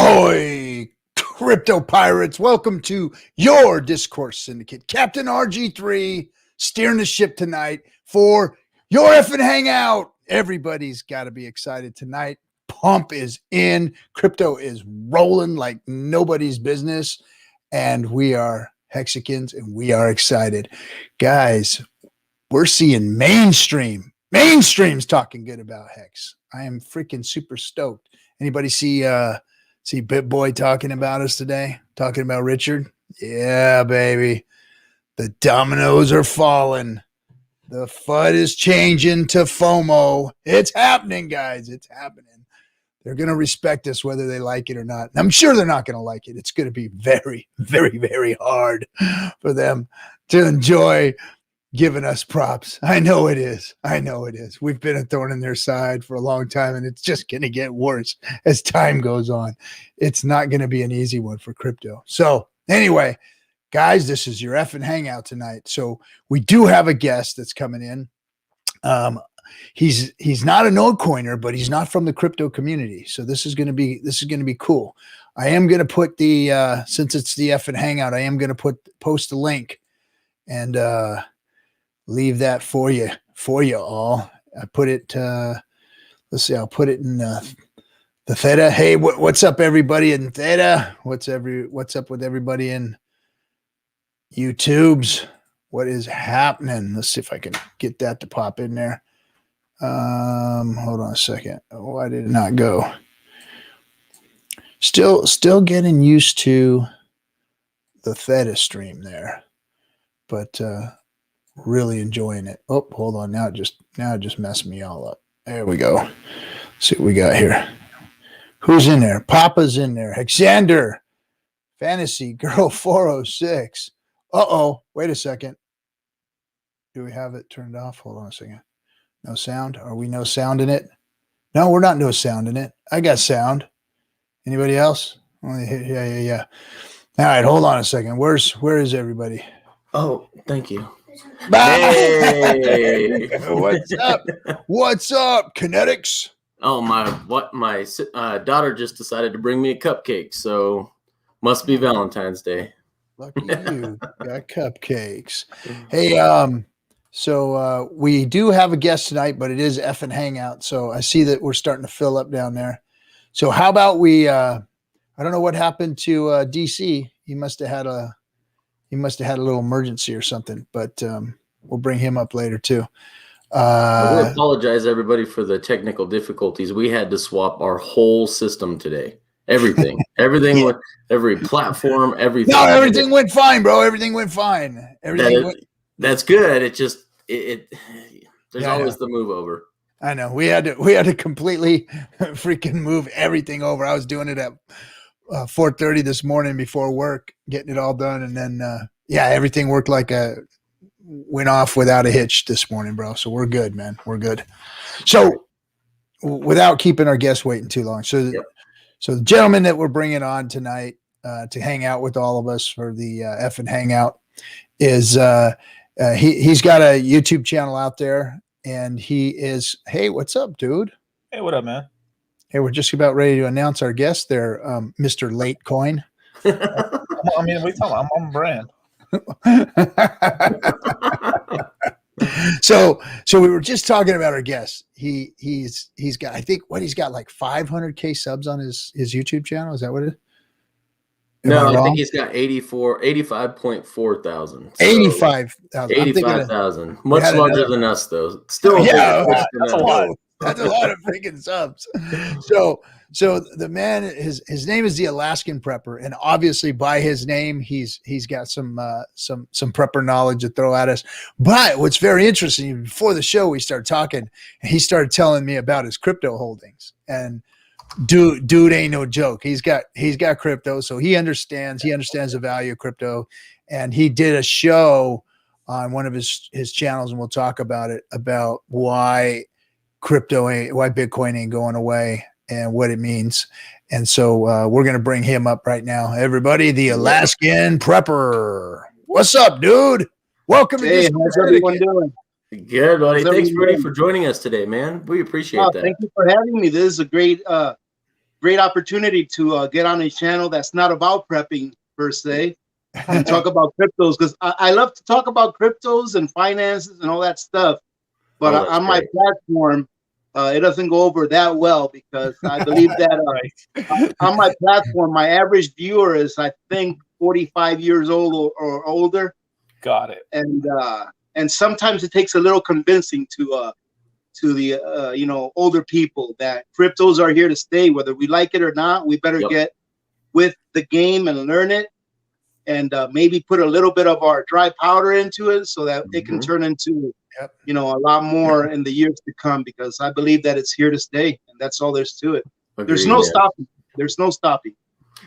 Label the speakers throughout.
Speaker 1: Ahoy, crypto pirates. Welcome to your Discourse Syndicate. Captain RG3 steering the ship tonight for your FN Hangout. Everybody's got to be excited tonight. Pump is in. Crypto is rolling like nobody's business. And we are Hexicans and we are excited. Guys, we're seeing mainstream's talking good about Hex. I am freaking super stoked. Anybody see Bit Boy talking about us today? Talking about Richard? Yeah, baby. The dominoes are falling. The FUD is changing to FOMO. It's happening, guys. It's happening. They're going to respect us whether they like it or not. And I'm sure they're not going to like it. It's going to be very, very, very hard for them to enjoy giving us props. I know it is. We've been a thorn in their side for a long time, and it's just going to get worse as time goes on. It's not going to be an easy one for crypto. So anyway, guys, this is your FN Hangout tonight. So we do have a guest that's coming in. He's not a no coiner, but he's not from the crypto community. So this is going to be cool. I am going to put the since it's the FN Hangout, I am going to post the link and leave that for you all. I put it let's see, I'll put it in the Theta. Hey, what's up everybody in Theta? What's up with everybody in YouTubes? What is happening? Let's see if I can get that to pop in there. Hold on a second. Why did it not go? Still getting used to the Theta stream there, but really enjoying it. Oh, hold on. Now it just messed me all up. There we go. Let's see what we got here. Who's in there? Papa's in there. Hexander, Fantasy Girl 406. Wait a second. Do we have it turned off? Hold on a second. No sound? Are we no sound in it? No, we're not no sound in it. I got sound. Anybody else? Yeah. All right, hold on a second. Where is everybody?
Speaker 2: Oh, thank you.
Speaker 1: Hey. What's up, Kinetics?
Speaker 2: Oh, my daughter just decided to bring me a cupcake, so must be Valentine's Day.
Speaker 1: Lucky you got cupcakes. Hey, so we do have a guest tonight, but it is FN Hangout. So I see that we're starting to fill up down there. So how about we? I don't know what happened to DC. He must have had a little emergency or something. But we'll bring him up later too.
Speaker 2: I apologize, everybody, for the technical difficulties. We had to swap our whole system today. Everything, yeah. Every platform, everything.
Speaker 1: No, everything went fine, bro. Everything went fine.
Speaker 2: That's good. It just there's always the move over.
Speaker 1: I know we had to completely freaking move everything over. I was doing it at 4:30 this morning before work, getting it all done, and then everything worked went off without a hitch this morning, bro. So we're good, man. We're good. So without keeping our guests waiting too long, so the gentleman that we're bringing on tonight to hang out with all of us for the FN Hangout is he's got a YouTube channel out there, and he is. Hey, what's up, dude?
Speaker 3: Hey, what up, man?
Speaker 1: Hey, we're just about ready to announce our guest there, Mr. Late Coin.
Speaker 3: I mean, we talking. I'm on brand.
Speaker 1: So we were just talking about our guest. He's got, I think, he's got like 500K subs on his YouTube channel. Is that what it is?
Speaker 2: No, I think he's got 85.4 thousand.
Speaker 1: So 85,000.
Speaker 2: 85,000. Much larger than us, though. Still,
Speaker 3: that's a lot.
Speaker 1: That's a lot of freaking subs. So the man, his name is the Alaskan Prepper, and obviously by his name, he's got some prepper knowledge to throw at us. But what's very interesting, before the show, we started talking, and he started telling me about his crypto holdings. And dude ain't no joke. He's got crypto, so he understands the value of crypto. And he did a show on one of his channels, and we'll talk about it, about why Bitcoin ain't going away and what it means. And so we're going to bring him up right now. Everybody, the Alaskan Prepper. What's up, dude? Welcome to Discourse Syndicate.
Speaker 4: How's everyone doing?
Speaker 2: Good, buddy. Thanks, Rudy, for joining us today, man. We appreciate that.
Speaker 4: Thank you for having me. This is a great great opportunity to get on a channel that's not about prepping per se and talk about cryptos, because I love to talk about cryptos and finances and all that stuff. But on my platform, it doesn't go over that well, because I believe that on my platform, my average viewer is, I think, 45 years old or older.
Speaker 3: Got it.
Speaker 4: And sometimes it takes a little convincing to the older people that cryptos are here to stay, whether we like it or not. We better get with the game and learn it, and maybe put a little bit of our dry powder into it so that it can turn into a lot more in the years to come, because I believe that it's here to stay, and that's all there's to it. There's no stopping. There's no stopping.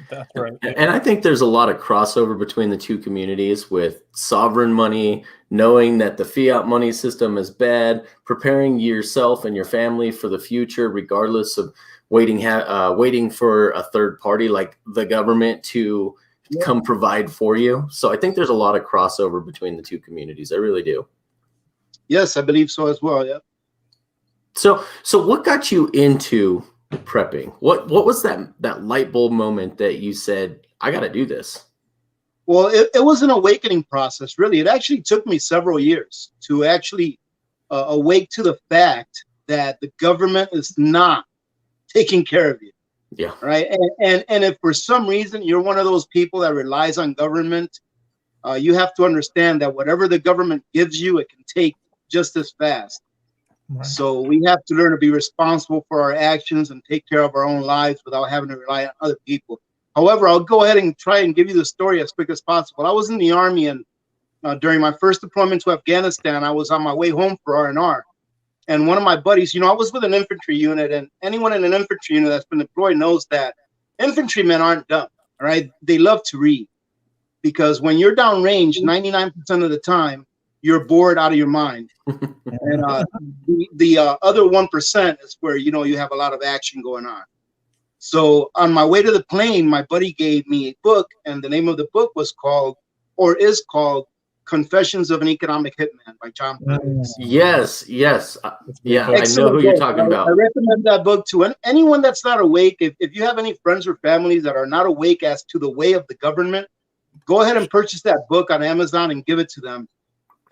Speaker 3: That's right.
Speaker 2: And I think there's a lot of crossover between the two communities, with sovereign money, knowing that the fiat money system is bad, preparing yourself and your family for the future, regardless of waiting for a third party like the government to come provide for you. So I think there's a lot of crossover between the two communities. I really do.
Speaker 4: Yes, I believe so as well. Yeah.
Speaker 2: So what got you into prepping? What was that light bulb moment that you said, I got to do this?
Speaker 4: Well, it was an awakening process, really. It actually took me several years to actually awake to the fact that the government is not taking care of you.
Speaker 2: Yeah.
Speaker 4: Right. And if for some reason you're one of those people that relies on government, you have to understand that whatever the government gives you, it can take just as fast. Right. So we have to learn to be responsible for our actions and take care of our own lives without having to rely on other people. However, I'll go ahead and try and give you the story as quick as possible. I was in the Army, and during my first deployment to Afghanistan, I was on my way home for R&R. And one of my buddies, I was with an infantry unit, and anyone in an infantry unit that's been deployed knows that infantrymen aren't dumb, all right? They love to read, because when you're downrange, 99% of the time, you're bored out of your mind. And the other 1% is where, you have a lot of action going on. So on my way to the plane, my buddy gave me a book, and the name of the book is called Confessions of an Economic Hitman by John Perkins.
Speaker 2: Yes. Yeah,
Speaker 4: excellent.
Speaker 2: I know who you're talking about.
Speaker 4: I recommend that book to anyone that's not awake. If you have any friends or families that are not awake as to the way of the government, go ahead and purchase that book on Amazon and give it to them.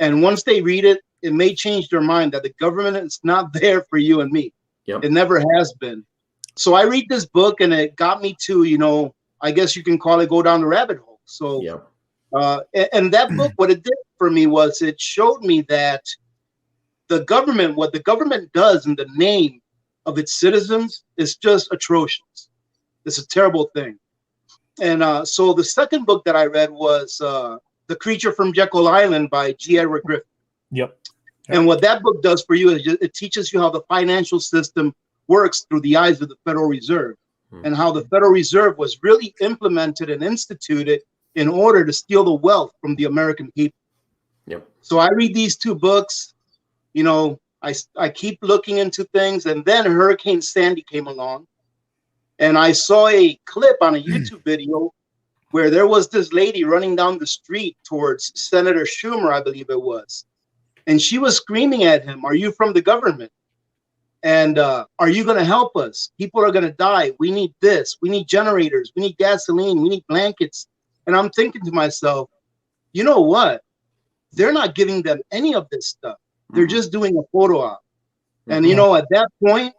Speaker 4: And once they read it, it may change their mind that the government is not there for you and me.
Speaker 2: Yep.
Speaker 4: It never has been. So I read this book, and it got me to, I guess you can call it go down the rabbit hole. So, and that book, what it did for me was it showed me that what the government does in the name of its citizens is just atrocious. It's a terrible thing. And so the second book that I read was The Creature from Jekyll Island by G. Edward Griffin.
Speaker 3: Yep.
Speaker 4: And what that book does for you is it teaches you how the financial system works through the eyes of the Federal Reserve, and how the Federal Reserve was really implemented and instituted in order to steal the wealth from the American people.
Speaker 2: Yep.
Speaker 4: So I read these two books, I keep looking into things, and then Hurricane Sandy came along, and I saw a clip on a YouTube video where there was this lady running down the street towards Senator Schumer, I believe it was. And she was screaming at him, "Are you from the government? And are you going to help us? People are going to die. We need this. We need generators. We need gasoline. We need blankets." And I'm thinking to myself, you know what? They're not giving them any of this stuff. They're just doing a photo op. And, at that point,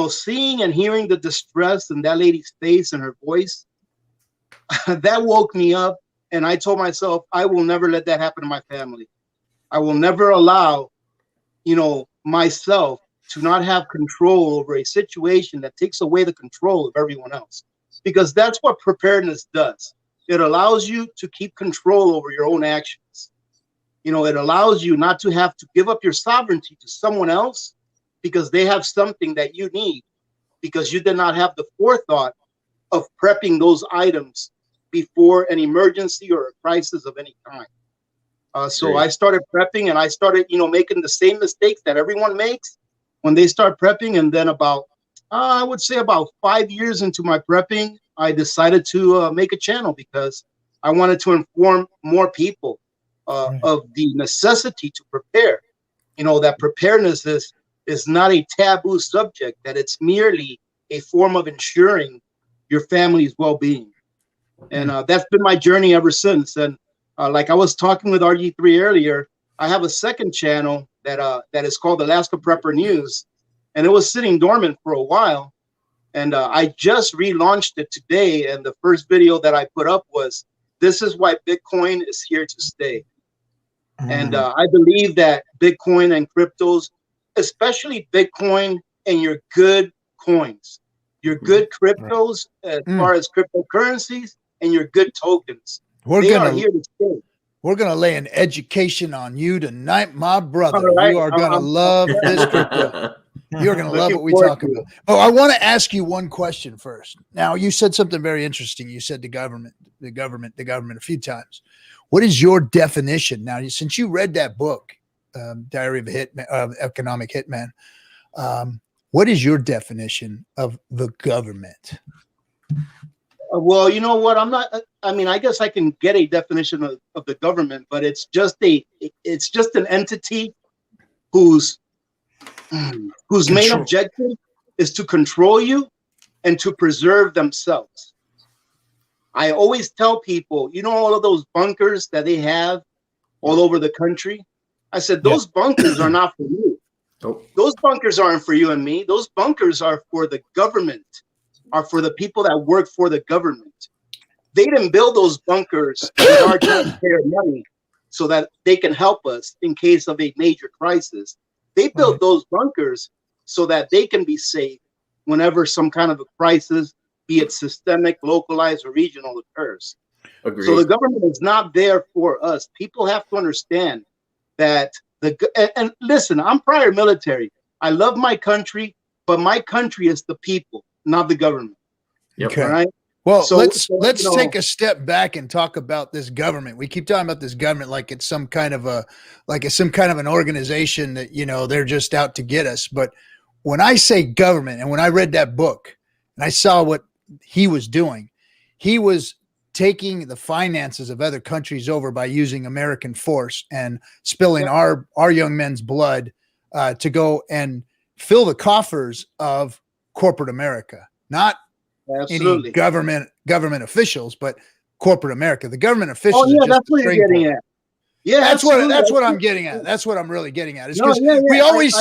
Speaker 4: seeing and hearing the distress in that lady's face and her voice, that woke me up. And I told myself, I will never let that happen to my family. I will never allow, myself to not have control over a situation that takes away the control of everyone else. Because that's what preparedness does. It allows you to keep control over your own actions. It allows you not to have to give up your sovereignty to someone else because they have something that you need, because you did not have the forethought of prepping those items before an emergency or a crisis of any kind. So I started prepping, and I started, making the same mistakes that everyone makes when they start prepping. And then I would say about 5 years into my prepping, I decided to make a channel because I wanted to inform more people of the necessity to prepare. That preparedness is not a taboo subject, that it's merely a form of ensuring your family's well-being. And that's been my journey ever since. And like I was talking with RG3 earlier, I have a second channel that is called Alaska Prepper News, and it was sitting dormant for a while. And I just relaunched it today, and the first video that I put up was, "This is why Bitcoin is here to stay." And I believe that Bitcoin and cryptos, especially Bitcoin and your good coins, your good cryptos as far as cryptocurrencies, and your good tokens, they are here to stay.
Speaker 1: We're going to lay an education on you tonight, my brother.
Speaker 4: Right.
Speaker 1: You are going to love this crypto. You're going to love what we talk about. Oh, I want to ask you one question first. Now, you said something very interesting. You said the government a few times. What is your definition? Now, since you read that book, Diary of a Hitman, Economic Hitman, what is your definition of the government?
Speaker 4: Well, you know what? I guess I can get a definition of the government, but it's just an entity whose main objective is to control you and to preserve themselves. I always tell people, you know, all of those bunkers that they have all over the country. I said, those bunkers are not for you.
Speaker 2: Nope.
Speaker 4: Those bunkers aren't for you and me. Those bunkers are for the government, are for the people that work for the government. They didn't build those bunkers with our taxpayer money so that they can help us in case of a major crisis. They built those bunkers so that they can be safe whenever some kind of a crisis, be it systemic, localized, or regional, occurs.
Speaker 2: Agreed.
Speaker 4: So the government is not there for us. People have to understand that and listen, I'm prior military. I love my country, but my country is the people, not the government.
Speaker 2: Yep.
Speaker 1: Okay.
Speaker 4: Right?
Speaker 1: Well,
Speaker 4: So
Speaker 1: let's
Speaker 4: you know,
Speaker 1: take a step back and talk about this government. We keep talking about this government like it's some kind of an organization that, you know, they're just out to get us. But when I say government, and when I read that book and I saw what he was doing, he was taking the finances of other countries over by using American force and spilling our young men's blood to go and fill the coffers of corporate America, not
Speaker 4: absolutely
Speaker 1: any government officials, but corporate America. The government officials.
Speaker 4: Oh yeah,
Speaker 1: are just
Speaker 4: that's what you're getting at. Yeah,
Speaker 1: that's what I'm getting at. That's what I'm really getting at. Is because we always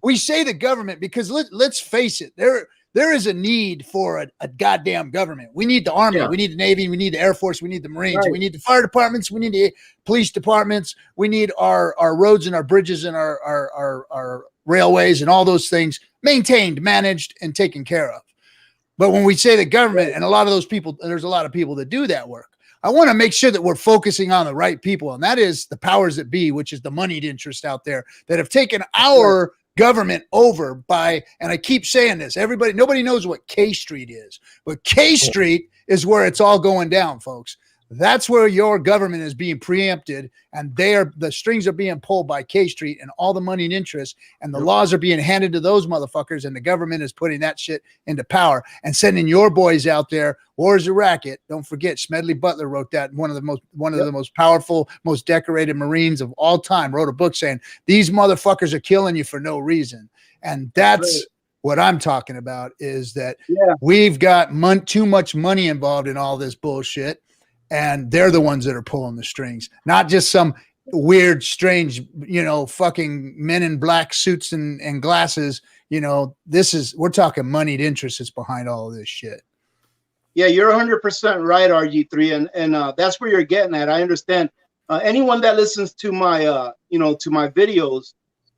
Speaker 1: we say the government because let's face it, there is a need for a goddamn government. We need the Army, we need the Navy, we need the Air Force, we need the Marines, we need the fire departments, we need the police departments, we need our roads and our bridges and our railways and all those things maintained, managed, and taken care of. But when we say the government, and a lot of those people, there's a lot of people that do that work. I want to make sure that we're focusing on the right people, and that is the powers that be, which is the moneyed interest out there that have taken our government over by, and I keep saying this, nobody knows what K Street is, but K Street is where it's all going down, folks. That's where your government is being preempted, and the strings are being pulled by K Street and all the money and interest, and the laws are being handed to those motherfuckers, and the government is putting that shit into power and sending your boys out there. War is a racket. Don't forget, Smedley Butler wrote that. One of the most powerful, most decorated Marines of all time wrote a book saying these motherfuckers are killing you for no reason, and that's what I'm talking about. Is that we've got too much money involved in all this bullshit. And they're the ones that are pulling the strings, not just some weird, strange, you know, fucking men in black suits and glasses. You know, we're talking moneyed interest is behind all of this shit.
Speaker 4: Yeah, you're 100% right, RG3. And that's where you're getting at. I understand. Anyone that listens to my, to my videos,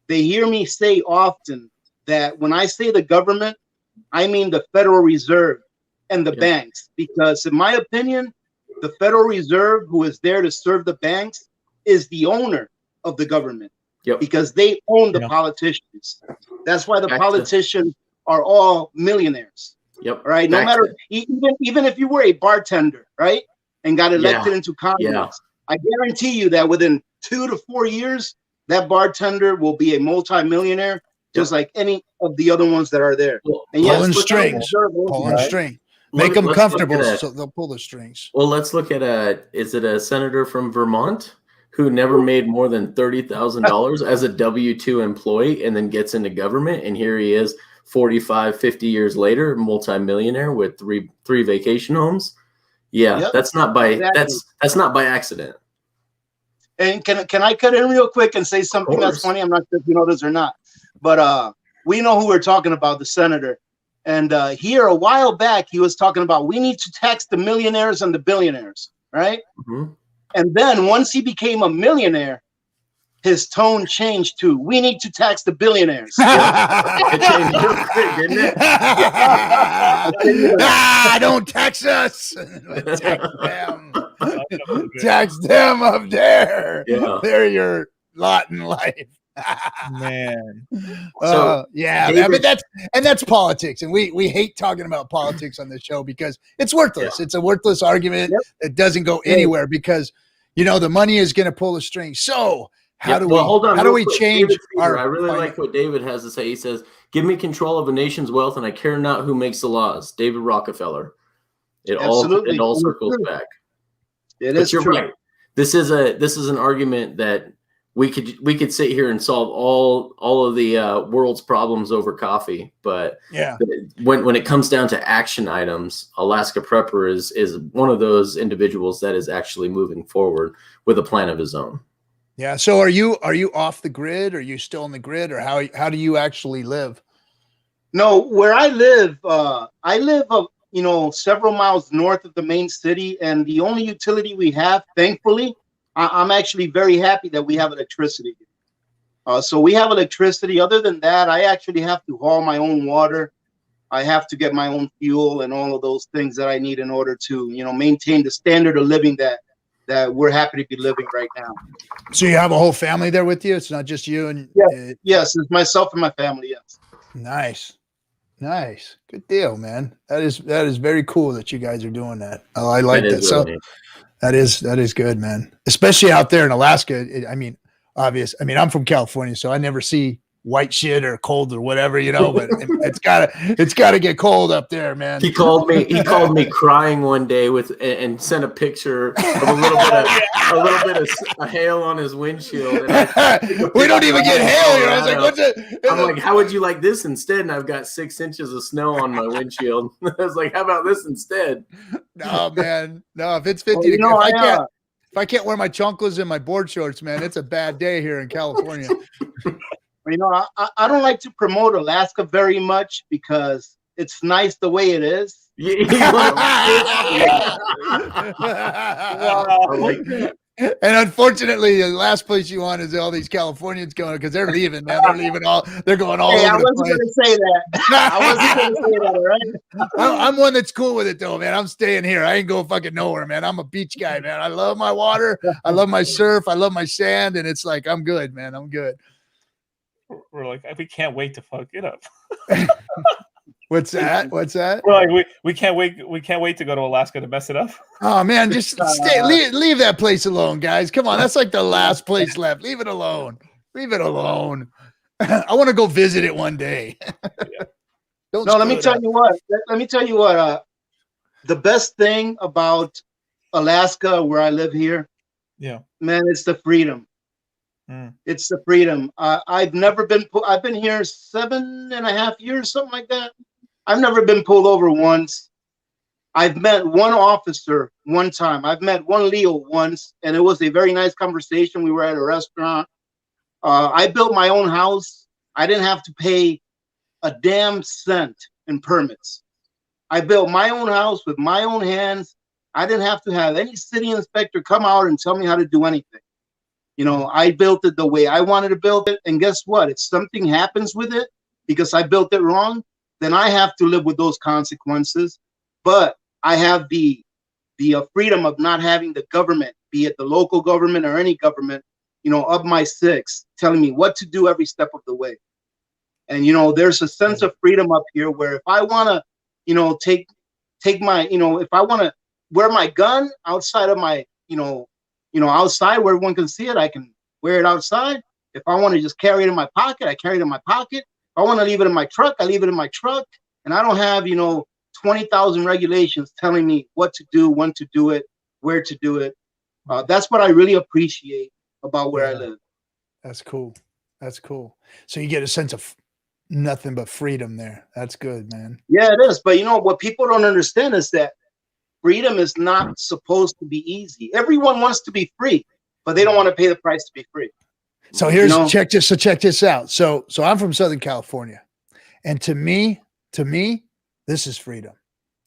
Speaker 4: they hear me say often that when I say the government, I mean the Federal Reserve and the banks, because in my opinion, the Federal Reserve, who is there to serve the banks, is the owner of the government because they own the politicians. That's why the politicians are all millionaires. Right. No matter, even if you were a bartender, right, and got elected into Congress, I guarantee you that within 2 to 4 years, that bartender will be a multimillionaire, just like any of the other ones that are there. And
Speaker 1: pulling strings. Make them comfortable so they'll pull the strings.
Speaker 2: Well, let's look at is it a senator from Vermont who never made more than $30,000 as a W-2 employee and then gets into government, and here he is 45, 50 years later, multimillionaire with three vacation homes. Yeah,
Speaker 4: Yep,
Speaker 2: that's not by
Speaker 4: exactly.
Speaker 2: that's not by accident.
Speaker 4: And can I cut in real quick and say something that's
Speaker 2: course.
Speaker 4: funny? I'm not sure if you know this or not, but we know who we're talking about, the senator. And here a while back, he was talking about we need to tax the millionaires and the billionaires, right?
Speaker 2: Mhm.
Speaker 4: And then once he became a millionaire, his tone changed to we need to tax the billionaires.
Speaker 2: It changed real quick, didn't it?
Speaker 1: Don't tax us. Tax them.
Speaker 3: Good.
Speaker 1: Tax them up there.
Speaker 2: Yeah.
Speaker 1: They're your lot in life.
Speaker 3: Man.
Speaker 2: So,
Speaker 1: yeah,
Speaker 2: David-
Speaker 1: but that's politics, and we hate talking about politics on this show because it's worthless.
Speaker 2: Yeah.
Speaker 1: It's a worthless argument that doesn't go anywhere because the money is going to pull the strings. So how do
Speaker 2: hold on
Speaker 1: how do
Speaker 2: real
Speaker 1: we
Speaker 2: quick.
Speaker 1: change
Speaker 2: David Caesar,
Speaker 1: our?
Speaker 2: I really like what David has to say. He says, "Give me control of a nation's wealth, and I care not who makes the laws." David Rockefeller. It
Speaker 4: Absolutely.
Speaker 2: all circles back.
Speaker 4: It
Speaker 2: But
Speaker 4: is
Speaker 2: you're
Speaker 4: true.
Speaker 2: right. This is an argument that we could sit here and solve all of the world's problems over coffee, but
Speaker 1: Yeah.
Speaker 2: when it comes down to action items, Alaska Prepper is one of those individuals that is actually moving forward with a plan of his own.
Speaker 1: Yeah. So are you off the grid? Are you still on the grid, or how do you actually live?
Speaker 4: No, where I live several miles north of the main city, and the only utility we have, thankfully, I'm actually very happy that we have electricity. So we have electricity. Other than that, I actually have to haul my own water. I have to get my own fuel and all of those things that I need in order to, maintain the standard of living that we're happy to be living right now.
Speaker 1: So you have a whole family there with you? It's not just you and
Speaker 4: Yes, it's myself and my family. Yes.
Speaker 1: Nice. Good deal, man. That is very cool that you guys are doing that. Oh, I like that. So that is good, man. Especially out there in Alaska. I'm from California, so I never see white shit or cold or whatever, but it's gotta get cold up there, man.
Speaker 2: He called me crying one day and sent a picture of a little bit of hail on his windshield. And
Speaker 1: we don't even get hail here. I was like, what's it?
Speaker 2: I'm like, how would you like this instead? And I've got 6 inches of snow on my windshield. I was like, how about this instead?
Speaker 1: No, man. No, if it's 50 degrees, if I can't wear my chunklers and my board shorts, man, it's a bad day here in California.
Speaker 4: I don't like to promote Alaska very much because it's nice the way it is.
Speaker 1: And unfortunately, the last place you want is all these Californians going because they're leaving, man. They're going all over
Speaker 4: I wasn't
Speaker 1: the place.
Speaker 4: going to say that. I wasn't going to say that, right?
Speaker 1: I'm one that's cool with it, though, man. I'm staying here. I ain't going fucking nowhere, man. I'm a beach guy, man. I love my water. I love my surf. I love my sand. And it's like, I'm good, man. I'm good.
Speaker 3: We're like, we can't wait to fuck it up.
Speaker 1: What's that?
Speaker 3: We're like, we can't wait. We can't wait to go to Alaska to mess it up.
Speaker 1: Oh man, just leave that place alone, guys. Come on, that's like the last place left. Leave it alone. Leave it alone. I want to go visit it one day.
Speaker 4: Let me tell you what. The best thing about Alaska, where I live here, man, it's the freedom. It's the freedom. I've never been. I've been here 7.5 years, something like that. I've never been pulled over once. I've met one officer one time. I've met one Leo once, and it was a very nice conversation. We were at a restaurant. I built my own house. I didn't have to pay a damn cent in permits. I built my own house with my own hands. I didn't have to have any city inspector come out and tell me how to do anything. I built it the way I wanted to build it. And guess what? If something happens with it because I built it wrong, then I have to live with those consequences. But I have the freedom of not having the government, be it the local government or any government, of my six, telling me what to do every step of the way. And, there's a sense of freedom up here where if I want to, take my, if I want to wear my gun outside of my, outside where everyone can see it, I can wear it outside. If I want to just carry it in my pocket, I carry it in my pocket. If I want to leave it in my truck, I leave it in my truck. And I don't have, 20,000 regulations telling me what to do, when to do it, where to do it. That's what I really appreciate about where I live.
Speaker 1: That's cool. So you get a sense of nothing but freedom there. That's good, man.
Speaker 4: Yeah, it is. But you know what people don't understand is that freedom is not supposed to be easy. Everyone wants to be free, but they don't want to pay the price to be free.
Speaker 1: So here's check this out. So I'm from Southern California, and to me, this is freedom.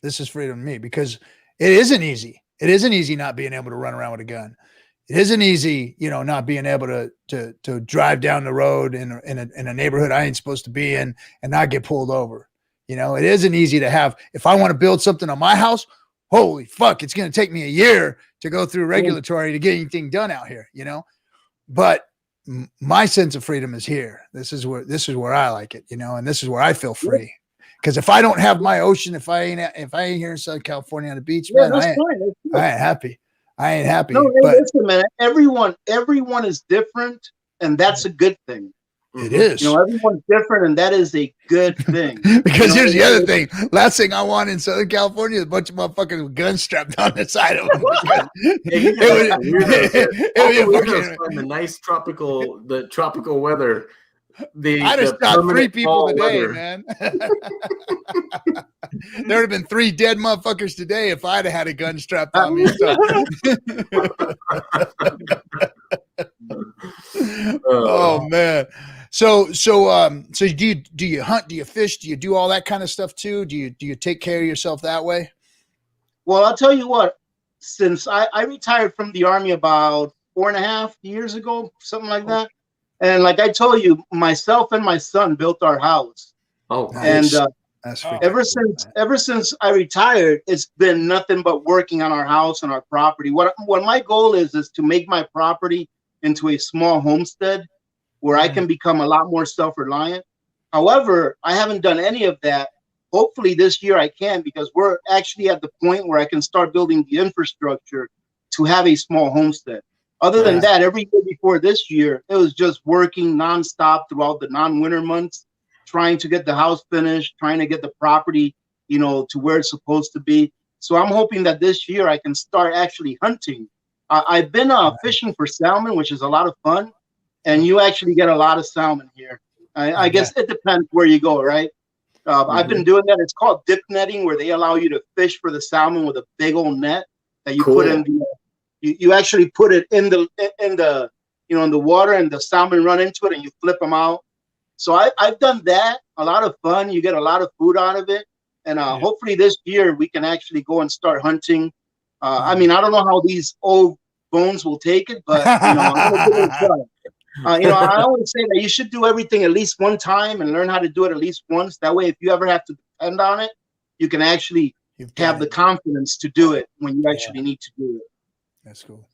Speaker 1: This is freedom to me because it isn't easy. It isn't easy not being able to run around with a gun. It isn't easy, not being able to drive down the road in a neighborhood I ain't supposed to be in and not get pulled over. It isn't easy to have. If I want to build something on my house, holy fuck, it's going to take me a year to go through regulatory to get anything done out here. But my sense of freedom is here. This is where I like it, and this is where I feel free. Because if I don't have my ocean, if I ain't here in Southern California on the beach, man, I ain't happy. I ain't happy.
Speaker 4: No, but listen, man. Everyone is different, and that's a good thing.
Speaker 1: It is.
Speaker 4: Everyone's different, and that is a good thing.
Speaker 1: Because here's the other thing. Last thing I want in Southern California is a bunch of motherfuckers with guns strapped on the side of them.
Speaker 2: The nice tropical weather.
Speaker 1: I just shot 3 people today, man. There would have been 3 dead motherfuckers today if I'd have had a gun strapped on me. So. Oh man. So do you hunt? Do you fish? Do you do all that kind of stuff too? Do you take care of yourself that way?
Speaker 4: Well, I'll tell you what. Since I retired from the Army about 4.5 years ago, something like that. And like I told you, myself and my son built our house.
Speaker 2: Oh,
Speaker 1: nice.
Speaker 4: And ever since I retired, it's been nothing but working on our house and our property. What my goal is to make my property into a small homestead where I can become a lot more self-reliant. However, I haven't done any of that. Hopefully this year I can, because we're actually at the point where I can start building the infrastructure to have a small homestead. Other than that, every year before this year, it was just working nonstop throughout the non-winter months, trying to get the house finished, trying to get the property, to where it's supposed to be. So I'm hoping that this year I can start actually hunting. I've been fishing for salmon, which is a lot of fun, and you actually get a lot of salmon here. I guess it depends where you go, right? I've been doing that. It's called dip netting, where they allow you to fish for the salmon with a big old net that you put in the. You actually put it in the in the water, and the salmon run into it, and you flip them out. So I've done that. A lot of fun. You get a lot of food out of it, and hopefully this year we can actually go and start hunting. I mean, I don't know how these old bones will take it, but I'm gonna give it a try. I always say that you should do everything at least one time and learn how to do it at least once. That way, if you ever have to depend on it, you can actually have the confidence to do it when you actually need to do it.
Speaker 1: That's cool.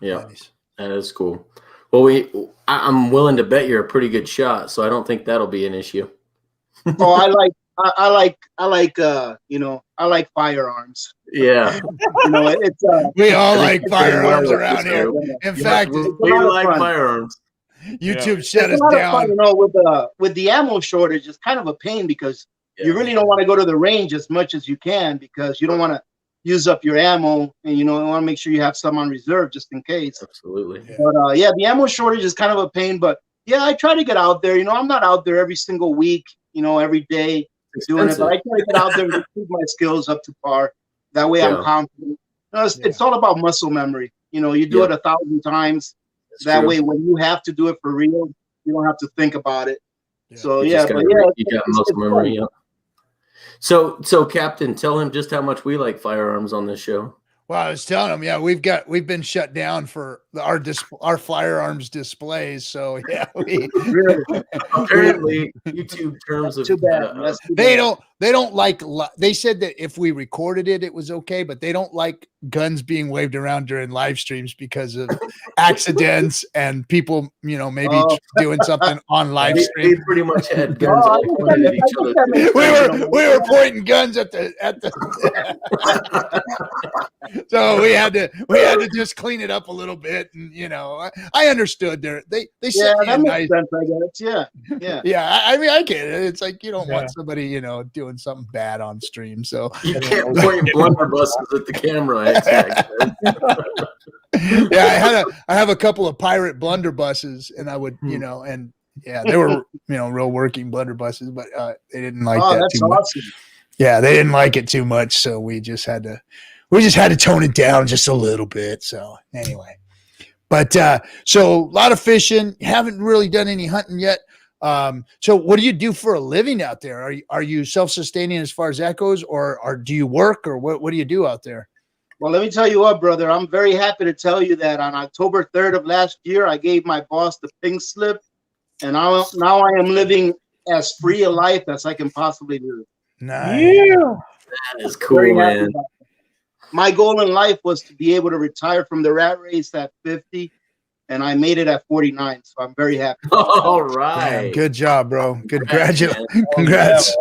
Speaker 2: Yeah, nice. That is cool. Well, I'm willing to bet you're a pretty good shot, so I don't think that'll be an issue.
Speaker 4: Oh, I like firearms.
Speaker 2: Yeah.
Speaker 4: It's
Speaker 1: we all like firearms around here. In fact,
Speaker 2: we like firearms.
Speaker 1: YouTube shut us down.
Speaker 4: With the ammo shortage, it's kind of a pain because you really don't want to go to the range as much as you can, because you don't want to use up your ammo, and you want to make sure you have some on reserve just in case.
Speaker 2: Absolutely.
Speaker 4: But the ammo shortage is kind of a pain. But I try to get out there. I'm not out there every single week, every day doing it, but I try to get out there and keep my skills up to par. That way I'm confident. It's all about muscle memory. You do it 1,000 times. That way, when you have to do it for real, you don't have to think about it.
Speaker 1: Yeah.
Speaker 4: So
Speaker 2: you got muscle memory. Yeah. So Captain, tell him just how much we like firearms on this show.
Speaker 1: Well, I was telling him, we've been shut down for our firearms displays. So
Speaker 2: apparently YouTube terms of
Speaker 4: too bad.
Speaker 1: They don't like. They said that if we recorded it, it was okay, but they don't like guns being waved around during live streams because of accidents and people, maybe doing something on live stream.
Speaker 2: They pretty much had guns all pointed at each other.
Speaker 1: We were pointing guns at the. So we had to just clean it up a little bit, and I understood they said
Speaker 4: that makes sense, I guess.
Speaker 1: Yeah. I mean, I get it. It's like you don't want somebody doing something bad on stream, so
Speaker 2: you can't point blunderbusses at the camera.
Speaker 1: Yeah, I have a couple of pirate blunderbusses, and I would and Yeah, they were, real working blunderbusses, but they didn't like
Speaker 4: Oh,
Speaker 1: that
Speaker 4: that's
Speaker 1: too much.
Speaker 4: awesome.
Speaker 1: Yeah, they didn't like it too much, so we just had to tone it down just a little bit. So anyway, but so a lot of fishing. Haven't really done any hunting yet. So what do you do for a living out there? Are you self-sustaining as far as that goes, or do you work, or what do you do out there?
Speaker 4: Well, let me tell you what, brother. I'm very happy to tell you that on October 3rd of last year, I gave my boss the pink slip, and now I am living as free a life as I can possibly live.
Speaker 1: Nice.
Speaker 3: Yeah.
Speaker 2: That is cool, man.
Speaker 4: My goal in life was to be able to retire from the rat race at 50, and I made it at 49. So I'm very happy.
Speaker 2: All right.
Speaker 1: Damn, good job, bro.
Speaker 2: Congrats,
Speaker 1: Congrats.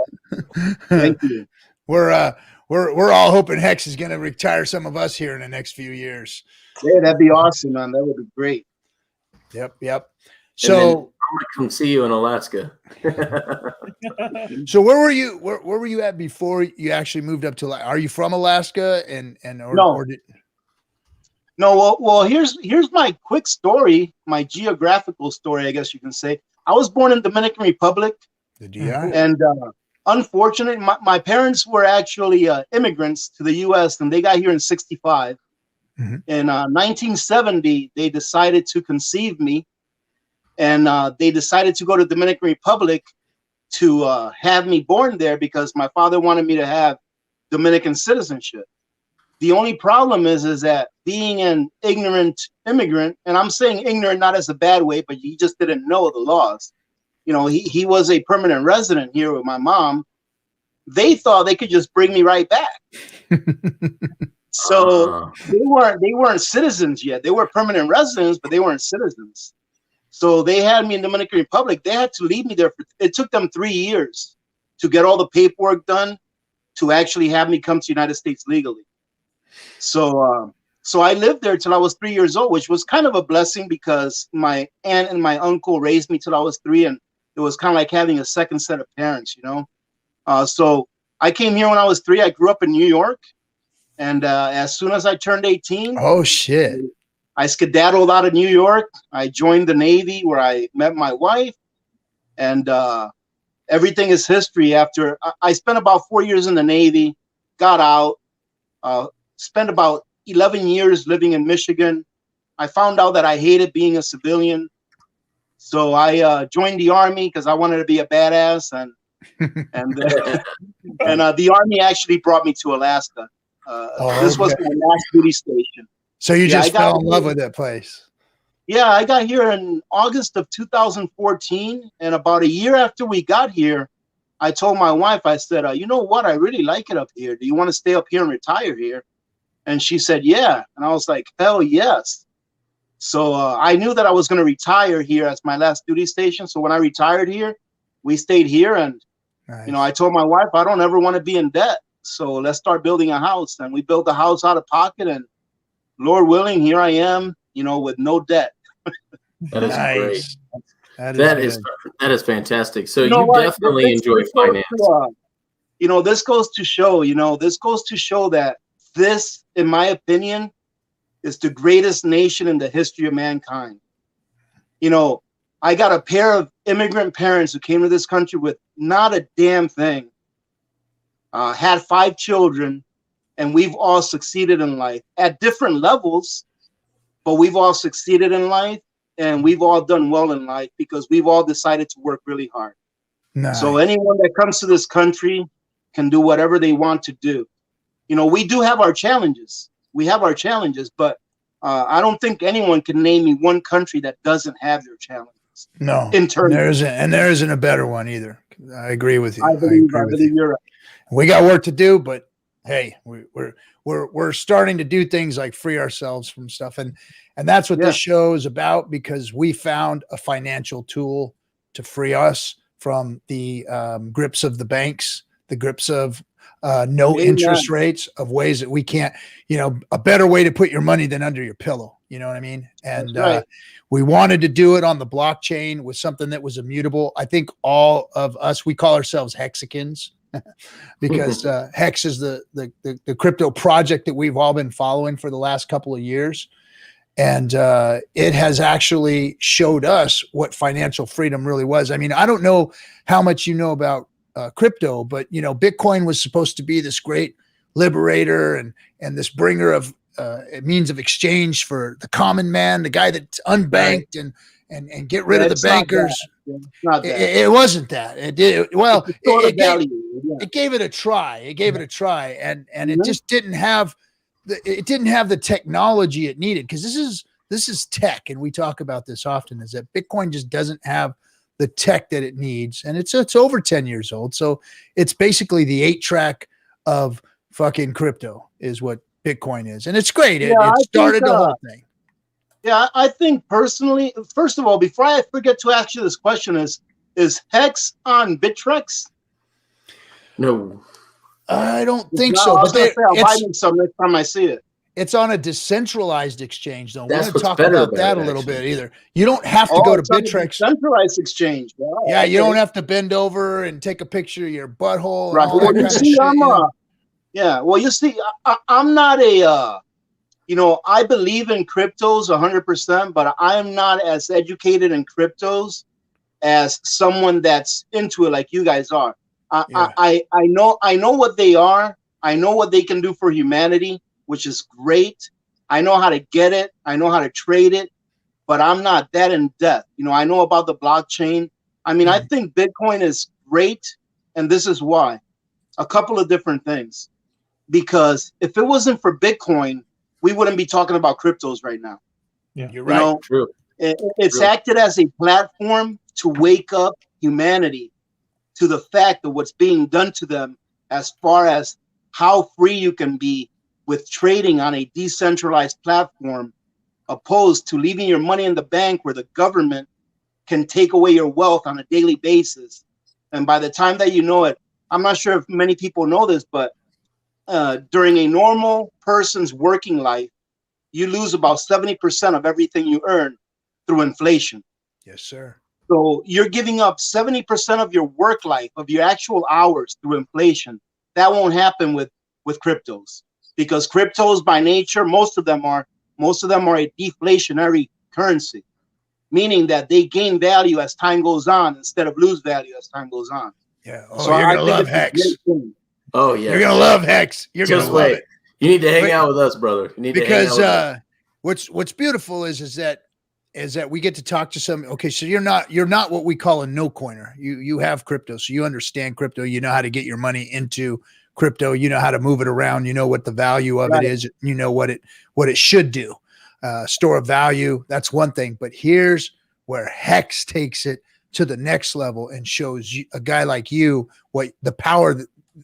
Speaker 4: Thank you.
Speaker 1: We're all hoping Hex is going to retire some of us here in the next few years.
Speaker 4: Yeah, that'd be awesome, man. That would be great.
Speaker 1: Yep. So
Speaker 2: I'm gonna come see you in Alaska.
Speaker 1: So where were you? Where were you at before you actually moved up to? Are you from Alaska?
Speaker 4: No. Well, here's my quick story, my geographical story, I guess you can say. I was born in Dominican Republic,
Speaker 1: The DR,
Speaker 4: and unfortunately, my parents were actually immigrants to the U.S. and they got here in '65.
Speaker 1: Mm-hmm.
Speaker 4: In 1970, they decided to conceive me, and they decided to go to Dominican Republic to have me born there because my father wanted me to have Dominican citizenship. The only problem is that being an ignorant immigrant, and I'm saying ignorant not as a bad way, but he just didn't know the laws. He was a permanent resident here with my mom. They thought they could just bring me right back. So they weren't citizens yet. They were permanent residents, but they weren't citizens. So they had me in Dominican Republic. They had to leave me there. It took them 3 years to get all the paperwork done to actually have me come to the United States legally. So I lived there till I was 3 years old, which was kind of a blessing because my aunt and my uncle raised me till I was 3, and it was kind of like having a second set of parents, So I came here when I was 3. I grew up in New York, and as soon as I turned 18,
Speaker 1: oh shit,
Speaker 4: I skedaddled out of New York. I joined the Navy where I met my wife, and everything is history. After I spent about 4 years in the Navy, got out, spent about 11 years living in Michigan. I found out that I hated being a civilian. So I joined the Army because I wanted to be a badass. And the Army actually brought me to Alaska. This was my last duty station.
Speaker 1: So you just fell in love with that place.
Speaker 4: Yeah, I got here in August of 2014. And about a year after we got here, I told my wife, I said, you know what? I really like it up here. Do you want to stay up here and retire here? And she said, yeah. And I was like, hell yes. So I knew that I was going to retire here as my last duty station. So when I retired here, we stayed here. And,
Speaker 1: nice.
Speaker 4: I told my wife, I don't ever want to be in debt. So let's start building a house. And we built a house out of pocket. And Lord willing, here I am, with no debt.
Speaker 2: That is
Speaker 1: nice.
Speaker 2: Great. That is fantastic. So you definitely enjoy finance.
Speaker 4: This goes to show, that this, in my opinion, is the greatest nation in the history of mankind. I got a pair of immigrant parents who came to this country with not a damn thing, had 5 children, and we've all succeeded in life at different levels, but we've all succeeded in life, and we've all done well in life because we've all decided to work really hard.
Speaker 1: Nice.
Speaker 4: So anyone that comes to this country can do whatever they want to do. We do have our challenges. But I don't think anyone can name me one country that doesn't have their challenges.
Speaker 1: No, there isn't a better one either. I agree with you.
Speaker 4: I believe you're right.
Speaker 1: We got work to do, but hey, we're starting to do things like free ourselves from stuff, and that's what this show is about, because we found a financial tool to free us from the grips of the banks, the grips of no interest rates, of ways that we can't, a better way to put your money than under your pillow. You know what I mean? And we wanted to do it on the blockchain with something that was immutable. I think all of us, we call ourselves Hexicans because Hex is the crypto project that we've all been following for the last couple of years. And it has actually showed us what financial freedom really was. I mean, I don't know how much you know about crypto, but you know, Bitcoin was supposed to be this great liberator and this bringer of a means of exchange for the common man, the guy that's unbanked and get rid of the bankers. It wasn't that. It did well. It gave it a try. It gave it a try, and it just didn't have the technology it needed, because this is tech, and we talk about this often. Is that Bitcoin just doesn't have the tech that it needs, and it's over 10 years old. So it's basically the 8-track of fucking crypto is what Bitcoin is, and it's great. It started the whole thing.
Speaker 4: Yeah, I think personally, first of all, before I forget to ask you this question, is Hex on Bittrex?
Speaker 2: No,
Speaker 1: I don't think so. But
Speaker 4: I'll buy them some next time I see it.
Speaker 1: It's on a decentralized exchange, though.
Speaker 2: That's
Speaker 1: We're going to talk
Speaker 2: better
Speaker 1: about that a little bit either. You don't have to go to Bittrex.
Speaker 4: Centralized exchange. Wow,
Speaker 1: yeah, you don't have to bend over and take a picture of your butthole.
Speaker 4: Right. Well, you see, yeah. Well, you see, I'm not a. I believe in cryptos 100%, but I am not as educated in cryptos as someone that's into it like you guys are. I know what they are. I know what they can do for humanity, which is great. I know how to get it. I know how to trade it, but I'm not that in depth. I know about the blockchain. I mean, I think Bitcoin is great, and this is why. A couple of different things. Because if it wasn't for Bitcoin, we wouldn't be talking about cryptos right now.
Speaker 3: Yeah,
Speaker 1: you're right.
Speaker 2: True.
Speaker 4: It's acted as a platform to wake up humanity to the fact of what's being done to them, as far as how free you can be with trading on a decentralized platform, opposed to leaving your money in the bank where the government can take away your wealth on a daily basis. And by the time that you know it, I'm not sure if many people know this, but during a normal person's working life, you lose about 70% of everything you earn through inflation.
Speaker 1: Yes, sir.
Speaker 4: So you're giving up 70% of your work life, of your actual hours, through inflation. That won't happen with cryptos, because cryptos by nature, most of them are a deflationary currency, meaning that they gain value as time goes on instead of lose value as time goes on.
Speaker 1: Yeah. Oh, so you're going to love Hex.
Speaker 2: Oh, yeah.
Speaker 1: You're going to love Hex. You're going to love it.
Speaker 2: You need to hang out with us, brother. You need to hang out with us.
Speaker 1: What's beautiful is that we get to talk to some. Okay, so you're not what we call a no coiner. You have crypto, so you understand crypto. You know how to get your money into crypto. You know how to move it around. You know what the value of it is. You know what it should do. Store of value. That's one thing. But here's where Hex takes it to the next level and shows you, a guy like you, what the power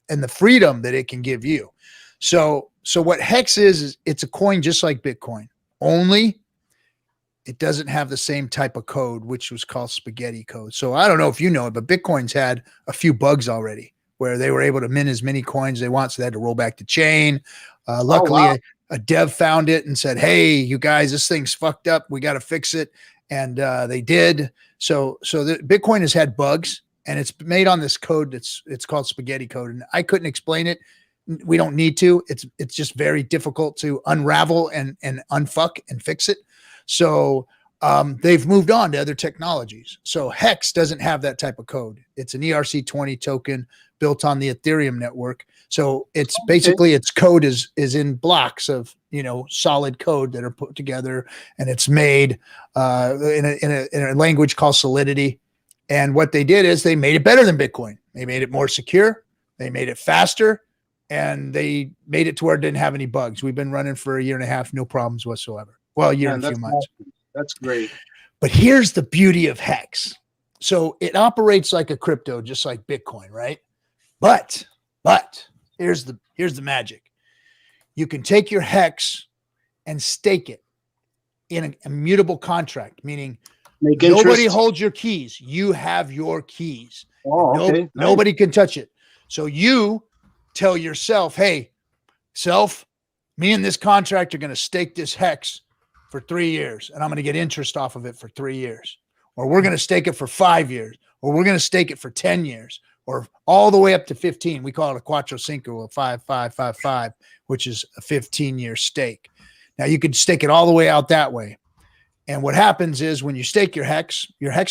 Speaker 1: and the freedom that it can give you. So what Hex is it's a coin just like Bitcoin, only it doesn't have the same type of code, which was called spaghetti code. So I don't know if you know it, but Bitcoin's had a few bugs already where they were able to mint as many coins as they want. So they had to roll back the chain. Luckily, a dev found it and said, hey, you guys, this thing's fucked up. We got to fix it. And they did. So the Bitcoin has had bugs, and it's made on this code it's called spaghetti code. And I couldn't explain it. We don't need to. It's just very difficult to unravel and unfuck and fix it. So they've moved on to other technologies. So Hex doesn't have that type of code. It's an ERC20 token built on the Ethereum network. So it's basically its code is in blocks of solid code that are put together, and it's made in a language called Solidity. And what they did is they made it better than Bitcoin. They made it more secure. They made it faster. And they made it to where it didn't have any bugs. We've been running for a year and a half, no problems whatsoever. Well, a year and a few months.
Speaker 4: Awesome. That's great.
Speaker 1: But here's the beauty of Hex. So it operates like a crypto, just like Bitcoin, right? But here's the magic. You can take your Hex and stake it in an immutable contract, meaning nobody holds your keys. You have your keys.
Speaker 4: Oh, okay.
Speaker 1: Nobody can touch it. So you tell yourself, hey, self, me and this contract are going to stake this Hex for 3 years, and I'm going to get interest off of it for 3 years. Or we're going to stake it for 5 years, or we're going to stake it for 10 years, or all the way up to 15. We call it a Quattro Cinco, a 5, 5, 5, 5, which is a 15-year stake. Now you could stake it all the way out that way. And what happens is when you stake your hex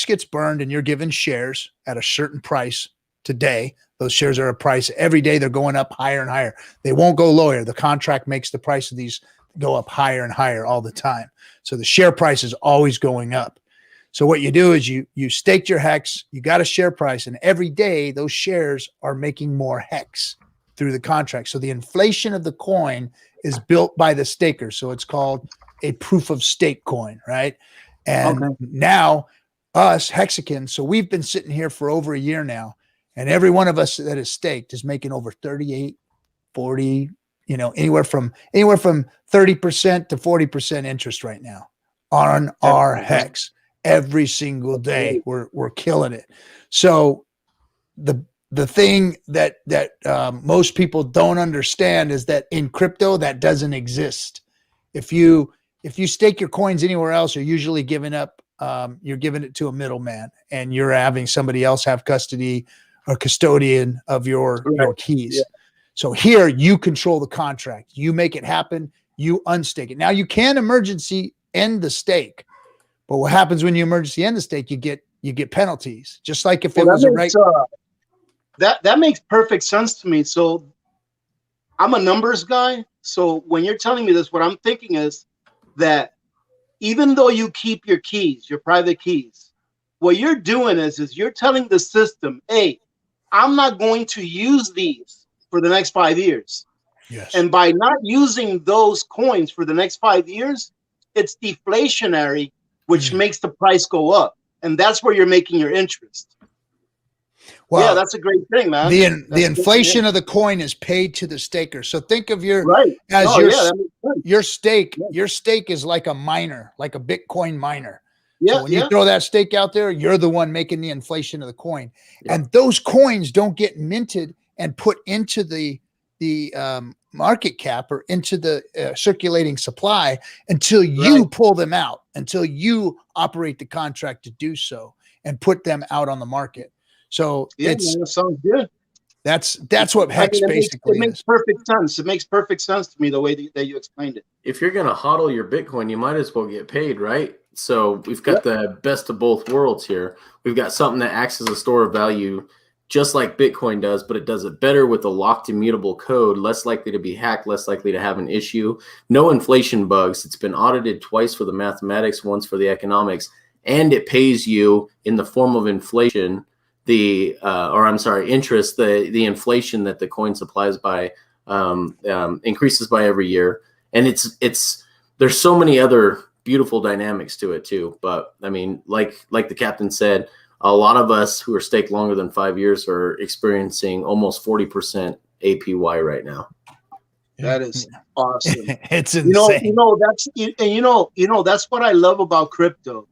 Speaker 1: gets burned and you're given shares at a certain price today. Those shares are a price every day. They're going up higher and higher. They won't go lower. The contract makes the price of these go up higher and higher all the time. So the share price is always going up. So what you do is you staked your hex, you got a share price, and every day those shares are making more hex through the contract. So the inflation of the coin is built by the staker. So it's called a proof of stake coin, right? And now us Hexicans, so we've been sitting here for over a year now, and every one of us that is staked is making over 38, 40, anywhere from 30% to 40% interest right now on our hex. Every single day we're killing it. So the thing that most people don't understand is that in crypto that doesn't exist. If you stake your coins anywhere else, you're usually giving up. You're giving it to a middleman, and you're having somebody else have custody or custodian of your keys. Yeah. So here you control the contract. You make it happen. You unstake it. Now you can emergency end the stake, but what happens when you emergency end the stake? You get penalties. Just like if it was a right.
Speaker 4: That makes perfect sense to me. So I'm a numbers guy. So when you're telling me this, what I'm thinking is that even though you keep your keys, your private keys, what you're doing is you're telling the system, hey, I'm not going to use these for the next 5 years.
Speaker 1: Yes.
Speaker 4: And by not using those coins for the next 5 years, it's deflationary, which makes the price go up. And that's where you're making your interest. Well, yeah, that's a great thing, man.
Speaker 1: The inflation of the coin is paid to the staker. So think of your your stake. Yeah. Your stake is like a miner, like a Bitcoin miner. Yeah. So when you throw that stake out there, you're the one making the inflation of the coin. Yeah. And those coins don't get minted and put into the market cap or into the circulating supply until you pull them out, until you operate the contract to do so and put them out on the market. So that
Speaker 4: sounds good.
Speaker 1: That's what hex basically is.
Speaker 4: It makes perfect sense. It makes perfect sense to me the way that you explained it.
Speaker 2: If you're going to hodl your Bitcoin, you might as well get paid, right? So we've got the best of both worlds here. We've got something that acts as a store of value just like Bitcoin does, but it does it better with a locked immutable code, less likely to be hacked, less likely to have an issue. No inflation bugs. It's been audited twice for the mathematics, once for the economics, and it pays you in the form of inflation, interest, the inflation that the coin supplies by increases by every year. And there's so many other beautiful dynamics to it too. But I mean, like the captain said, a lot of us who are staked longer than 5 years are experiencing almost 40% APY right now.
Speaker 4: That is awesome.
Speaker 1: It's insane.
Speaker 4: That's what I love about crypto,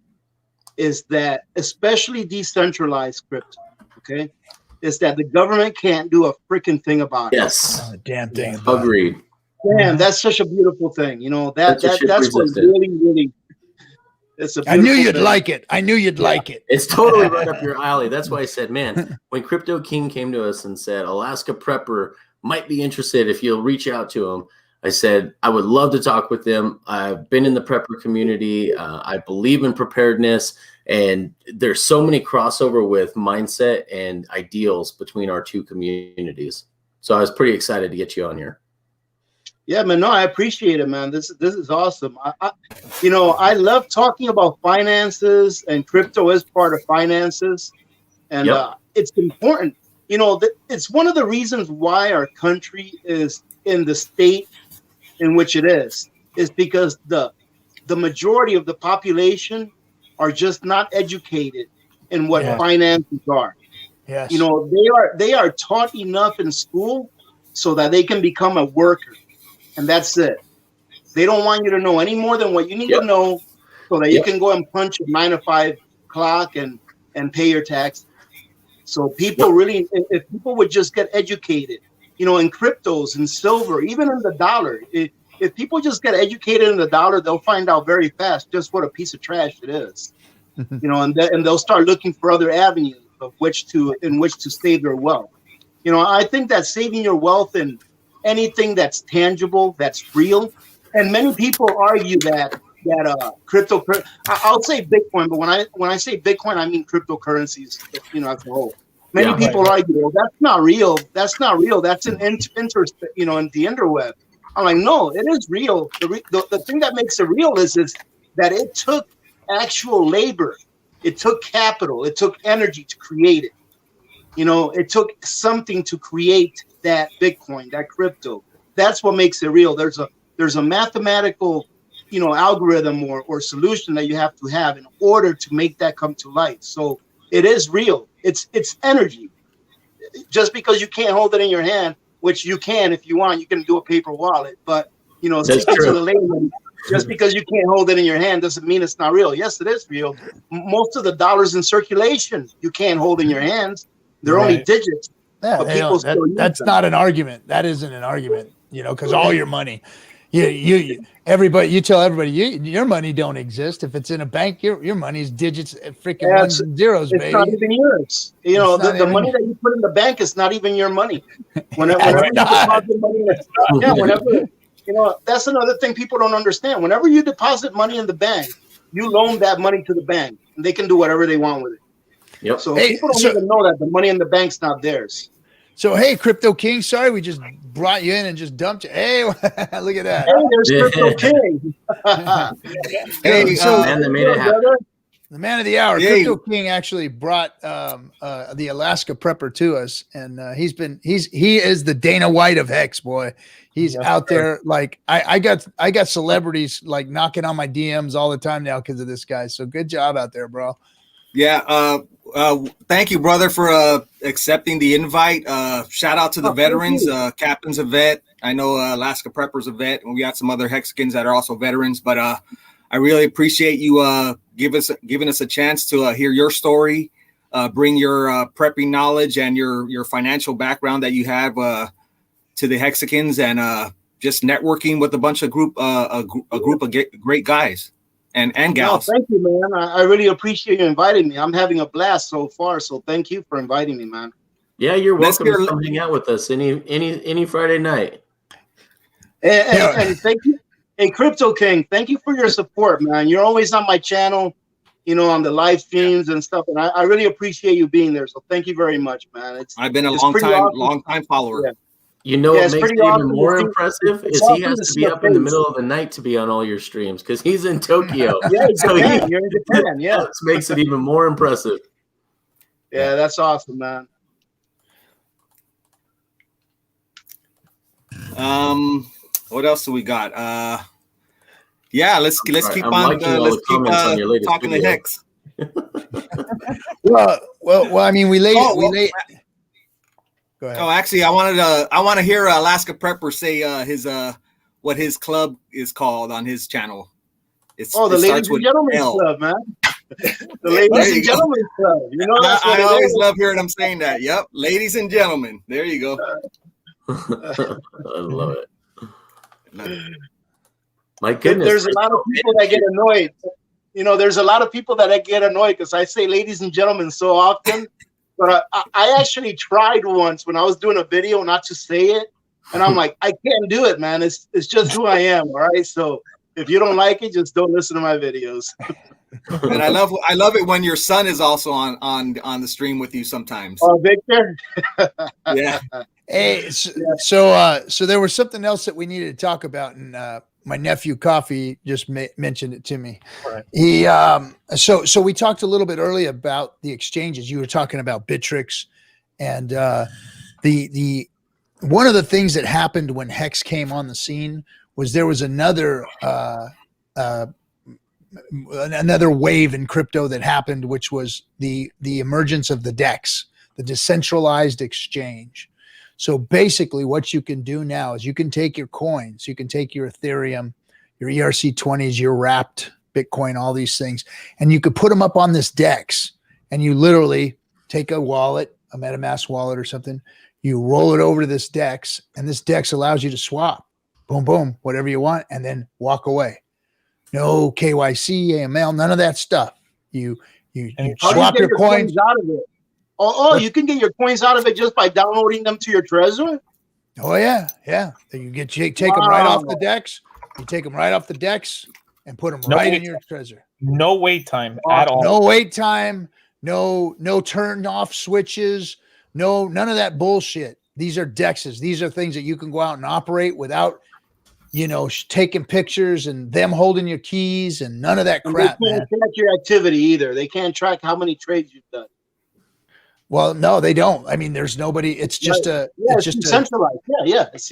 Speaker 4: is that, especially decentralized crypto, okay, is that the government can't do a freaking thing about it.
Speaker 2: Yes.
Speaker 1: Not a damn thing.
Speaker 2: Agreed.
Speaker 4: Man, that's such a beautiful thing. That's what really.
Speaker 1: I knew you'd like it. I knew you'd like it.
Speaker 2: It's totally right up your alley. That's why I said, man, when Crypto King came to us and said, Alaska Prepper might be interested if you'll reach out to him, I said, I would love to talk with them. I've been in the prepper community. I believe in preparedness. And there's so many crossover with mindset and ideals between our two communities. So I was pretty excited to get you on here.
Speaker 4: Yeah, man. No, I appreciate it, man. This is awesome. I love talking about finances, and crypto is part of finances, and it's important. It's one of the reasons why our country is in the state in which it is because the majority of the population are just not educated in what finances are.
Speaker 1: Yes.
Speaker 4: They are taught enough in school so that they can become a worker. And that's it. They don't want you to know any more than what you need to know so that you can go and punch a 9 to 5 clock and pay your tax. So people really, if people would just get educated, in cryptos and silver, even in the dollar, if people just get educated in the dollar, they'll find out very fast just what a piece of trash it is. And they'll start looking for other avenues in which to save their wealth. I think that saving your wealth in anything that's tangible, that's real, And many people argue that crypto. I'll say Bitcoin, but when I say Bitcoin, I mean cryptocurrencies. As a whole. Many people argue, well, that's not real. That's not real. That's an interest, in the interweb. I'm like, no, it is real. The thing that makes it real is that it took actual labor. It took capital. It took energy to create it. It took something to create that Bitcoin, that crypto. That's what makes it real. There's a mathematical, algorithm or solution that you have to have in order to make that come to light. So it is real. It's energy. Just because you can't hold it in your hand, which you can if you want, you can do a paper wallet. But
Speaker 2: That's true.
Speaker 4: the layman, just because you can't hold it in your hand doesn't mean it's not real. Yes, it is real. Most of the dollars in circulation you can't hold in your hands. They're only digits.
Speaker 1: Yeah,
Speaker 4: but people still use
Speaker 1: that's
Speaker 4: them.
Speaker 1: not an argument. That isn't an argument, because all your money, you tell everybody your money don't exist. If it's in a bank, your money's digits, freaking ones and zeros,
Speaker 4: it's
Speaker 1: baby.
Speaker 4: not even yours. The money that you put in the bank is not even your money. Whenever you deposit money, that's another thing people don't understand. Whenever you deposit money in the bank, you loan that money to the bank, and they can do whatever they want with it.
Speaker 2: Yep.
Speaker 4: So people don't even know that the money in the bank's not theirs.
Speaker 1: So, hey, Crypto King, sorry we just brought you in and just dumped you. Hey, look at that.
Speaker 4: Hey, there's Crypto King.
Speaker 1: Hey, so
Speaker 2: man that made it happen.
Speaker 1: The man of the hour,
Speaker 5: Yay.
Speaker 1: Crypto King, actually brought the Alaska Prepper to us, and he is the Dana White of Hex, boy. He's out there like I got celebrities like knocking on my DMs all the time now because of this guy. So good job out there, bro.
Speaker 5: Yeah. Thank you, brother, for accepting the invite. Shout out to the veterans. Captain's a vet. I know Alaska Prepper's a vet, and we got some other Hexicans that are also veterans. But I really appreciate you giving us a chance to hear your story, bring your prepping knowledge and your financial background that you have to the Hexicans, and just networking with a bunch of group of great guys. And gals.
Speaker 4: No, thank you, man. I really appreciate you inviting me. I'm having a blast so far, so thank you for inviting me, man.
Speaker 2: Yeah, you're welcome to come hang out with us any Friday night.
Speaker 4: And thank you, hey Crypto King. Thank you for your support, man. You're always on my channel, on the live streams and stuff, and I really appreciate you being there. So thank you very much, man. I've
Speaker 5: been a long time follower.
Speaker 4: Yeah.
Speaker 2: What makes it even more impressive is he has to be up in the middle of the night to be on all your streams because he's in Tokyo.
Speaker 4: Yeah, you're in Japan. Yeah,
Speaker 2: that makes it even more impressive.
Speaker 4: Yeah, that's awesome, man.
Speaker 5: What else do we got? Let's keep on talking to Hex.
Speaker 1: well, I mean, we laid. Go ahead.
Speaker 5: Oh, actually, I want to hear Alaska Prepper say what his club is called on his channel.
Speaker 4: The Ladies and Gentlemen Club, man. The Ladies and Gentlemen Club.
Speaker 5: I always love hearing him saying that. Yep, ladies and gentlemen. There you go.
Speaker 2: I love it. My goodness.
Speaker 4: There's a lot of people that get annoyed. There's a lot of people that get annoyed because I say ladies and gentlemen so often. But I actually tried once when I was doing a video not to say it. And I'm like, I can't do it, man. It's just who I am. All right. So if you don't like it, just don't listen to my videos.
Speaker 5: And I love it when your son is also on the stream with you sometimes.
Speaker 4: Oh, Victor.
Speaker 5: Yeah.
Speaker 1: Hey, so there was something else that we needed to talk about, and my nephew Coffee just mentioned it to me.
Speaker 3: Right.
Speaker 1: He so we talked a little bit earlier about the exchanges. You were talking about Bittrex, and the one of the things that happened when Hex came on the scene was there was another wave in crypto that happened, which was the emergence of the DEX, the decentralized exchange. So basically what you can do now is you can take your coins, you can take your Ethereum, your ERC20s, your wrapped Bitcoin, all these things, and you could put them up on this DEX, and you literally take a wallet, a MetaMask wallet or something, you roll it over to this DEX, and this DEX allows you to swap, boom, boom, whatever you want, and then walk away. No KYC, AML, none of that stuff. You swap your coins
Speaker 4: out of it. Oh, you can get your coins out of it just by downloading them to your Trezor?
Speaker 1: Oh, yeah. You take them right off the DEX, You take them right off the decks and put them
Speaker 3: No
Speaker 1: right
Speaker 3: wait
Speaker 1: in your treasure.
Speaker 3: No wait time at all.
Speaker 1: No wait time. No turn off switches. None of that bullshit. These are dexes. These are things that you can go out and operate without, taking pictures and them holding your keys and none of that crap,
Speaker 4: They can't track your activity either. They can't track how many trades you've done.
Speaker 1: Well, no, they don't. I mean, there's nobody. It's just
Speaker 4: it's just centralized. It's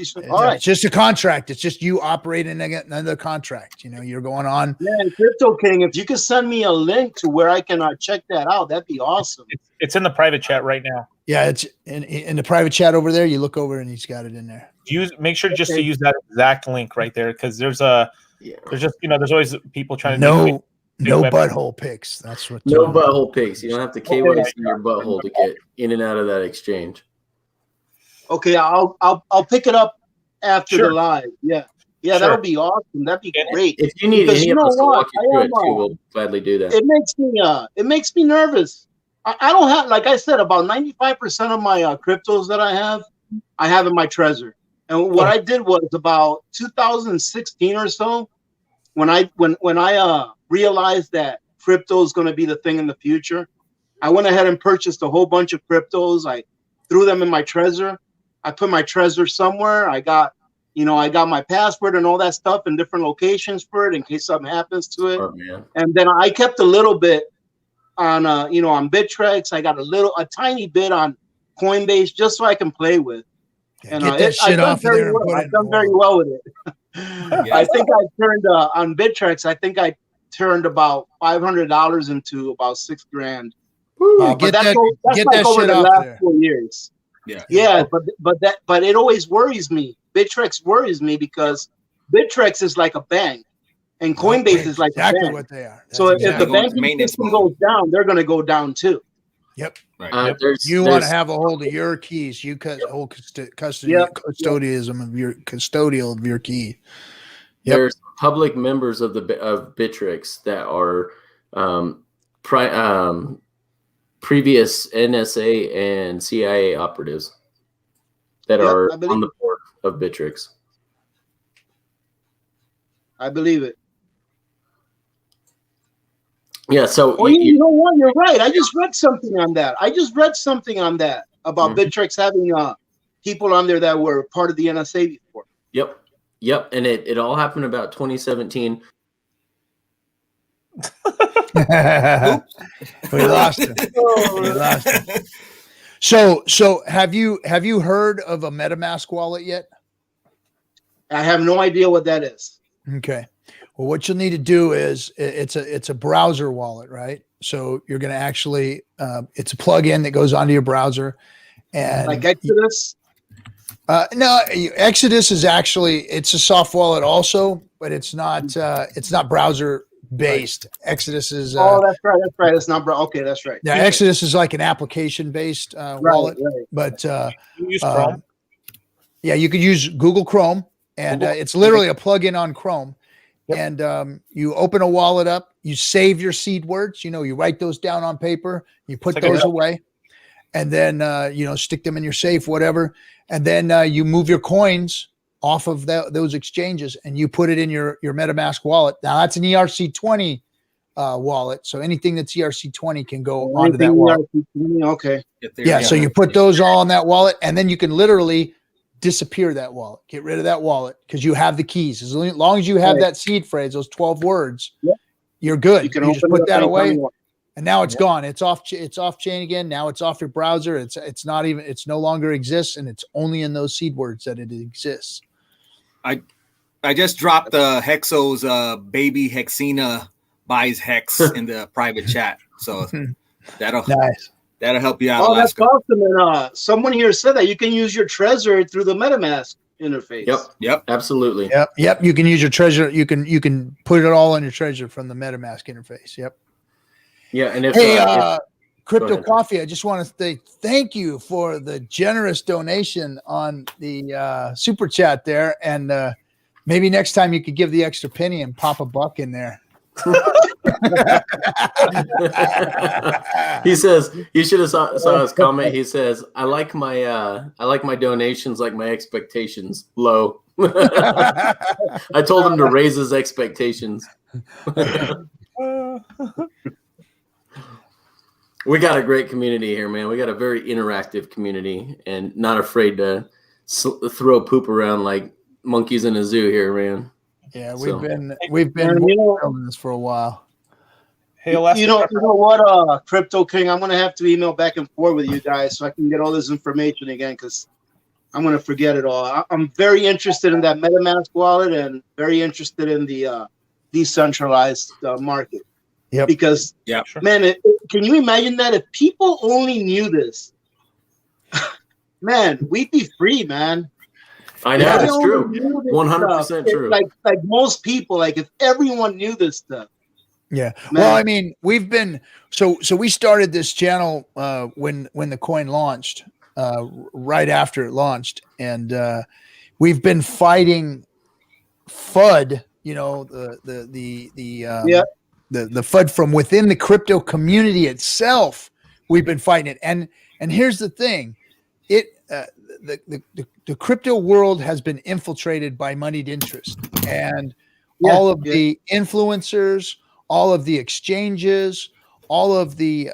Speaker 1: just a contract. It's just you operating another contract. You're going on.
Speaker 4: Yeah, Crypto King, if you could send me a link to where I can check that out, that'd be awesome.
Speaker 3: It's in the private chat right now.
Speaker 1: Yeah, it's in the private chat over there. You look over and he's got it in there.
Speaker 3: Make sure just to use that exact link right there, because there's there's always people trying to
Speaker 1: no butthole pics. That's what.
Speaker 2: No butthole pics. You don't have to KYC your butthole to get in and out of that exchange.
Speaker 4: Okay, I'll pick it up after the live. Yeah, that'll be awesome. That'd be great.
Speaker 2: If you need any of us to walk you through it too, we'll gladly do that.
Speaker 4: It makes me nervous. I don't have, like I said, about 95% of my cryptos that I have in my treasure. And what I did was about 2016 or so, when I realized that crypto is going to be the thing in the future, I went ahead and purchased a whole bunch of cryptos. I threw them in my treasure. I put my treasure somewhere. I got my password and all that stuff in different locations for it in case something happens to it.
Speaker 2: Oh, man.
Speaker 4: And then I kept a little bit on on Bittrex. I got a tiny bit on Coinbase just so I can play with.
Speaker 1: And get that shit off of there.
Speaker 4: I've done very well with it. I think I turned on Bittrex. I think I turned about $500 into about $6,000.
Speaker 1: Get that shit off there.
Speaker 4: 4 years. Yeah, but it always worries me. Bittrex worries me because Bittrex is like a bank, and Coinbase is like
Speaker 1: exactly
Speaker 4: a bank.
Speaker 1: what they are.
Speaker 4: So if the banking system goes down, they're going to go down too.
Speaker 1: Yep.
Speaker 5: Right.
Speaker 1: You want to have a hold of your keys. You hold custodialism of your custodial of your key. Yep.
Speaker 2: There's public members of Bittrex that are previous NSA and CIA operatives that are on the board of Bittrex.
Speaker 4: I believe it.
Speaker 2: Yeah, so
Speaker 4: you know what? You're right. I just read something on that. About Bittrex having people on there that were part of the NSA before.
Speaker 2: Yep, and it all happened about 2017.
Speaker 1: We lost him. So have you heard of a MetaMask wallet yet?
Speaker 4: I have no idea what that is.
Speaker 1: Okay. Well, what you'll need to do is it's a browser wallet, right? So you're going to actually it's a plugin that goes onto your browser, and
Speaker 4: like Exodus.
Speaker 1: No, Exodus is it's a soft wallet also, but it's not browser based. Right. Exodus is
Speaker 4: that's right. It's not okay, that's right.
Speaker 1: Yeah, Exodus is like an application based wallet, but
Speaker 3: you use Chrome.
Speaker 1: Yeah, you could use Google Chrome, and it's literally a plugin on Chrome. Yep. And you open a wallet up, you save your seed words, you write those down on paper, you put those away, and then stick them in your safe, whatever, and then you move your coins off of those exchanges and you put it in your MetaMask wallet. Now that's an ERC20 wallet, so anything that's ERC20 can go onto that wallet.
Speaker 4: Okay.
Speaker 1: Yeah, so you put those all in that wallet, and then you can literally disappear that wallet, get rid of that wallet, because you have the keys. As long as you have that seed phrase, those 12 words, you're good. You just put that away, and now it's gone. It's off chain again. Now it's off your browser. It's no longer exists, and it's only in those seed words that it exists.
Speaker 5: I just dropped the Hexo's baby Hexina buys Hex in the private chat, so that'll help you out.
Speaker 4: Oh, that's awesome! And someone here said that you can use your treasure through the MetaMask interface.
Speaker 2: Yep, absolutely.
Speaker 1: Yep. You can use your treasure. You can put it all on your treasure from the MetaMask interface. Yep.
Speaker 2: Yeah, and if
Speaker 1: Crypto Coffee, I just want to say thank you for the generous donation on the super chat there, and maybe next time you could give the extra penny and pop a buck in there.
Speaker 2: He says, you should have saw his comment. He says, I like my donations like my expectations low. I told him to raise his expectations. We got a great community here, man. We got a very interactive community and not afraid to throw poop around like monkeys in a zoo here, man.
Speaker 1: Yeah, we've been doing this for a while.
Speaker 3: Hey, Alaska,
Speaker 4: you know what, Crypto King, I'm gonna have to email back and forth with you guys so I can get all this information again, because I'm gonna forget it all. I'm very interested in that MetaMask wallet and very interested in the decentralized market.
Speaker 1: Yeah,
Speaker 4: because man, can you imagine that if people only knew this? Man, we'd be free, man.
Speaker 2: I know, it's true. 100% true.
Speaker 4: Like most people, like if everyone knew this stuff.
Speaker 1: Yeah.
Speaker 4: Man.
Speaker 1: Well, I mean, we've been so we started this channel when the coin launched, right after it launched, and we've been fighting FUD. You know, the FUD from within the crypto community itself. We've been fighting it, and here's the thing, the crypto world has been infiltrated by moneyed interest, and all of the influencers, all of the exchanges, all of the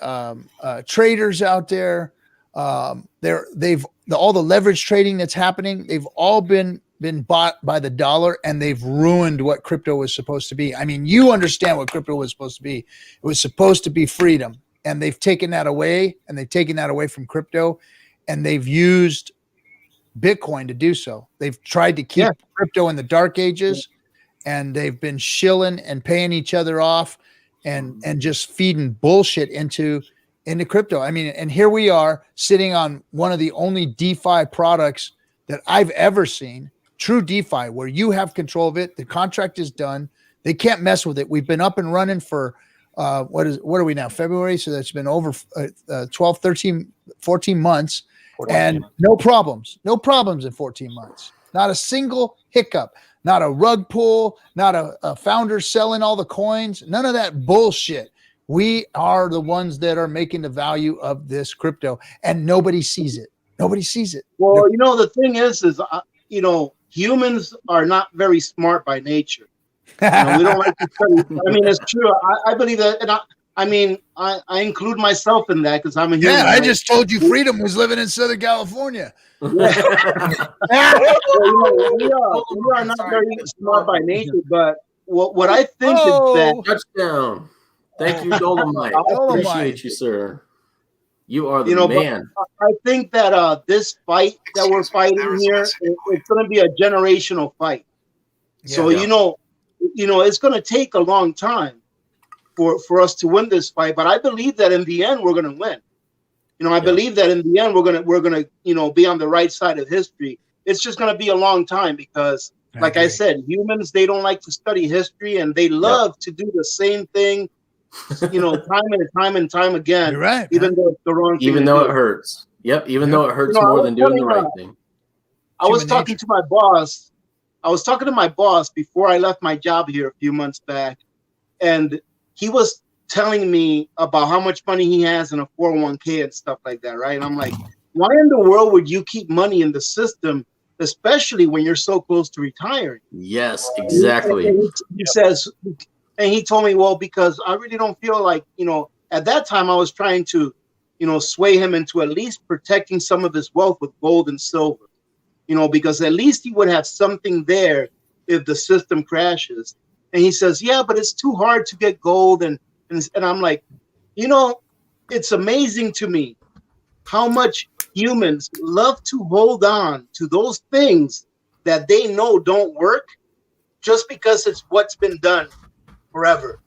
Speaker 1: traders out there, all the leverage trading that's happening, they've all been bought by the dollar, and they've ruined what crypto was supposed to be. I mean, you understand what crypto was supposed to be. It was supposed to be freedom, and they've taken that away, and they've taken that away from crypto, and they've used Bitcoin to do so. They've tried to keep crypto in the dark ages, and they've been shilling and paying each other off and just feeding bullshit into crypto. I mean, and here we are sitting on one of the only DeFi products that I've ever seen, true DeFi, where you have control of it. The contract is done. They can't mess with it. We've been up and running for what are we now? February. So that's been over 12, 13, 14 months. And no problems in 14 months. Not a single hiccup, not a rug pull, not a founder selling all the coins, none of that bullshit. We are the ones that are making the value of this crypto, and nobody sees it. Nobody sees it.
Speaker 4: Well, you know, the thing is humans are not very smart by nature. We don't like to study. I mean, it's true. I believe that, and I include myself in that because I'm a human.
Speaker 1: Yeah, I just told you Freedom was living in Southern California.
Speaker 4: We are not very smart by nature, but what I think is that
Speaker 2: touchdown. Thank you, Dolomite. Appreciate you, sir. You are the man.
Speaker 4: I think that this fight that we're fighting here, it's going to be a generational fight. Yeah, so it's going to take a long time for us to win this fight, but I believe that in the end we're going to win. I believe that in the end we're going to be on the right side of history. It's just going to be a long time because, like I said, humans, they don't like to study history, and they love to do the same thing, time and time again.
Speaker 1: You're right,
Speaker 4: even though it's the wrong thing.
Speaker 2: Even though it hurts. Yep. Even though it hurts more than doing the right thing.
Speaker 4: I was talking to my boss. I was talking to my boss before I left my job here a few months back, and he was telling me about how much money he has in a 401k and stuff like that, right? And I'm like, why in the world would you keep money in the system, especially when you're so close to retiring?
Speaker 2: Yes, exactly.
Speaker 4: He says, and he told me, well, because I really don't feel like, at that time I was trying to, sway him into at least protecting some of his wealth with gold and silver, because at least he would have something there if the system crashes. And he says, yeah, but it's too hard to get gold. And I'm like, it's amazing to me how much humans love to hold on to those things that they know don't work just because it's what's been done forever.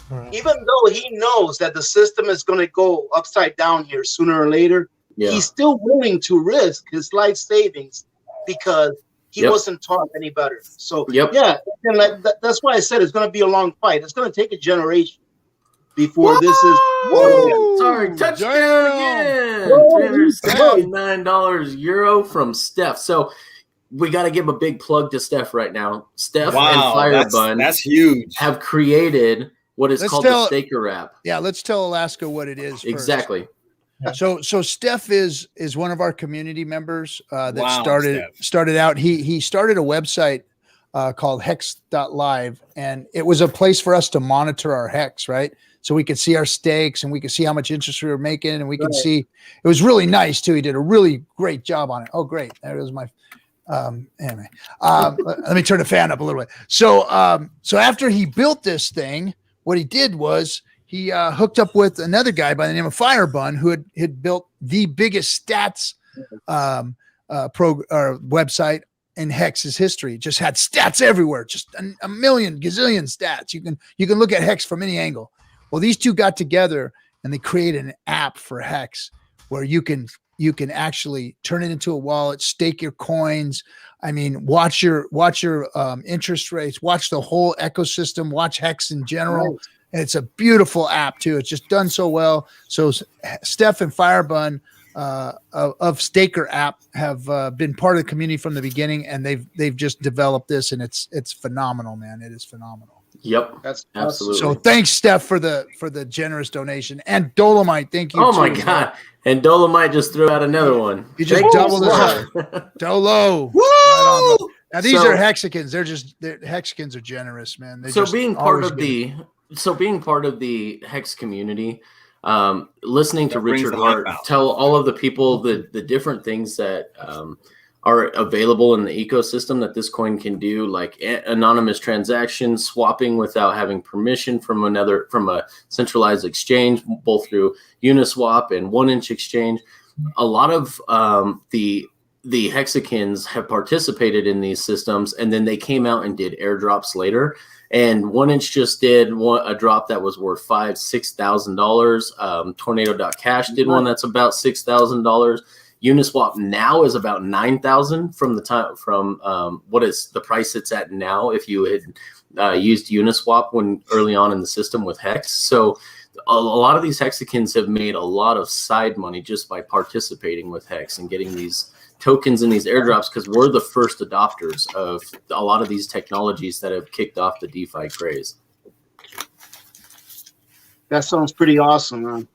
Speaker 4: Right. Even though he knows that the system is going to go upside down here sooner or later, he's still willing to risk his life savings because he wasn't taught any better. So, and that's why I said it's going to be a long fight. It's going to take a generation before this is.
Speaker 2: Sorry, touchdown again. $379 euro from Steph. So we got to give a big plug to Steph right now. Steph and Firebun,
Speaker 5: that's huge,
Speaker 2: have created what is called the Staker app.
Speaker 1: Yeah, let's tell Alaska what it is.
Speaker 2: Exactly.
Speaker 1: First. So Steph is one of our community members that
Speaker 5: Wow,
Speaker 1: started out. He started a website called Hex.live, and it was a place for us to monitor our hex, right? So we could see our stakes and we could see how much interest we were making, and we could see it was really nice too. He did a really great job on it. Oh, great. There was my anyway. Let me turn the fan up a little bit. So after he built this thing, what he did was he hooked up with another guy by the name of Firebun, who had built the biggest stats website in Hex's history. Just had stats everywhere, just a million gazillion stats. You can look at Hex from any angle. Well, these two got together and they created an app for Hex where you can actually turn it into a wallet, stake your coins. I mean, watch your interest rates, watch the whole ecosystem, watch Hex in general. Right. And it's a beautiful app too. It's just done so well. So Steph and Firebun of Staker app have been part of the community from the beginning, and they've just developed this, and it's phenomenal, man. It is phenomenal.
Speaker 2: Yep,
Speaker 4: that's
Speaker 2: absolutely.
Speaker 1: So thanks, Steph, for the generous donation, and Dolomite. Thank you.
Speaker 2: Oh my God! And Dolomite just threw out another one.
Speaker 1: You just doubled it. Dolo.
Speaker 5: Woo!
Speaker 1: Right on. Now these are Hexicans. Hexicans are generous, man.
Speaker 2: Being part of the Hex community, listening to Richard Hart tell all of the people the different things that are available in the ecosystem that this coin can do, like anonymous transactions, swapping without having permission from a centralized exchange, both through Uniswap and 1inch exchange. A lot of the Hexicans have participated in these systems, and then they came out and did airdrops later. And 1inch just did a drop that was worth $6,000. Tornado.cash did one that's about $6,000. Uniswap now is about $9,000 from what is the price it's at now if you had used Uniswap when early on in the system with Hex. So a lot of these Hexicans have made a lot of side money just by participating with Hex and getting these tokens in these airdrops, because we're the first adopters of a lot of these technologies that have kicked off the DeFi craze.
Speaker 4: That sounds pretty awesome, man.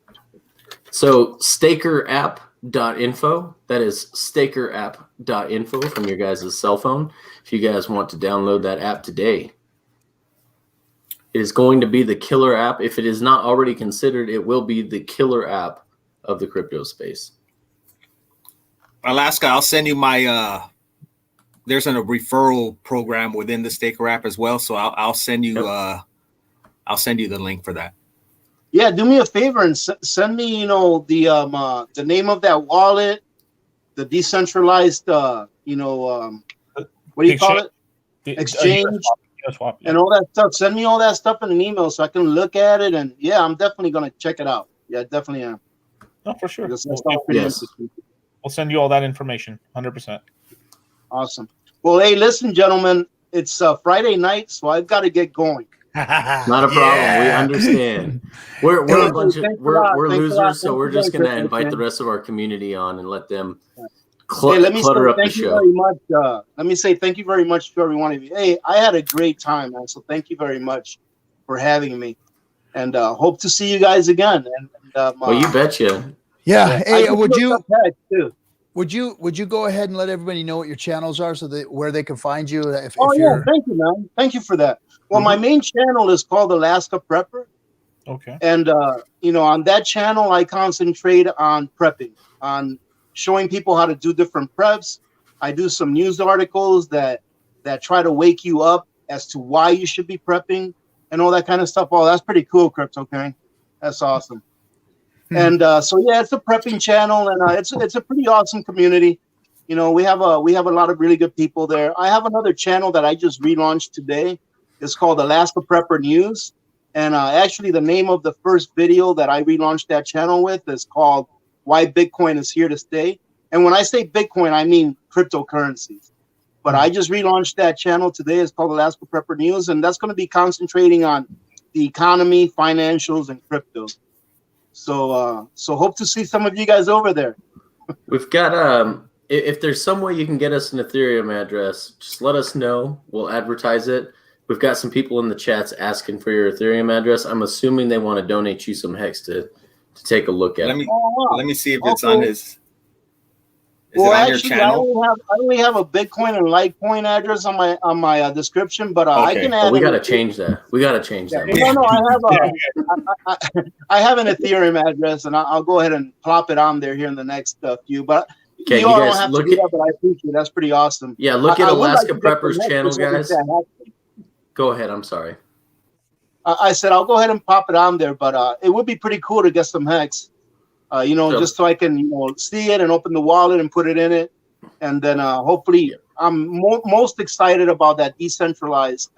Speaker 2: So stakerapp.info, that is stakerapp.info from your guys' cell phone. If you guys want to download that app today, it is going to be the killer app. If it is not already considered, it will be the killer app of the crypto space.
Speaker 5: Alaska, I'll send you my there's a referral program within the Staker app as well, so I'll send you the link for that.
Speaker 4: Yeah, do me a favor and send me, the name of that wallet, the decentralized, what do you call it? Exchange and all that stuff. Send me all that stuff in an email so I can look at it. And yeah, I'm definitely gonna check it out. Yeah, definitely am.
Speaker 3: No, for sure.
Speaker 4: We'll
Speaker 3: send you all that information, 100%.
Speaker 4: Awesome. Well, hey, listen, gentlemen, it's Friday night, so I've got to get going.
Speaker 2: Not a problem. We understand. We're a bunch of losers, so we're just gonna invite the rest of our community on and let them clutter up the show.
Speaker 4: Let me say thank you very much to every one of you. Hey, I had a great time, man. So thank you very much for having me, and hope to see you guys again. And
Speaker 2: well, you betcha.
Speaker 1: Yeah. Hey, would you go ahead and let everybody know what your channels are so that where they can find you?
Speaker 4: Thank you, man. Thank you for that. Well, my main channel is called Alaska Prepper.
Speaker 3: Okay.
Speaker 4: And on that channel, I concentrate on prepping, on showing people how to do different preps. I do some news articles that try to wake you up as to why you should be prepping and all that kind of stuff. Oh, that's pretty cool, Crypto King. That's awesome. And so yeah, it's a prepping channel, and it's a pretty awesome community. We have a lot of really good people there. I have another channel that I just relaunched today. It's called Alaska Prepper News, and actually the name of the first video that I relaunched that channel with is called "Why Bitcoin is Here to Stay." And when I say Bitcoin, I mean cryptocurrencies. But I just relaunched that channel today. It's called Alaska Prepper News, and that's going to be concentrating on the economy, financials, and crypto. So hope to see some of you guys over there.
Speaker 2: We've got if there's some way you can get us an Ethereum address, just let us know. We'll advertise it. We've got some people in the chats asking for your Ethereum address. I'm assuming they want to donate you some Hex to to take a look at.
Speaker 5: Let me
Speaker 4: wow.
Speaker 5: let me see if it's
Speaker 4: Okay.
Speaker 5: on his. Is
Speaker 4: Well,
Speaker 5: it on your
Speaker 4: actually,
Speaker 5: channel?
Speaker 4: I only have a Bitcoin and Litecoin address on my description, but I
Speaker 5: Okay.
Speaker 4: can
Speaker 2: Oh,
Speaker 4: add.
Speaker 2: we
Speaker 4: an-
Speaker 2: got to change that. We got to change that.
Speaker 4: No, I have an Ethereum address, and I'll go ahead and plop it on there here in the next few. But
Speaker 2: Okay,
Speaker 4: you
Speaker 2: you
Speaker 4: all
Speaker 2: guys
Speaker 4: don't have to
Speaker 2: look
Speaker 4: do
Speaker 2: at
Speaker 4: that, but I appreciate it. That's pretty awesome.
Speaker 2: yeah. Look at
Speaker 4: I would like
Speaker 2: Alaska
Speaker 4: to get
Speaker 2: Prepper's
Speaker 4: the
Speaker 2: channel,
Speaker 4: next one
Speaker 2: guys.
Speaker 4: if that happens.
Speaker 2: Go ahead. I'm sorry.
Speaker 4: I said I'll go ahead and pop it on there, but it would be pretty cool to get some hex.
Speaker 2: Sure.
Speaker 4: Just so I can see it and open the wallet and put it in it, and then hopefully I'm most excited about that decentralized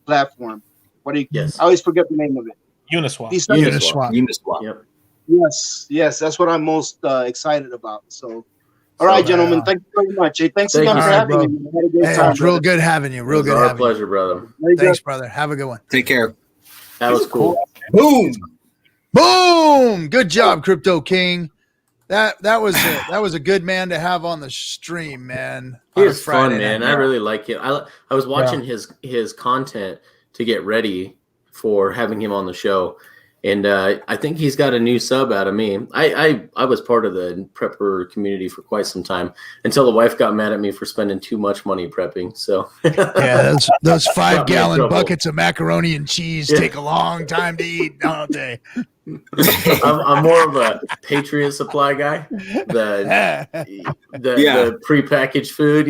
Speaker 4: platform. What do you?
Speaker 2: Yes.
Speaker 4: I always forget the name of it.
Speaker 3: Uniswap.
Speaker 4: Decentralized.
Speaker 1: Uniswap.
Speaker 2: Yep.
Speaker 4: Yes, that's what I'm most excited about. So, all right,
Speaker 2: So,
Speaker 4: gentlemen, thank you very much. Hey, thanks
Speaker 2: Thank
Speaker 4: again
Speaker 2: you,
Speaker 4: for
Speaker 2: sir,
Speaker 4: having
Speaker 1: bro.
Speaker 4: me. I had a great
Speaker 1: Hey,
Speaker 4: time.
Speaker 1: it's real
Speaker 4: brother.
Speaker 1: good having you.
Speaker 2: It
Speaker 1: Real
Speaker 2: was
Speaker 1: good
Speaker 2: our
Speaker 1: having you.
Speaker 2: pleasure, brother.
Speaker 4: Very good.
Speaker 1: Thanks, brother. Have a good one.
Speaker 5: Take care.
Speaker 2: That was cool.
Speaker 5: Boom.
Speaker 1: Boom! Good job, Crypto King. That was a good man to have on the stream, man.
Speaker 2: He
Speaker 1: on a
Speaker 2: was fun,
Speaker 1: Friday
Speaker 2: man.
Speaker 1: night.
Speaker 2: I really like him. I was watching his content to get ready for having him on the show, and I think he's got a new sub out of me. I was part of the prepper community for quite some time until the wife got mad at me for spending too much money prepping. So
Speaker 1: Yeah, those 5
Speaker 2: Got me in
Speaker 1: gallon
Speaker 2: trouble.
Speaker 1: buckets of macaroni and cheese
Speaker 2: Yeah.
Speaker 1: take a long time to eat, don't they?
Speaker 2: I'm more of a Patriot Supply guy. The the prepackaged food,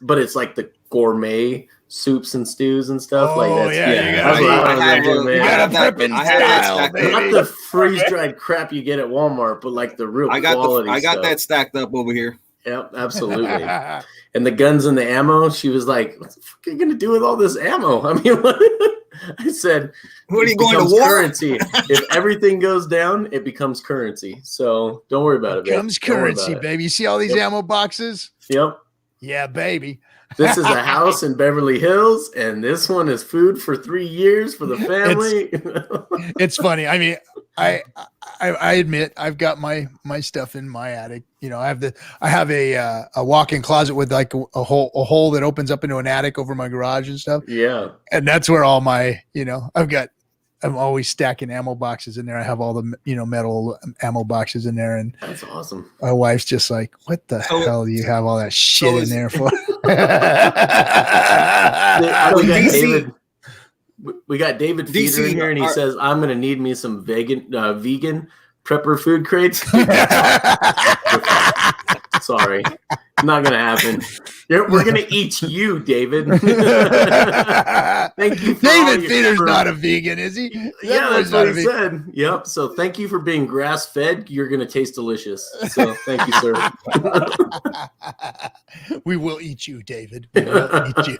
Speaker 2: but it's like the gourmet soups and stews and stuff.
Speaker 1: Oh,
Speaker 2: like that's
Speaker 1: yeah, you
Speaker 2: that's what I was into, man.
Speaker 1: you got a prepping
Speaker 5: I have that
Speaker 1: style,
Speaker 5: stacked
Speaker 1: baby.
Speaker 5: up.
Speaker 2: Not the freeze dried crap you get at Walmart, but like the real
Speaker 5: I got
Speaker 2: quality
Speaker 5: I got
Speaker 2: stuff.
Speaker 5: that stacked up over here.
Speaker 2: Yep, absolutely. And the guns and the ammo, she was like, "What the fuck are you gonna do with all this ammo?" I mean, I said,
Speaker 5: What are
Speaker 2: "It
Speaker 5: you going to
Speaker 2: becomes
Speaker 5: war?"
Speaker 2: currency. If everything goes down, it becomes currency. So don't worry about it, babe.
Speaker 1: Comes
Speaker 2: Don't worry
Speaker 1: currency,
Speaker 2: about it."
Speaker 1: baby. You see all these
Speaker 2: Yep.
Speaker 1: ammo boxes?
Speaker 2: Yep.
Speaker 1: Yeah, baby.
Speaker 2: This is a house in Beverly Hills, and this one is food for 3 years for the family.
Speaker 1: It's funny. I mean, I admit I've got my stuff in my attic. I have a walk-in closet with like a hole that opens up into an attic over my garage and stuff.
Speaker 2: Yeah.
Speaker 1: And that's where all my, I'm always stacking ammo boxes in there. I have all the, metal ammo boxes in there. And
Speaker 2: That's awesome.
Speaker 1: my wife's just like, what the hell do you have all that shit in there for?
Speaker 2: We got David Feeder in here, and he says, "I'm going to need me some vegan prepper food crates." Sorry, not going to happen. We're going to eat you, David. Thank you.
Speaker 1: David Feeder's not a vegan, is he?
Speaker 2: Yeah, that's what he said. Yep. So thank you for being grass fed. You're going to taste delicious. So thank you, sir.
Speaker 1: We will eat you, David. We will eat you.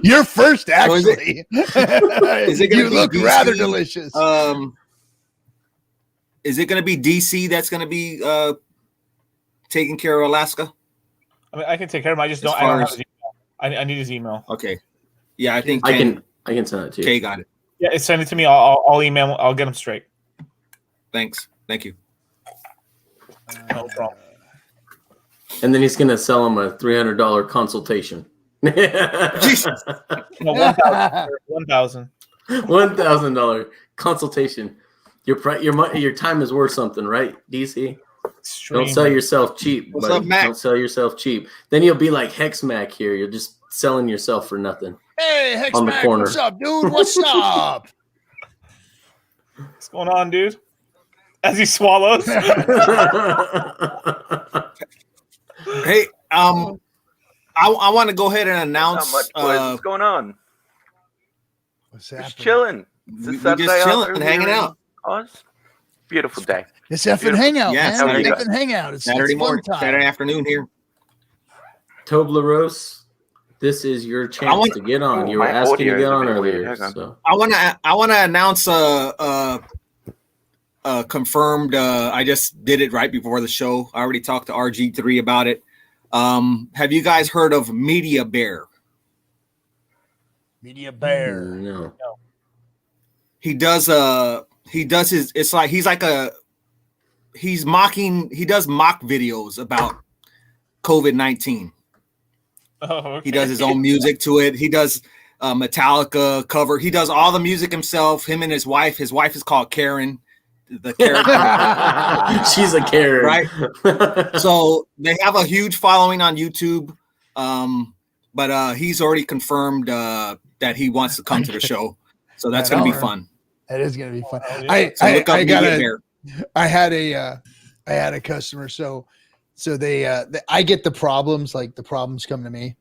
Speaker 1: You're first, actually.
Speaker 5: Is it gonna
Speaker 1: you
Speaker 5: be
Speaker 1: look
Speaker 5: DC?
Speaker 1: rather delicious.
Speaker 5: Is it going to be DC that's going to be taking care of Alaska?
Speaker 3: I mean, I can take care of him. I just don't.
Speaker 5: As
Speaker 3: I don't
Speaker 5: far
Speaker 3: have
Speaker 5: as-
Speaker 3: his email. I need his email.
Speaker 5: Okay. Yeah, I think
Speaker 2: I can send it to you.
Speaker 5: Kay got it.
Speaker 3: Yeah, send it to me. I'll email. I'll get him straight.
Speaker 5: Thanks. Thank you.
Speaker 3: No problem.
Speaker 2: And then he's going to sell him a $300 consultation.
Speaker 3: No, 1,000.
Speaker 2: $1,000 consultation. Your time is worth something, right, DC? Don't sell yourself cheap.
Speaker 5: What's
Speaker 2: buddy.
Speaker 5: up, Mac?
Speaker 2: Don't sell yourself cheap. Then you'll be like Hex Mac here. You're just selling yourself for nothing.
Speaker 1: Hey, Hex
Speaker 2: on the
Speaker 1: Mac,
Speaker 2: corner.
Speaker 1: what's up, dude? What's up?
Speaker 3: What's going on, dude? As he swallows.
Speaker 5: Hey, I want to go ahead and announce.
Speaker 6: Not much, boys. What's going on?
Speaker 1: What's
Speaker 6: Just
Speaker 1: happening?
Speaker 6: chilling.
Speaker 5: we
Speaker 6: Saturday
Speaker 5: just
Speaker 6: out
Speaker 5: chilling,
Speaker 6: there
Speaker 5: hanging
Speaker 6: here in
Speaker 5: out.
Speaker 6: Oz? Beautiful day.
Speaker 1: It's FN
Speaker 6: Beautiful.
Speaker 1: Hangout,
Speaker 5: Yeah,
Speaker 1: man.
Speaker 5: Saturday-
Speaker 1: It's FN Hangout. It's
Speaker 5: Saturday
Speaker 1: fun
Speaker 5: morning,
Speaker 1: time.
Speaker 5: Saturday afternoon here.
Speaker 2: Toblerose, this is your chance to get on. You were
Speaker 6: My
Speaker 2: asking to
Speaker 6: audio
Speaker 2: get
Speaker 6: is a
Speaker 2: on
Speaker 6: bit weird.
Speaker 2: earlier.
Speaker 6: Hang on.
Speaker 2: So
Speaker 5: I want to announce confirmed. I just did it right before the show. I already talked to RG3 about it. Have you guys heard of Media Bear?
Speaker 1: Media Bear.
Speaker 2: no.
Speaker 5: He does his. It's like he does mock videos about COVID-19.
Speaker 3: Oh, okay.
Speaker 5: He does his own music to it. He does Metallica cover. He does all the music himself. Him and his wife. His wife is called Karen, the character.
Speaker 2: She's a Karen,
Speaker 5: right? So they have a huge following on YouTube, but he's already confirmed that he wants to come to the show. So that's going to be fun.
Speaker 1: That is going to be fun. I had a customer. So I get the problems, like the problems come to me.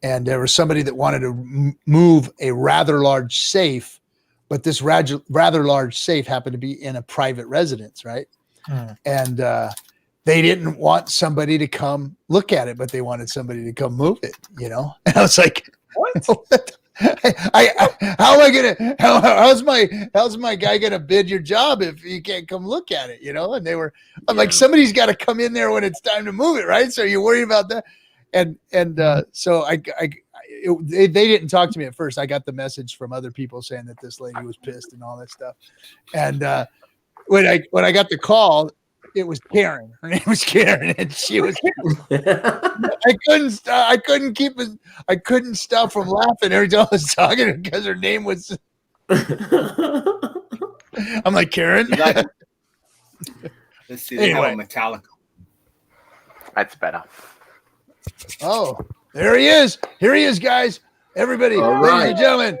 Speaker 1: And there was somebody that wanted to move a rather large safe, but this rather large safe happened to be in a private residence, right? And they didn't want somebody to come look at it, but they wanted somebody to come move it, you know? And I was like, what? How am I gonna? How's my guy gonna bid your job if you can't come look at it? You know? And I'm like, somebody's got to come in there when it's time to move it, right? So you worry about that, so they didn't talk to me at first. I got the message from other people saying that this lady was pissed and all that stuff. And when I got the call, it was Karen. Her name was Karen, and she was. I couldn't stop from laughing every time I was talking to her because her name was. I'm like, Karen.
Speaker 5: Let's see. They have a Metallica.
Speaker 6: That's better.
Speaker 1: Oh, there he is. Here he is, guys. Everybody, ladies and gentlemen.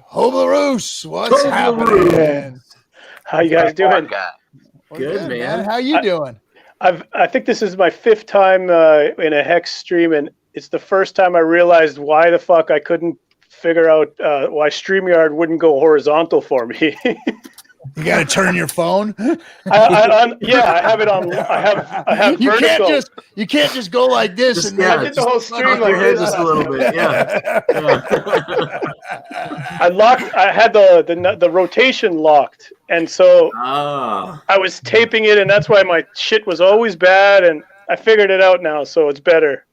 Speaker 1: Hoblaroos, what's happening?
Speaker 7: How you guys doing?
Speaker 2: Good, man.
Speaker 1: How you doing?
Speaker 7: I think this is my 5th time in a Hex stream, and it's the first time I realized why the fuck I couldn't figure out why StreamYard wouldn't go horizontal for me.
Speaker 1: You got to turn your phone.
Speaker 7: I have it on. I have
Speaker 1: you
Speaker 7: vertical.
Speaker 1: You can't just go like this.
Speaker 7: I did the whole stream like this.
Speaker 2: Just a little bit, yeah.
Speaker 7: I had the rotation locked, and so I was taping it, and that's why my shit was always bad. And I figured it out now, so it's better.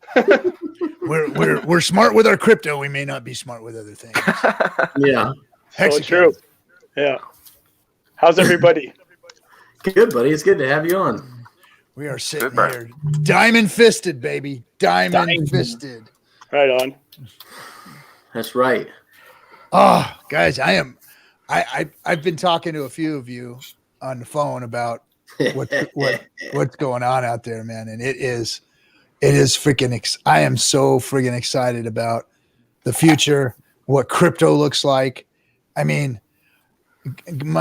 Speaker 1: We're smart with our crypto. We may not be smart with other things.
Speaker 2: Yeah,
Speaker 7: so true. Yeah. How's everybody?
Speaker 2: Good, buddy. It's good to have you on.
Speaker 1: We are sitting here, diamond fisted, baby, diamond fisted.
Speaker 7: Right on.
Speaker 2: That's right.
Speaker 1: Oh, guys, I've been talking to a few of you on the phone about what's going on out there, man, and it is freaking. I am so friggin' excited about the future, what crypto looks like. I mean. We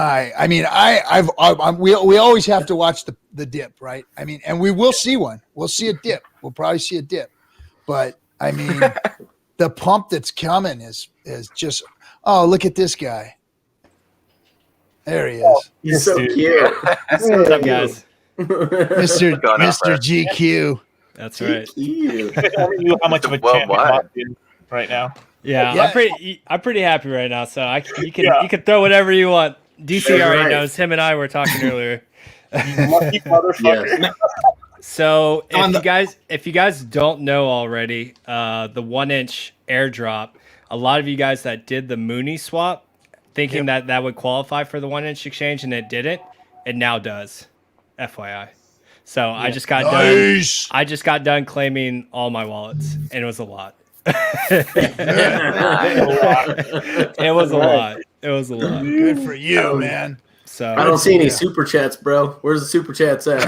Speaker 1: always have to watch the dip, right? I mean, and we will see one. We'll see a dip. We'll probably see a dip, but I mean, the pump that's coming is just. Oh, look at this guy. There he is.
Speaker 2: He's so cute.
Speaker 8: What's up, guys?
Speaker 1: Mr. GQ.
Speaker 8: That's right.
Speaker 3: How much of a champion right now?
Speaker 8: Yeah, I'm pretty happy right now. So you can throw whatever you want. DC already knows. Him and I were talking earlier.
Speaker 7: Lucky motherfucker.
Speaker 2: Yes.
Speaker 8: So if you guys don't know already, the 1-inch airdrop, a lot of you guys that did the Mooney swap, thinking that would qualify for the 1-inch exchange, and it didn't, it now does. FYI. So I just got done. I just got done claiming all my wallets, and it was a lot. It was a lot.
Speaker 1: Good for you, man.
Speaker 8: So
Speaker 2: I don't see any super chats, bro. Where's the super chats at?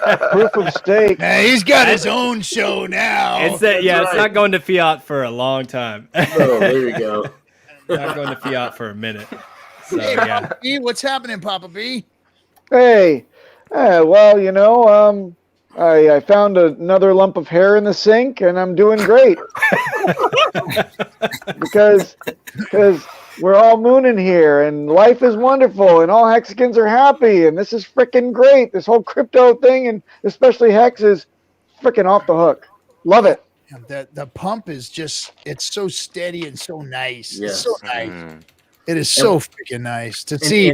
Speaker 8: No.
Speaker 7: Proof of stake.
Speaker 1: Hey, he's got his own show now.
Speaker 8: It's not going to fiat for a long time.
Speaker 2: Oh, there you go.
Speaker 8: Not going to fiat for a minute. So,
Speaker 1: Hey, Papa B, what's happening, Papa B?
Speaker 9: Hey, well, you know, I found another lump of hair in the sink, and I'm doing great because we're all mooning here, and life is wonderful, and all Hexicans are happy, and this is freaking great. This whole crypto thing, and especially Hex, is freaking off the hook. Love it.
Speaker 1: The pump is just—it's so steady and so nice.
Speaker 2: Yes.
Speaker 1: It's so nice. It is so freaking nice to see.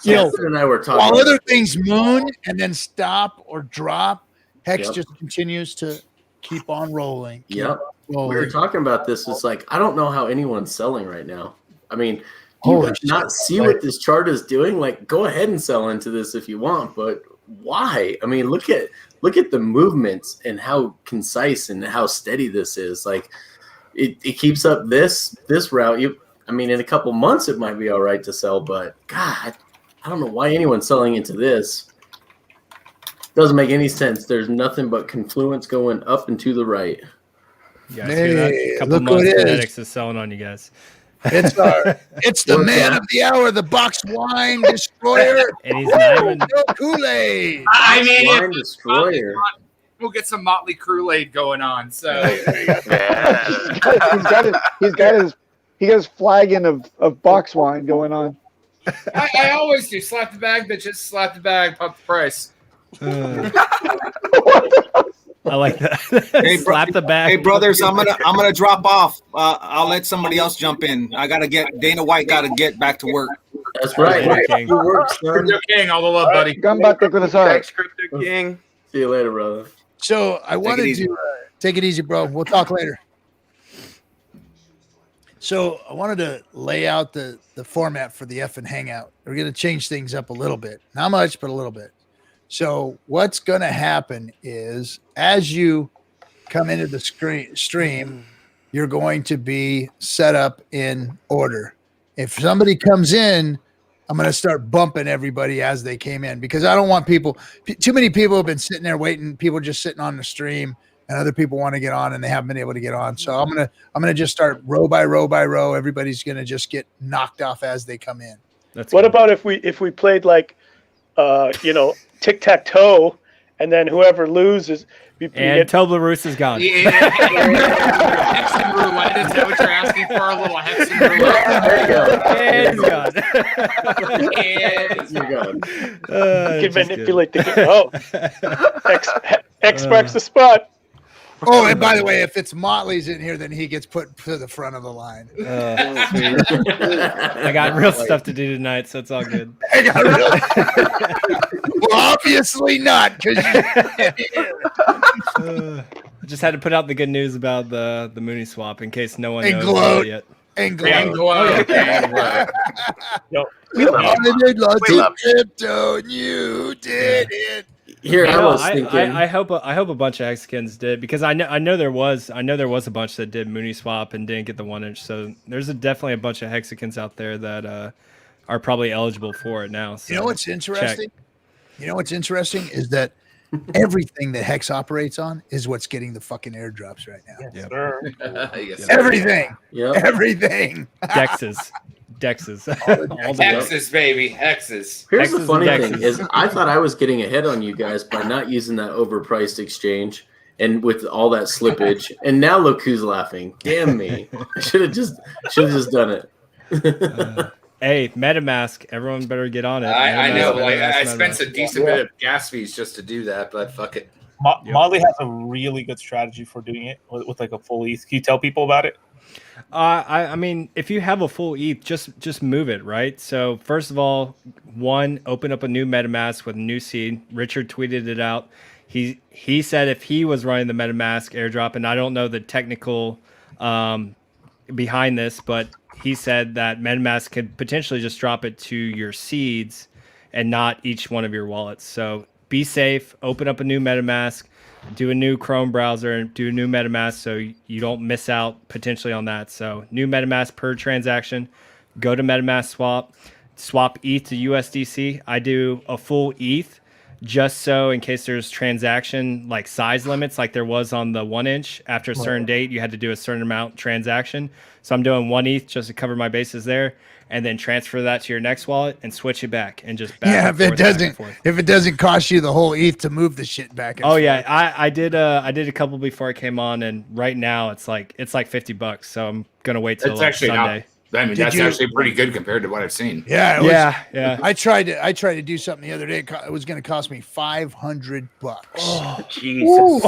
Speaker 2: You know, and I were talking
Speaker 1: while other things moon and then stop or drop, Hex just continues to keep on rolling.
Speaker 2: We were talking about this. It's like, I don't know how anyone's selling right now. I mean, do you not see what this chart is doing? Like, go ahead and sell into this if you want, but why? I mean, look at the movements and how concise and how steady this is. Like, it keeps up this route. I mean, in a couple months it might be all right to sell, but God, I don't know why anyone's selling into this. Doesn't make any sense. There's nothing but confluence going up and to the right.
Speaker 8: You guys hear that? A couple
Speaker 1: look who
Speaker 8: months
Speaker 1: it is.
Speaker 8: Kinetics is selling on you guys.
Speaker 1: It's the
Speaker 2: What's
Speaker 1: man
Speaker 2: that?
Speaker 1: of the hour, the box wine destroyer.
Speaker 8: And he's not even.
Speaker 1: No Kool-Aid.
Speaker 10: I mean,
Speaker 2: Blind
Speaker 10: if
Speaker 2: Destroyer.
Speaker 10: we'll get some Motley Kool-Aid going on. So
Speaker 6: Yeah.
Speaker 9: He got his flagon of box wine going on.
Speaker 10: I always do. Slap the bag, bitches. Slap the bag, pump the price.
Speaker 8: I like that.
Speaker 5: Hey,
Speaker 8: Slap the bag.
Speaker 5: Hey, brothers, I'm gonna drop off. I'll let somebody else jump in. I gotta get Dana White. Gotta get back to work.
Speaker 2: That's right.
Speaker 8: Later, King.
Speaker 2: Good work, son.
Speaker 10: Crypto King, all the love, buddy.
Speaker 9: Gumbuck with his heart.
Speaker 6: Thanks, Crypto King.
Speaker 2: See you later, brother.
Speaker 1: So I wanted
Speaker 5: easy.
Speaker 1: to take it easy, bro. We'll talk later. So I wanted to lay out the format for the FN Hangout. We're going to change things up a little bit. Not much, but a little bit. So what's going to happen is as you come into the stream, you're going to be set up in order. If somebody comes in, I'm going to start bumping everybody as they came in because I don't want people, too many people have been sitting there waiting. People just sitting on the stream and other people want to get on and they haven't been able to get on. So I'm going to just start row by row by row. Everybody's going to just get knocked off as they come in.
Speaker 8: That's
Speaker 7: What
Speaker 8: good.
Speaker 7: about if we played like, tic-tac-toe, and then whoever loses, you
Speaker 8: And
Speaker 7: get
Speaker 8: Toblerone is gone.
Speaker 10: Yeah. Hexen roulette. Is that what you're asking for? A little Hexen roulette?
Speaker 2: There you go.
Speaker 8: And he's gone.
Speaker 10: Yeah.
Speaker 2: You're good.
Speaker 7: you can manipulate the game. Oh, X marks the spot.
Speaker 1: Oh, and by the way, if it's Motley's in here, then he gets put to the front of the line.
Speaker 8: Sweet. I got real stuff to do tonight, so it's all good.
Speaker 1: Well, obviously not, because
Speaker 8: I just had to put out the good news about the Mooney swap in case no one
Speaker 1: Hey,
Speaker 8: knows
Speaker 1: Glow.
Speaker 8: about it yet.
Speaker 1: and
Speaker 10: And
Speaker 1: glow.
Speaker 10: glow.
Speaker 6: We love
Speaker 1: I did lots
Speaker 6: We
Speaker 1: of
Speaker 6: love
Speaker 1: crypto, and you did it.
Speaker 2: Here, I
Speaker 8: No,
Speaker 2: was thinking.
Speaker 8: I hope a bunch of Hexicans did because I know there was a bunch that did Mooney swap and didn't get the 1 inch. So there's definitely a bunch of Hexicans out there that are probably eligible for it now. So
Speaker 1: You know what's interesting?
Speaker 8: check.
Speaker 1: You know what's interesting is that everything that Hex operates on is what's getting the fucking airdrops right now.
Speaker 10: Yes.
Speaker 1: Everything.
Speaker 2: Yep.
Speaker 8: Dexes.
Speaker 1: Everything.
Speaker 8: All the
Speaker 10: Hexes, baby. Hexes.
Speaker 2: Here's
Speaker 8: X's
Speaker 2: the funny
Speaker 8: and
Speaker 2: thing
Speaker 8: Dexes.
Speaker 2: is I thought I was getting ahead on you guys by not using that overpriced exchange and with all that slippage. And now look who's laughing. Damn me. I should have just done it.
Speaker 8: Hey, MetaMask, everyone better get on it.
Speaker 10: I know. Like, I
Speaker 8: MetaMask,
Speaker 10: spent
Speaker 8: MetaMask.
Speaker 10: a decent bit of gas fees just to do that, but fuck it.
Speaker 3: Molly has a really good strategy for doing it with like a full ETH. Can you tell people about it?
Speaker 8: I mean, if you have a full ETH, just move it, right? So first of all, open up a new MetaMask with a new seed. Richard tweeted it out. He said if he was running the MetaMask airdrop, and I don't know the technical behind this, but he said that MetaMask could potentially just drop it to your seeds and not each one of your wallets. So be safe, open up a new MetaMask, do a new Chrome browser, and do a new MetaMask so you don't miss out potentially on that. So new MetaMask per transaction, go to MetaMask swap ETH to USDC. I do a full ETH just so in case there's transaction like size limits like there was on the 1 inch. After a certain date, you had to do a certain amount transaction. So I'm doing 1 ETH just to cover my bases there, and then transfer that to your next wallet and switch it back and just back
Speaker 1: Yeah,
Speaker 8: and
Speaker 1: if
Speaker 8: forth, back and forth.
Speaker 1: it doesn't cost you the whole ETH to move the shit back. And
Speaker 8: Oh
Speaker 1: forth.
Speaker 8: yeah, I did a couple before I came on, and right now it's like $50. So I'm gonna wait till
Speaker 10: That's actually
Speaker 8: Sunday.
Speaker 10: not. I mean,
Speaker 1: Did
Speaker 10: that's
Speaker 1: you-
Speaker 10: actually pretty good compared to what I've seen.
Speaker 1: Yeah, it was,
Speaker 8: Yeah.
Speaker 1: I tried to do something the other day. It was going to cost me $500.
Speaker 6: Jesus.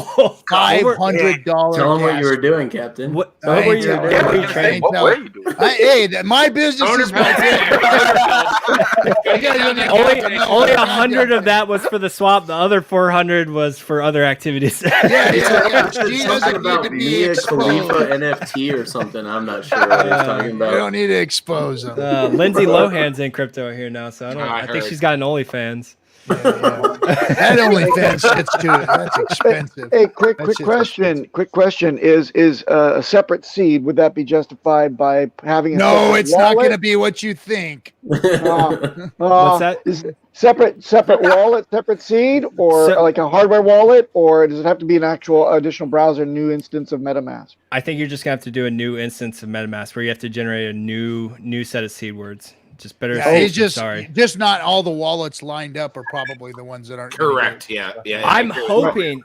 Speaker 1: $500.
Speaker 2: Tell them what you were doing, Captain.
Speaker 8: What
Speaker 1: I
Speaker 8: were
Speaker 1: ain't
Speaker 8: you?
Speaker 1: telling
Speaker 8: What
Speaker 6: Yeah,
Speaker 8: were
Speaker 6: I
Speaker 8: you
Speaker 6: was gonna say,
Speaker 8: trading?
Speaker 6: what were you doing?
Speaker 1: My business is
Speaker 8: Only 100 of that was for the swap. The other 400 was for other activities.
Speaker 1: Yeah. She
Speaker 2: Something
Speaker 1: doesn't need
Speaker 2: about
Speaker 1: to be
Speaker 2: Mia
Speaker 1: exposed.
Speaker 2: Khalifa NFT or something. I'm not sure what he's talking
Speaker 1: You
Speaker 2: about.
Speaker 1: don't need to expose them.
Speaker 8: Lindsay Lohan's in crypto here now, so
Speaker 10: I
Speaker 8: I think
Speaker 10: heard.
Speaker 8: she's got an OnlyFans.
Speaker 1: That OnlyFans shit's too. That's expensive.
Speaker 9: Hey, quick question. Quick question: Is a separate seed? Would that be justified by having a
Speaker 1: No, it's not going to
Speaker 9: wallet?
Speaker 1: be what you think.
Speaker 8: What's that?
Speaker 9: Is separate wallet, separate seed, or like a hardware wallet, or does it have to be an actual additional browser, new instance of MetaMask?
Speaker 8: I think you're just gonna have to do a new instance of MetaMask where you have to generate a new set of seed words. Just better.
Speaker 1: Yeah, he's just not all the wallets lined up are probably the ones that aren't
Speaker 10: Correct. Yeah.
Speaker 8: I'm hoping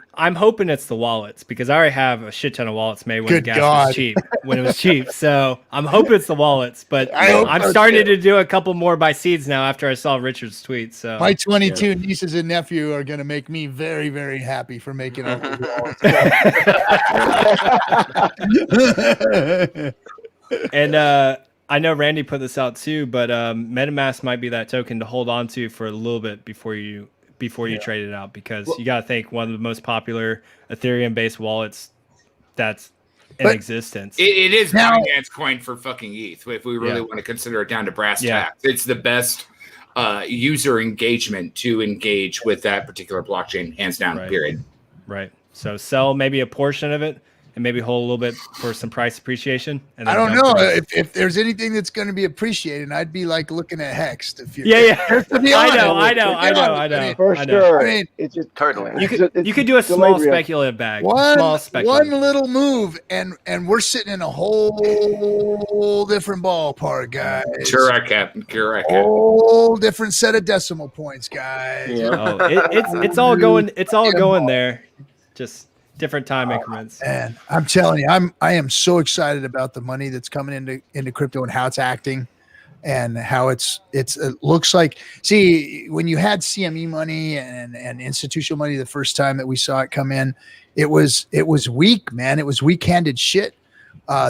Speaker 8: it's the wallets because I already have a shit ton of wallets made when gas was cheap. When it was cheap, so I'm hoping it's the wallets. But I'm starting to do a couple more by seeds now after I saw Richard's tweet. So
Speaker 1: my 22 nieces and nephew are going to make me very, very happy for making all those wallets.
Speaker 8: And I know Randy put this out too, but MetaMask might be that token to hold on to for a little bit before you trade it out, because you got to think one of the most popular Ethereum-based wallets that's in existence.
Speaker 10: It is Binance Coin for fucking ETH. If we really want to consider it down to brass tacks, it's the best user engagement to engage with that particular blockchain, hands down. Period.
Speaker 8: Right. So sell maybe a portion of it, and maybe hold a little bit for some price appreciation. And
Speaker 1: I don't know if there's anything that's going to be appreciated. I'd be like looking at Hex. If you're,
Speaker 8: To be honest, I know.
Speaker 9: For sure.
Speaker 1: I mean,
Speaker 9: it's just
Speaker 6: totally.
Speaker 8: You could do a small speculative bag.
Speaker 1: One little move, and we're sitting in a whole different ballpark, guys.
Speaker 10: Correct, Captain. Correct.
Speaker 1: Whole different set of decimal points, guys.
Speaker 8: Yeah. It's all going. It's all going there. Just different time increments.
Speaker 1: And I'm telling you, I am so excited about the money that's coming into crypto and how it's acting, and how it looks like. See, when you had CME money and institutional money the first time that we saw it come in, it was weak, man. It was weak-handed shit.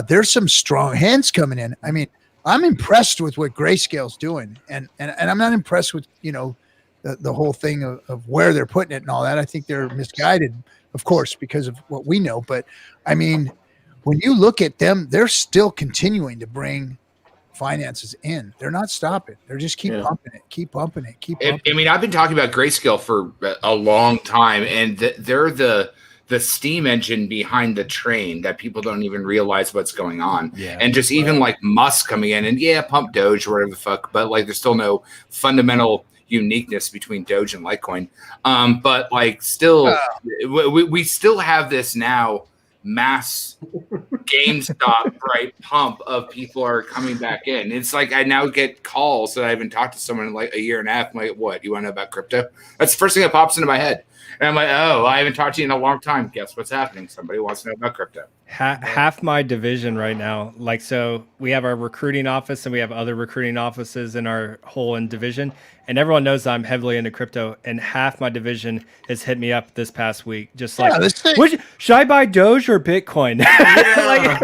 Speaker 1: There's some strong hands coming in. I mean, I'm impressed with what Grayscale's doing, and I'm not impressed with the whole thing of where they're putting it and all that. I think they're misguided, of course, because of what we know. But I mean, when you look at them, they're still continuing to bring finances in. They're not stopping. They're just keep pumping it.
Speaker 10: I mean, I've been talking about Grayscale for a long time, and they're the steam engine behind the train that people don't even realize what's going on. Yeah. And just even like Musk coming in and pump Doge or whatever the fuck, but like there's still no fundamental uniqueness between Doge and Litecoin. But like still, we still have this now mass GameStop pump of people are coming back in. It's like I now get calls that I haven't talked to someone in like a year and a half. I'm like, what? You want to know about crypto? That's the first thing that pops into my head. And I'm like, oh, I haven't talked to you in a long time. Guess what's happening? Somebody wants to know about crypto.
Speaker 8: Half my division right now, like, so we have our recruiting office and we have other recruiting offices in our whole division. And everyone knows I'm heavily into crypto. And half my division has hit me up this past week. Just like, should I buy Doge or Bitcoin? I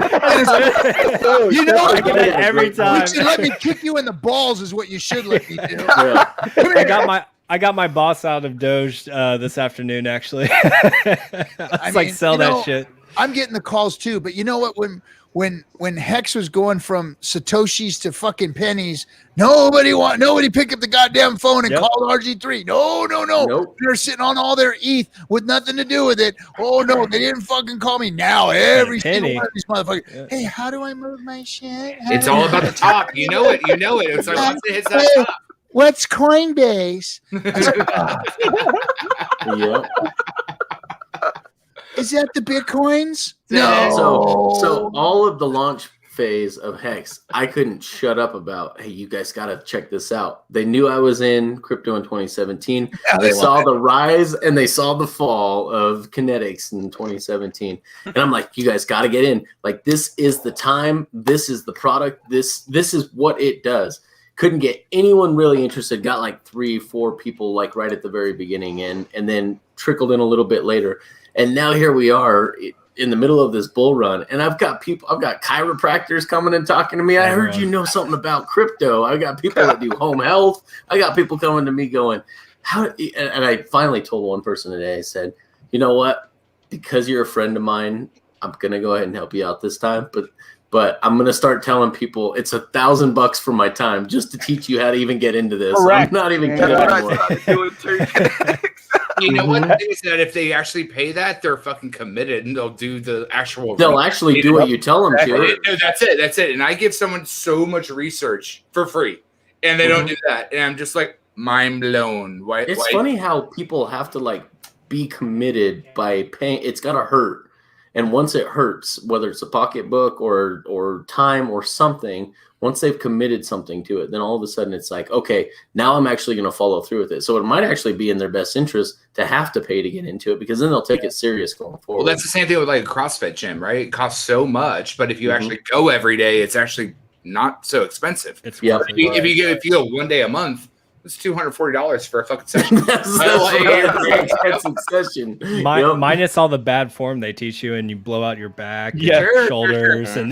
Speaker 8: get that every time.
Speaker 1: You should let me kick you in the balls is what you should let me do.
Speaker 8: I got my boss out of Doge this afternoon, actually. I was sell that shit.
Speaker 1: I'm getting the calls too, but you know what? When Hex was going from Satoshis to fucking pennies, nobody picked up the goddamn phone and called RG3. No. Nope. They're sitting on all their ETH with nothing to do with it. Oh no, they didn't fucking call me. Now every single one of these motherfuckers. Hey, how do I move my shit?
Speaker 10: It's all about the top. You know it. It's like once it hits that top.
Speaker 1: What's Coinbase? Is that the Bitcoins?
Speaker 2: No. So all of the launch phase of Hex, I couldn't shut up about, hey, you guys got to check this out. They knew I was in crypto in 2017. Yeah, they saw the rise and they saw the fall of Kinetics in 2017. And I'm like, you guys got to get in. Like, this is the time. This is the product. This is what it does. Couldn't get anyone really interested. Got like 3-4 people like right at the very beginning, and then trickled in a little bit later. And now here we are in the middle of this bull run, and I've got chiropractors coming and talking to me. I heard you know something about crypto. I got people that do home health. I got people coming to me going, how? And I finally told one person today, I said, you know what? Because you're a friend of mine, I'm gonna go ahead and help you out this time. But But I'm gonna start telling people it's $1,000 for my time just to teach you how to even get into this.
Speaker 3: Correct.
Speaker 2: I'm not even kidding anymore.
Speaker 10: You know what? The thing is that if they actually pay that, they're fucking committed and they'll do the actual.
Speaker 2: They'll actually do what you tell them to.
Speaker 10: No, that's it. That's it. And I give someone so much research for free, and they don't do that. And I'm just like mind blown. Why?
Speaker 2: It's funny how people have to like be committed by paying. It's gotta hurt. And once it hurts, whether it's a pocketbook or time or something, once they've committed something to it, then all of a sudden it's like, okay, now I'm actually going to follow through with it. So it might actually be in their best interest to have to pay to get into it, because then they'll take it serious going forward.
Speaker 10: Well, that's the same thing with like a CrossFit gym, right? It costs so much, but if you actually go every day, it's actually not so expensive.
Speaker 8: It's
Speaker 10: if you go one day a month, it's $240 for a fucking session.
Speaker 2: That's an expensive session.
Speaker 8: Minus all the bad form they teach you, and you blow out your back, shoulders,
Speaker 10: sure.
Speaker 8: and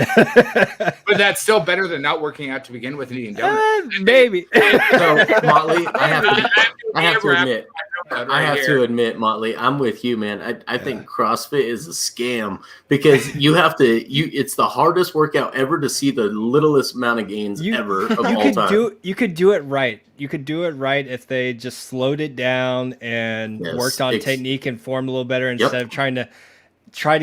Speaker 10: But that's still better than not working out to begin with and eating donuts.
Speaker 8: maybe.
Speaker 2: So, Motley, I have to admit, Motley, I'm with you, man. I think CrossFit is a scam, because it's the hardest workout ever to see the littlest amount of gains ever of all time.
Speaker 8: You could do it right. You could do it right if they just slowed it down and worked on technique and form a little better, instead of trying to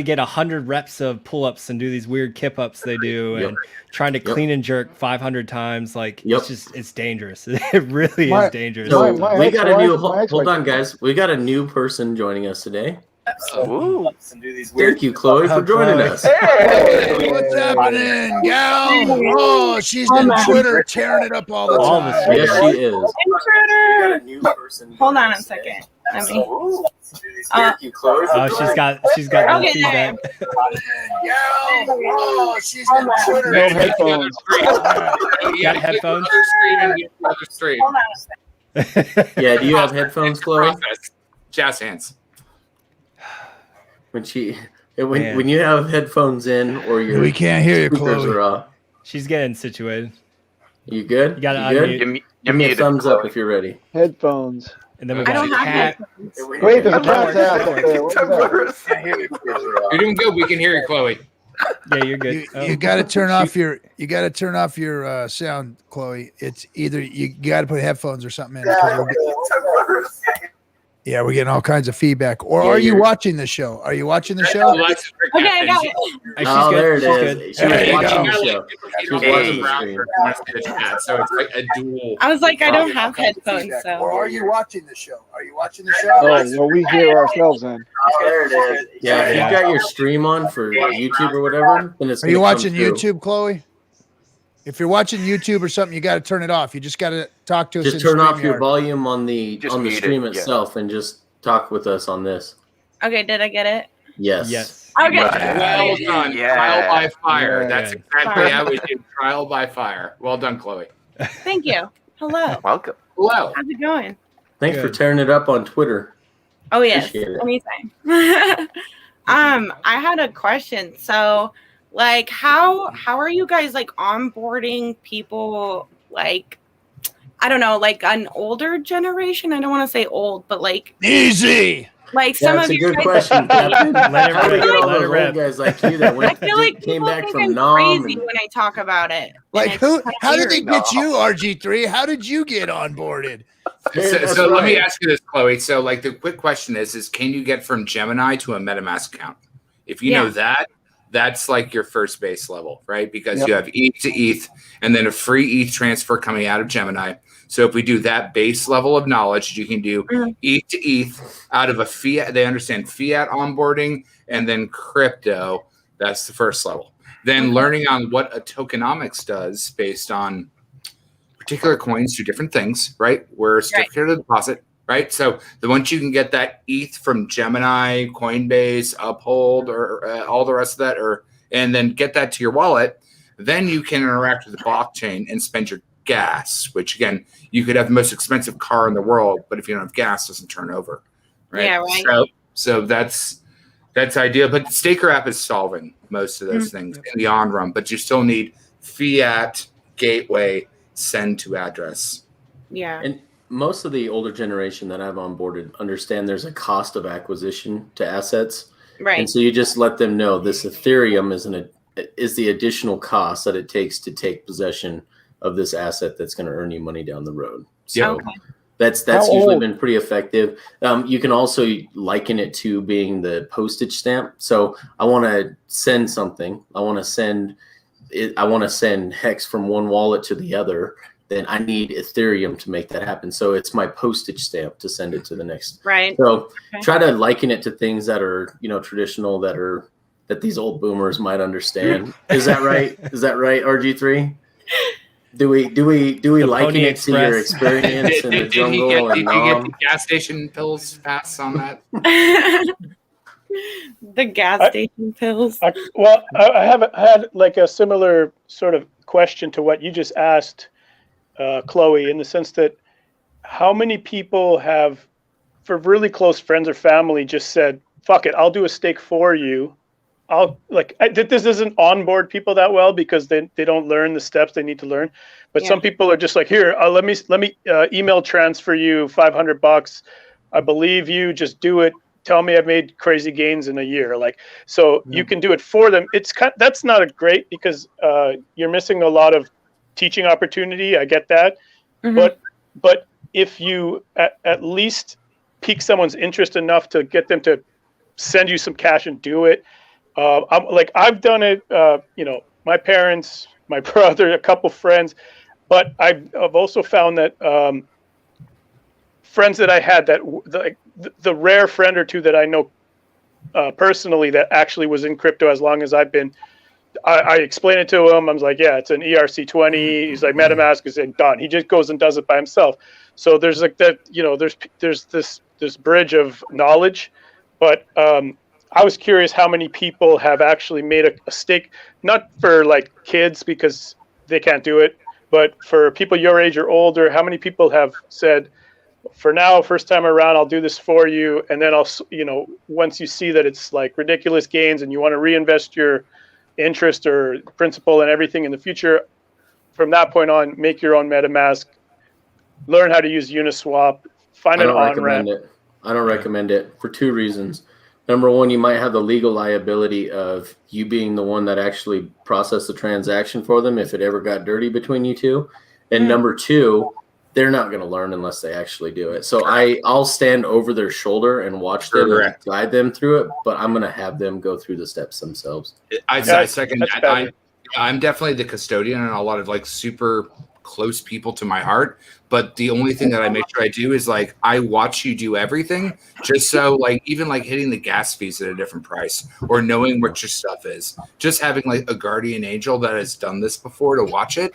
Speaker 8: get 100 reps of pull-ups and do these weird kip-ups they do, and trying to clean and jerk 500 times. Like it's dangerous. It really is dangerous.
Speaker 2: So we got a new. Hold on, guys. We got a new person joining us today. Thank you, Chloe, for joining us.
Speaker 1: Hey, what's happening, gal? Oh, she's on Twitter tearing it up all the time.
Speaker 2: Yes, she is.
Speaker 11: Intruder. Hold on a second. Let me.
Speaker 2: Thank you, Chloe.
Speaker 8: She's got the feedback.
Speaker 1: Oh, she's on Twitter.
Speaker 9: No headphones.
Speaker 8: You got headphones?
Speaker 11: Hold on a second.
Speaker 2: Yeah, do you have headphones, Chloe?
Speaker 10: Jazz hands.
Speaker 2: When you have headphones in, or your
Speaker 1: we can't hear you,
Speaker 2: speakers
Speaker 1: Chloe.
Speaker 2: are off.
Speaker 8: She's getting situated.
Speaker 2: You good?
Speaker 8: You got to
Speaker 2: unmute. Give me a thumbs up if you're ready.
Speaker 9: Headphones.
Speaker 8: And then we
Speaker 11: I
Speaker 8: got
Speaker 11: don't
Speaker 8: a
Speaker 11: have
Speaker 8: cat.
Speaker 11: headphones.
Speaker 9: Wait, there's a cat's ass up there. What was that?
Speaker 10: You're doing good. We can hear you, Chloe.
Speaker 8: Yeah, you're good.
Speaker 1: You got to turn off your sound, Chloe. It's either you got to put headphones or something in. Yeah, we're getting all kinds of feedback. Or are you watching the show? Are you watching the show?
Speaker 11: Okay, I got it.
Speaker 2: Oh, there it
Speaker 8: She's
Speaker 2: is. She was watching the show.
Speaker 10: She was watching the stream. So it's like a dual.
Speaker 11: I was like, I don't have headphones,
Speaker 1: Or
Speaker 11: so.
Speaker 1: are you watching the show? Are you watching the show?
Speaker 9: Oh, well, we hear ourselves then.
Speaker 2: There it is. Yeah, if you got your stream on for YouTube or whatever, then it's.
Speaker 1: Are you watching YouTube, Chloe? If you're watching YouTube or something, you got to turn it off. You just got to talk to us.
Speaker 2: Just turn off your volume on the stream itself, and just talk with us on this.
Speaker 11: Okay, did I get it?
Speaker 2: Yes.
Speaker 11: Okay.
Speaker 10: Well done.
Speaker 6: Yeah.
Speaker 10: Trial by fire.
Speaker 9: Yeah.
Speaker 10: That's exactly how we do trial by fire. Well done, Chloe.
Speaker 11: Thank you. Hello.
Speaker 6: Welcome.
Speaker 10: Hello.
Speaker 11: How's it going?
Speaker 2: Thanks for tearing it up on Twitter.
Speaker 11: Oh yes,
Speaker 2: Appreciate it.
Speaker 11: anytime. I had a question. So, like, how are you guys like onboarding people? Like, I don't know, like an older generation. I don't want to say old, but like
Speaker 1: easy.
Speaker 11: Like some
Speaker 2: That's
Speaker 11: of
Speaker 2: a
Speaker 11: you
Speaker 2: good
Speaker 11: guys.
Speaker 2: question, Captain.
Speaker 8: Let it
Speaker 2: How do we
Speaker 8: rip.
Speaker 2: get all
Speaker 8: Let
Speaker 2: those
Speaker 8: it rip.
Speaker 2: old guys like you that
Speaker 11: I
Speaker 2: went,
Speaker 11: feel like
Speaker 2: came
Speaker 11: people
Speaker 2: back
Speaker 11: think
Speaker 2: from
Speaker 11: I'm
Speaker 2: Nam?
Speaker 11: crazy when I talk about it.
Speaker 1: Like
Speaker 11: And
Speaker 1: who?
Speaker 11: it's kinda
Speaker 1: How did they
Speaker 11: weird.
Speaker 1: get you, RG3? How did you get onboarded?
Speaker 10: So let me ask you this, Chloe. So like the quick question is can you get from Gemini to a MetaMask account? If you know that, that's like your first base level, right? Because you have ETH to ETH and then a free ETH transfer coming out of Gemini. So if we do that base level of knowledge, you can do ETH to ETH out of a fiat. They understand fiat onboarding and then crypto. That's the first level. Then learning on what a tokenomics does based on particular coins do different things, right? We're a certificate of deposit, right? So once you can get that ETH from Gemini, Coinbase, Uphold, or all the rest of that, and then get that to your wallet, then you can interact with the blockchain and spend your gas, which again, you could have the most expensive car in the world, but if you don't have gas, it doesn't turn over, right?
Speaker 11: Yeah, right.
Speaker 10: So that's ideal. But the Staker app is solving most of those things in the on run, but you still need fiat gateway send to address.
Speaker 11: Yeah.
Speaker 2: And most of the older generation that I've onboarded understand there's a cost of acquisition to assets.
Speaker 11: Right.
Speaker 2: And so you just let them know this Ethereum is is the additional cost that it takes to take possession of this asset that's going to earn you money down the road. So that's usually been pretty effective. You can also liken it to being the postage stamp. So I want to send something. I want to send Hex from one wallet to the other. Then I need Ethereum to make that happen. So it's my postage stamp to send it to the next.
Speaker 11: Right.
Speaker 2: So try to liken it to things that are, traditional, that these old boomers might understand. Is that right? Is that right, RG3? Do we liken it to your experience in the jungle?
Speaker 10: Did you get the gas station pills pass on that?
Speaker 11: The gas station pills.
Speaker 7: I haven't had like a similar sort of question to what you just asked, Chloe, in the sense that how many people have, for really close friends or family, just said, fuck it, I'll do a stake for you. This doesn't onboard people that well because they don't learn the steps they need to learn. But some people are just like, here, let me email transfer you $500. I believe you, just do it. Tell me I've made crazy gains in a year. You can do it for them. That's not great because you're missing a lot of teaching opportunity. I get that. Mm-hmm. But if you at least pique someone's interest enough to get them to send you some cash and do it. I've done it, my parents, my brother, a couple friends, but I've also found that friends that I had the rare friend or two that I know personally that actually was in crypto as long as I've been, I explained it to him. I was like, yeah, it's an ERC20. He's like, MetaMask is done. He just goes and does it by himself. So there's like that, there's this bridge of knowledge, but I was curious how many people have actually made a stake, not for like kids because they can't do it, but for people your age or older, how many people have said, for now, first time around, I'll do this for you. And then once you see that it's like ridiculous gains and you want to reinvest your interest or principal and everything in the future, from that point on, make your own MetaMask, learn how to use Uniswap, find an on-ramp.
Speaker 2: I don't recommend it for two reasons. Number one, you might have the legal liability of you being the one that actually processed the transaction for them if it ever got dirty between you two. And number two, they're not going to learn unless they actually do it. So I'll stand over their shoulder and watch them and guide them through it, but I'm going to have them go through the steps themselves.
Speaker 10: I second that. I'm definitely the custodian and a lot of like super close people to my heart. But the only thing that I make sure I do is like I watch you do everything, just so like even like hitting the gas fees at a different price or knowing what your stuff is. Just having like a guardian angel that has done this before to watch it,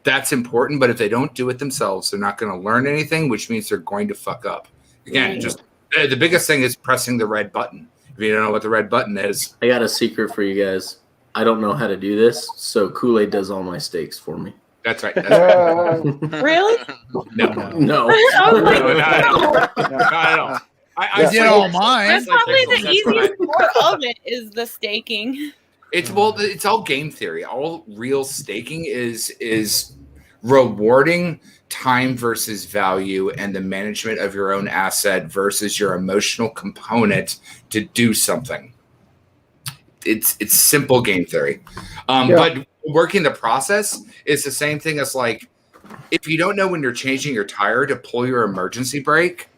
Speaker 10: that's important. But if they don't do it themselves, they're not going to learn anything, which means they're going to fuck up. Again, just the biggest thing is pressing the red button. If you don't know what the red button is,
Speaker 2: I got a secret for you guys. I don't know how to do this, so Kool-Aid does all my stakes for me.
Speaker 10: That's right. That's right.
Speaker 11: Really?
Speaker 2: No.
Speaker 10: Not at all.
Speaker 1: I did all mine.
Speaker 11: That's probably the easiest part of it is the staking.
Speaker 10: It's all game theory. All real staking is rewarding time versus value and the management of your own asset versus your emotional component to do something. It's simple game theory. But working the process is the same thing as like if you don't know when you're changing your tire to pull your emergency brake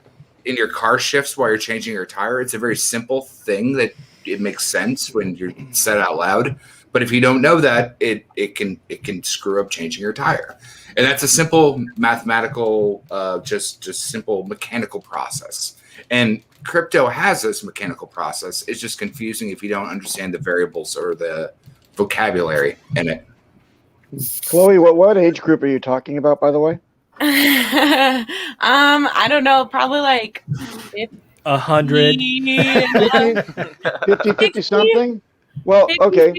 Speaker 10: and your car shifts while you're changing your tire. It's a very simple thing that it makes sense when you're said out loud. But if you don't know that, it can screw up changing your tire. And that's a simple mathematical, just simple mechanical process. And crypto has this mechanical process. It's just confusing if you don't understand the variables or the vocabulary in it.
Speaker 9: Chloe, what age group are you talking about, by the way?
Speaker 11: I don't know, probably like
Speaker 8: 100,
Speaker 9: 50 something. Well, 50, okay,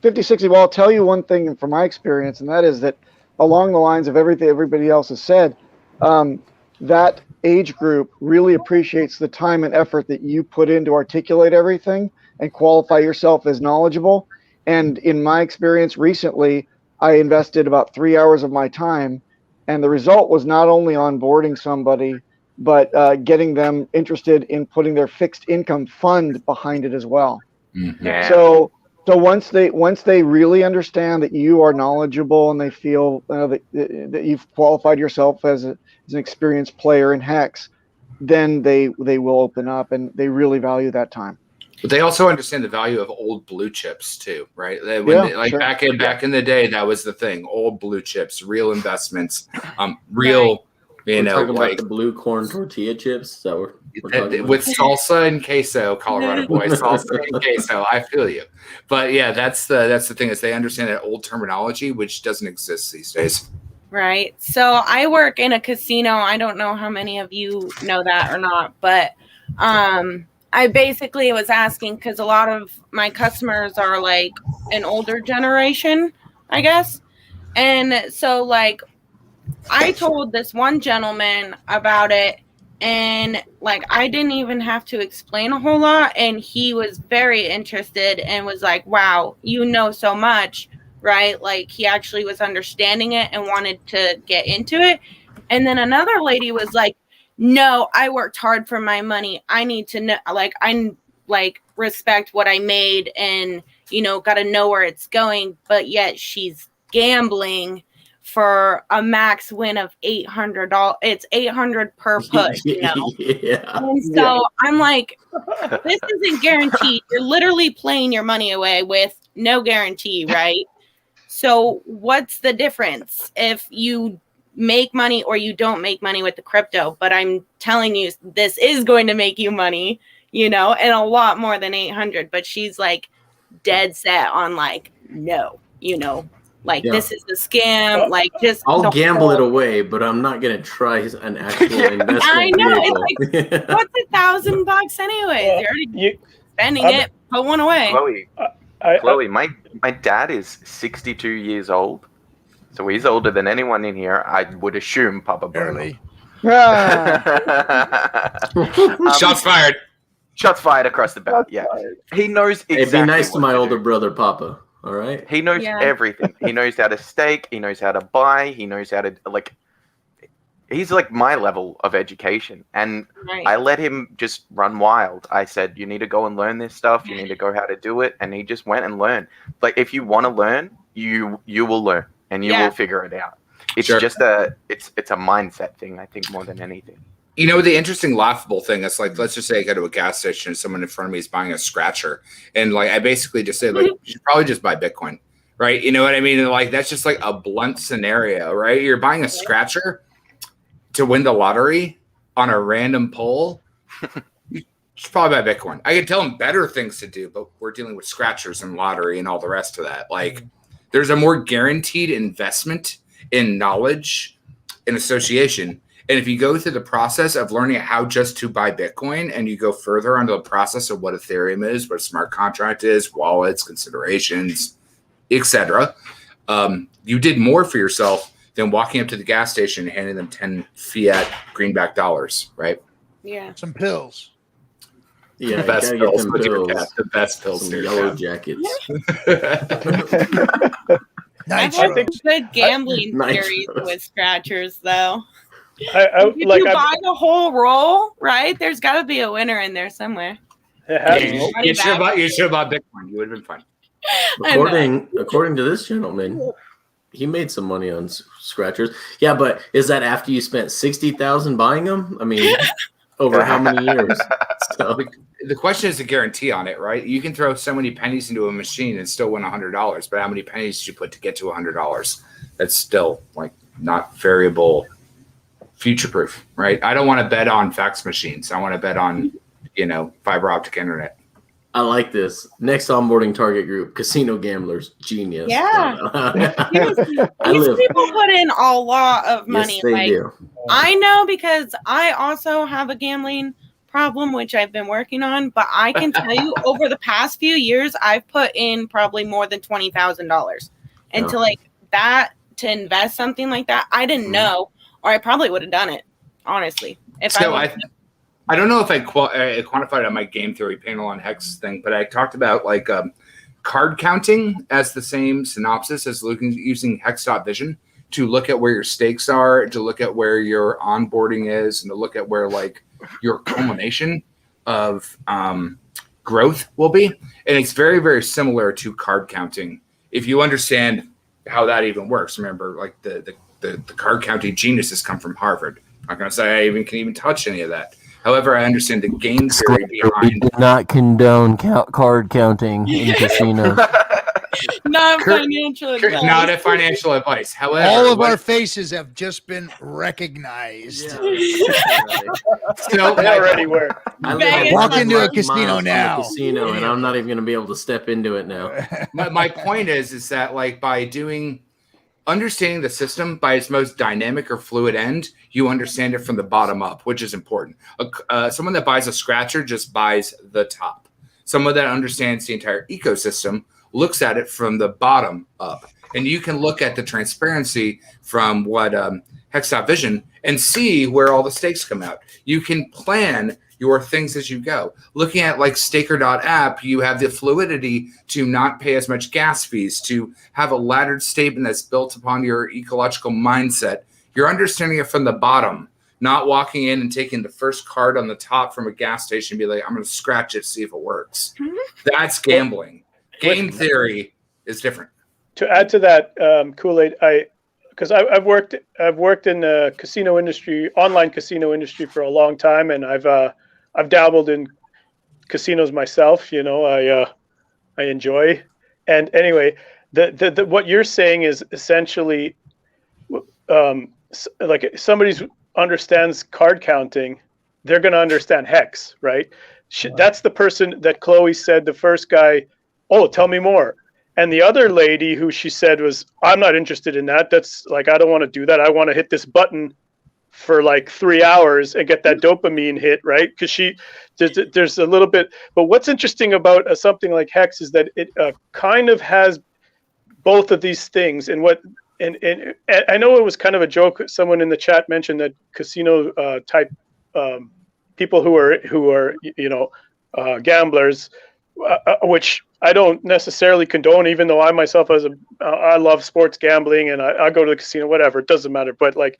Speaker 9: 50, 60. Well, I'll tell you one thing from my experience, and that is that along the lines of everything everybody else has said, that age group really appreciates the time and effort that you put in to articulate everything and qualify yourself as knowledgeable. And in my experience recently, I invested about 3 hours of my time, and the result was not only onboarding somebody, but getting them interested in putting their fixed income fund behind it as well.
Speaker 10: Mm-hmm.
Speaker 9: So So once they really understand that you are knowledgeable and they feel that you've qualified yourself as an experienced player in Hex, then they will open up, and they really value that time.
Speaker 10: But they also understand the value of old blue chips too, right?
Speaker 9: Sure.
Speaker 10: Back in the day, that was the thing: old blue chips, real investments, real.
Speaker 2: We're talking about the blue corn tortilla chips that we're talking about.
Speaker 10: With salsa and queso, Colorado boy, salsa and queso. I feel you, but yeah, that's the thing is they understand that old terminology, which doesn't exist these days.
Speaker 11: Right. So I work in a casino. I don't know how many of you know that or not, but I basically was asking because a lot of my customers are like an older generation, I guess, and so like. I told this one gentleman about it, and like I didn't even have to explain a whole lot, and he was very interested and was like, wow, you know so much, right? Like he actually was understanding it and wanted to get into it. And then another lady was like, no, I worked hard for my money. I need to know, like I like respect what I made and, you know, got to know where it's going, but yet she's gambling for a max win of $800. It's $800 per push, you know? And so I'm like, this isn't guaranteed. You're literally playing your money away with no guarantee, right? So what's the difference if you make money or you don't make money with the crypto? But I'm telling you, this is going to make you money, you know, and a lot more than 800. But she's like dead set on like, no, you know, like this is a scam. Like just
Speaker 2: I'll gamble it away, but I'm not gonna try an actual investment.
Speaker 11: I know it's like what's $1,000 anyways? You're already spending it. Put one away.
Speaker 6: Chloe, my dad is 62 years old, so he's older than anyone in here. I would assume Papa Barely.
Speaker 10: Shots fired.
Speaker 6: Shots fired across the bow. Yeah, he knows exactly.
Speaker 2: Hey, be nice to my older brother, Papa. All right.
Speaker 6: He knows everything. He knows how to stake. He knows how to buy. He knows how to like. He's like my level of education, and I let him just run wild. I said, "You need to go and learn this stuff. You need to go how to do it," and he just went and learned. Like, if you want to learn, you will learn, and you will figure it out. It's just it's a mindset thing, I think, more than anything.
Speaker 10: You know, the interesting, laughable thing is like, let's just say I go to a gas station and someone in front of me is buying a scratcher. And like, I basically just say, like, you should probably just buy Bitcoin, right? You know what I mean? And like, that's just like a blunt scenario, right? You're buying a scratcher to win the lottery on a random poll. You should probably buy Bitcoin. I could tell them better things to do, but we're dealing with scratchers and lottery and all the rest of that. Like, there's a more guaranteed investment in knowledge and association. And if you go through the process of learning how just to buy Bitcoin and you go further onto the process of what Ethereum is, what a smart contract is, wallets, considerations, etc., you did more for yourself than walking up to the gas station and handing them 10 fiat greenback dollars, right?
Speaker 11: Yeah.
Speaker 1: Some pills.
Speaker 2: Yeah,
Speaker 10: the best pills. The best pills.
Speaker 2: Some yellow jackets.
Speaker 11: I think good gambling theories with scratchers, though. If you buy the whole roll, right? There's got to be a winner in there somewhere.
Speaker 10: You should have bought Bitcoin. You would have been fine.
Speaker 2: According to this gentleman, he made some money on scratchers. Yeah, but is that after you spent $60,000 buying them? I mean, over how many years? So.
Speaker 10: The question is the guarantee on it, right? You can throw so many pennies into a machine and still win $100, but how many pennies did you put to get to $100? That's still like not variable. Future-proof, right? I don't want to bet on fax machines. I want to bet on, fiber optic internet.
Speaker 2: I like this. Next onboarding target group, casino gamblers. Genius.
Speaker 11: Yeah. These people put in a lot of money.
Speaker 2: Yes, they do.
Speaker 11: I know because I also have a gambling problem, which I've been working on, but I can tell you over the past few years, I've put in probably more than $20,000. And to invest something like that, I didn't know. Or I probably would have done it, honestly.
Speaker 10: I don't know if I quantified it on my game theory panel on Hex thing, but I talked about like card counting as the same synopsis as using Hex.vision to look at where your stakes are, to look at where your onboarding is, and to look at where like your culmination of growth will be. And it's very, very similar to card counting. If you understand how that even works, remember, like the card counting geniuses come from Harvard. I'm not going to say I can even touch any of that. However, I understand the game theory behind.
Speaker 2: We do not condone card counting in casinos.
Speaker 11: Not financial advice.
Speaker 10: Not a financial advice. However,
Speaker 1: all of our faces have just been recognized.
Speaker 10: So
Speaker 7: They already were.
Speaker 2: I
Speaker 1: walk into a casino now.
Speaker 2: Casino, and I'm not even going to be able to step into it now.
Speaker 10: My point is that like by understanding the system by its most dynamic or fluid end, you understand it from the bottom up, which is important. Someone that buys a scratcher just buys the top. Someone that understands the entire ecosystem looks at it from the bottom up. And you can look at the transparency from what Hex.Vision and see where all the stakes come out. You can plan your things as you go. Looking at like Staker.app, you have the fluidity to not pay as much gas fees, to have a laddered statement that's built upon your ecological mindset. You're understanding it from the bottom, not walking in and taking the first card on the top from a gas station and be like, I'm going to scratch it, see if it works. That's gambling. Game theory is different.
Speaker 7: To add to that, Kool-Aid, because I've worked in the casino industry, online casino industry for a long time, and I've dabbled in casinos myself. You know, I enjoy. And anyway, the what you're saying is essentially, like if somebody understands card counting, they're going to understand hex, right? That's the person that Chloe said, the first guy, oh, tell me more. And the other lady who she said was, I'm not interested in that. That's like, I don't want to do that. I want to hit this button for like 3 hours and get that dopamine hit, right? Because there's a little bit. But what's interesting about something like Hex is that it kind of has both of these things. And I know it was kind of a joke. Someone in the chat mentioned that casino type people who are gamblers, which I don't necessarily condone, even though I myself I love sports gambling and I go to the casino, whatever, it doesn't matter. But like,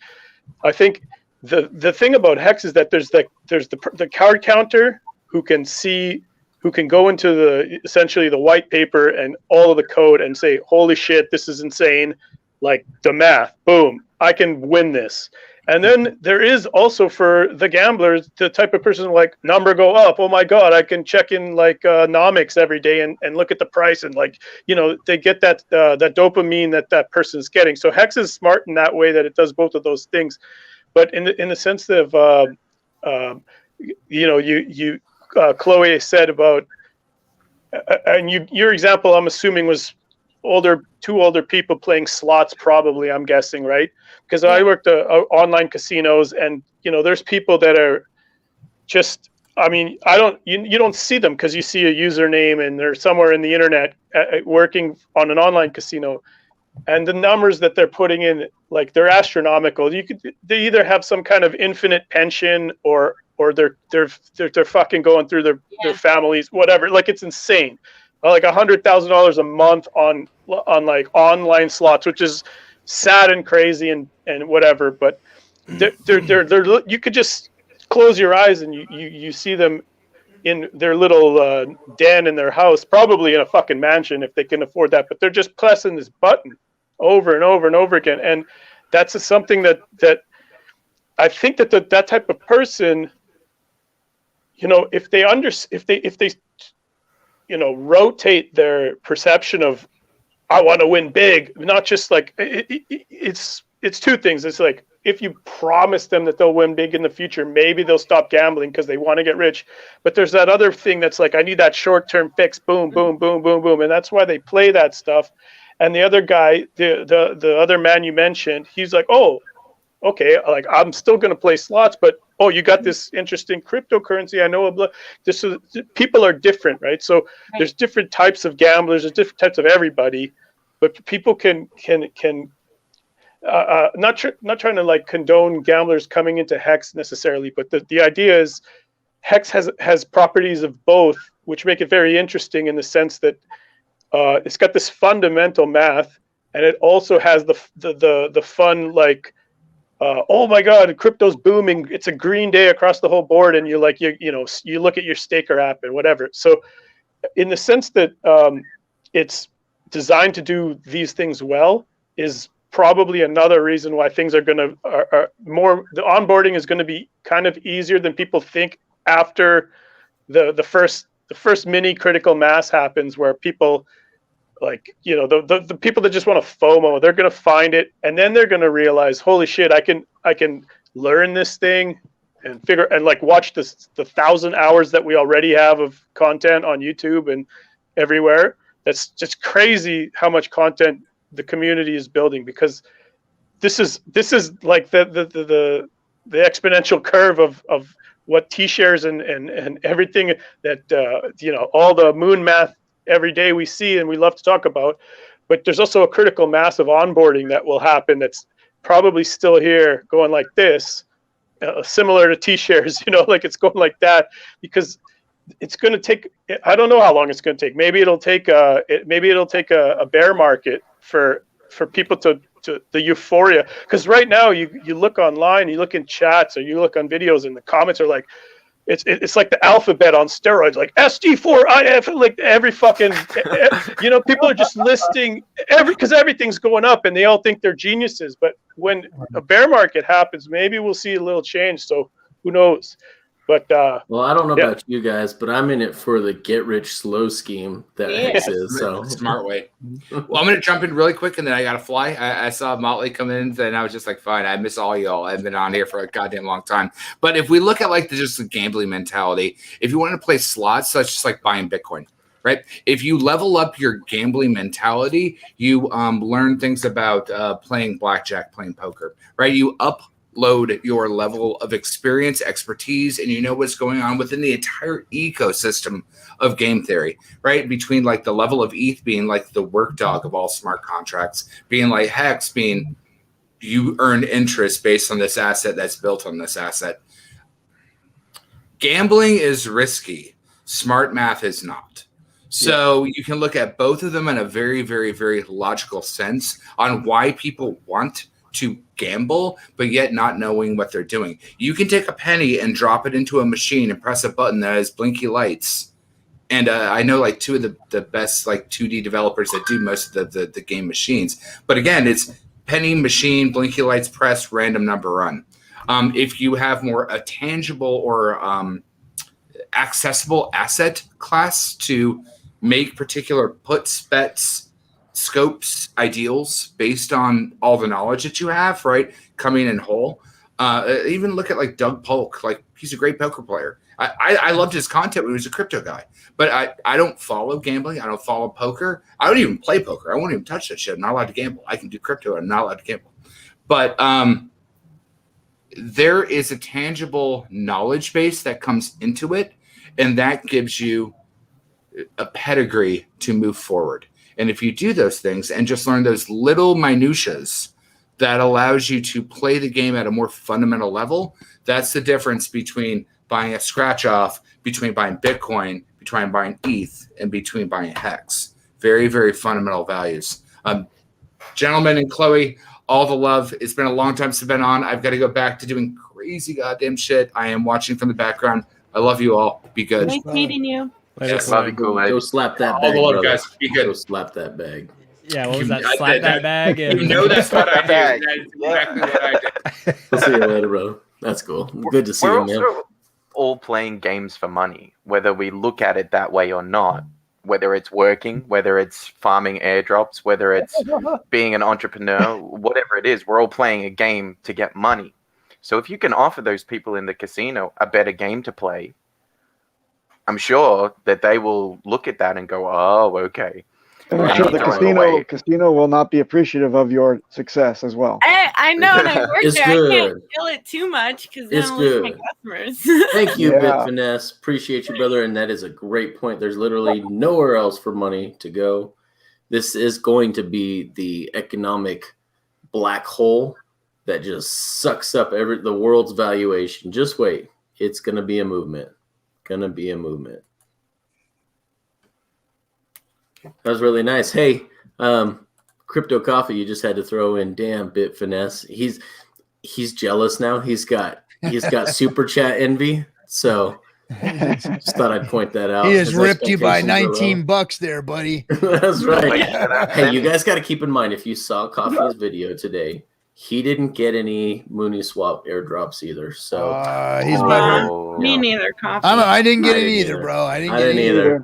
Speaker 7: I think the thing about Hex is that there's the card counter who can go into essentially the white paper and all of the code and say, holy shit, this is insane. Like the math, boom, I can win this. And then there is also for the gamblers, the type of person like number go up. Oh my God, I can check in like nomics every day and look at the price and like, they get that dopamine that person's getting. So Hex is smart in that way that it does both of those things. But in the sense of, Chloe said about, and your example, I'm assuming was two older people playing slots, probably, I'm guessing, right? Because I worked online casinos, and there's people that are just, I mean, you don't see them because you see a username and they're somewhere in the internet working on an online casino, and the numbers that they're putting in, like, they're astronomical. They either have some kind of infinite pension or they're fucking going through their families, whatever. Like, it's insane. Like $100,000 a month on like online slots, which is sad and crazy and whatever. But they're you could just close your eyes and you see them in their little den in their house, probably in a fucking mansion if they can afford that. But they're just pressing this button over and over and over again, and that's something that I think that type of person, if they rotate their perception of, I want to win big, not just like it's two things. It's like, if you promise them that they'll win big in the future, maybe they'll stop gambling because they want to get rich. But there's that other thing that's like, I need that short-term fix, boom, boom, boom, boom, boom. And that's why they play that stuff. And the other guy, the other man you mentioned, he's like, oh, okay, like, I'm still going to play slots, but oh, you got this interesting cryptocurrency. I know people are different, right? So there's different types of gamblers, there's different types of everybody, but people can not trying to like condone gamblers coming into Hex necessarily, but the idea is Hex has properties of both, which make it very interesting in the sense that it's got this fundamental math, and it also has the fun, like, oh my God, crypto's booming. It's a green day across the whole board. And you're like, you look at your staker app and whatever. So in the sense that it's designed to do these things well is probably another reason why things are going to are more, the onboarding is going to be kind of easier than people think after the first mini critical mass happens, where people like, the people that just want to FOMO, they're going to find it, and then they're going to realize, holy shit, I can learn this thing and figure and like watch the 1,000 hours that we already have of content on YouTube and everywhere. That's just crazy how much content the community is building, because this is like the exponential curve of what T-shares and everything that all the moon math every day we see and we love to talk about. But there's also a critical mass of onboarding that will happen that's probably still here going like this, similar to T-shares, like it's going like that, because it's going to take, I don't know how long it's going to take. Maybe it'll take a bear market for people to the euphoria. Because right now you look online, you look in chats, or you look on videos, and the comments are like, it's like the alphabet on steroids, like SD4IF, like every fucking, people are just listing because everything's going up and they all think they're geniuses. But when a bear market happens, maybe we'll see a little change. So who knows? But
Speaker 2: well, I don't know about you guys, but I'm in it for the get rich slow scheme that Hex is. So
Speaker 10: smart way. Well, I'm going to jump in really quick, and then I got to fly. I saw Motley come in, and I was just like, fine, I miss all y'all. I've been on here for a goddamn long time. But if we look at like just the gambling mentality, if you want to play slots, so it's just like buying Bitcoin. Right? If you level up your gambling mentality, you learn things about playing blackjack, playing poker. Right? You upload your level of experience, expertise, and you know what's going on within the entire ecosystem of game theory, right? Between like the level of ETH being like the work dog of all smart contracts, being like Hex being you earn interest based on this asset that's built on this asset. Gambling is risky. Smart math is not. So you can look at both of them in a very, very, very logical sense on why people want to gamble, but yet not knowing what they're doing. You can take a penny and drop it into a machine and press a button that has blinky lights. And I know like two of the best like 2D developers that do most of the game machines. But again, it's penny, machine, blinky lights, press, random number run. If you have more a tangible or accessible asset class to make particular puts, bets, scopes, ideals based on all the knowledge that you have, right? Coming in whole. Even look at like Doug Polk, like he's a great poker player. I loved his content when he was a crypto guy, but I don't follow gambling. I don't follow poker. I don't even play poker. I won't even touch that shit. I'm not allowed to gamble. I can do crypto. I'm not allowed to gamble. But there is a tangible knowledge base that comes into it, and that gives you a pedigree to move forward. And if you do those things and just learn those little minutiae, that allows you to play the game at a more fundamental level. That's the difference between buying a scratch off, between buying Bitcoin, between buying ETH, and between buying Hex. Very, very fundamental values. Gentlemen and Chloe, all the love. It's been a long time since I've been on. I've got to go back to doing crazy goddamn shit. I am watching from the background. I love you all. Be good.
Speaker 11: Nice meeting you.
Speaker 2: Yes, love you, cool. Go slap that bag,
Speaker 10: all the love,
Speaker 2: brother.
Speaker 10: guys. Be good.
Speaker 2: Go slap that bag.
Speaker 8: Yeah, what was that? Slap that bag.
Speaker 10: You know that's what I did. That is exactly what I did.
Speaker 2: We'll see you later, bro. That's cool. Good to see you, man.
Speaker 6: We're also all playing games for money, whether we look at it that way or not. Whether it's working, whether it's farming airdrops, whether it's being an entrepreneur, whatever it is, we're all playing a game to get money. So if you can offer those people in the casino a better game to play, I'm sure that they will look at that and go, oh, okay.
Speaker 9: And I'm sure the casino will not be appreciative of your success as well.
Speaker 11: I know, and I work
Speaker 2: It's
Speaker 11: there.
Speaker 2: good.
Speaker 11: I can't kill it too much because then
Speaker 2: It's
Speaker 11: I'll lose
Speaker 2: good.
Speaker 11: my customers.
Speaker 2: Thank you,
Speaker 9: Yeah.
Speaker 2: Bit Finesse. Appreciate you, brother. And that is a great point. There's literally nowhere else for money to go. This is going to be the economic black hole that just sucks up the world's valuation. Just wait. It's going to be a movement. Gonna be a movement. That was really nice. Hey, Crypto Coffee, you just had to throw in damn Bit Finesse. he's jealous now. He's got super chat envy. So just thought I'd point that out.
Speaker 1: He has
Speaker 2: His
Speaker 1: ripped you by
Speaker 2: expectations are low.
Speaker 1: $19 there, buddy.
Speaker 2: That's right. Hey, you guys got to keep in mind, if you saw Coffee's video today, he didn't get any Mooney Swap airdrops either. So
Speaker 1: he's butthurt.
Speaker 11: Me neither, Coffee.
Speaker 1: I didn't get it either, bro. I didn't get it either.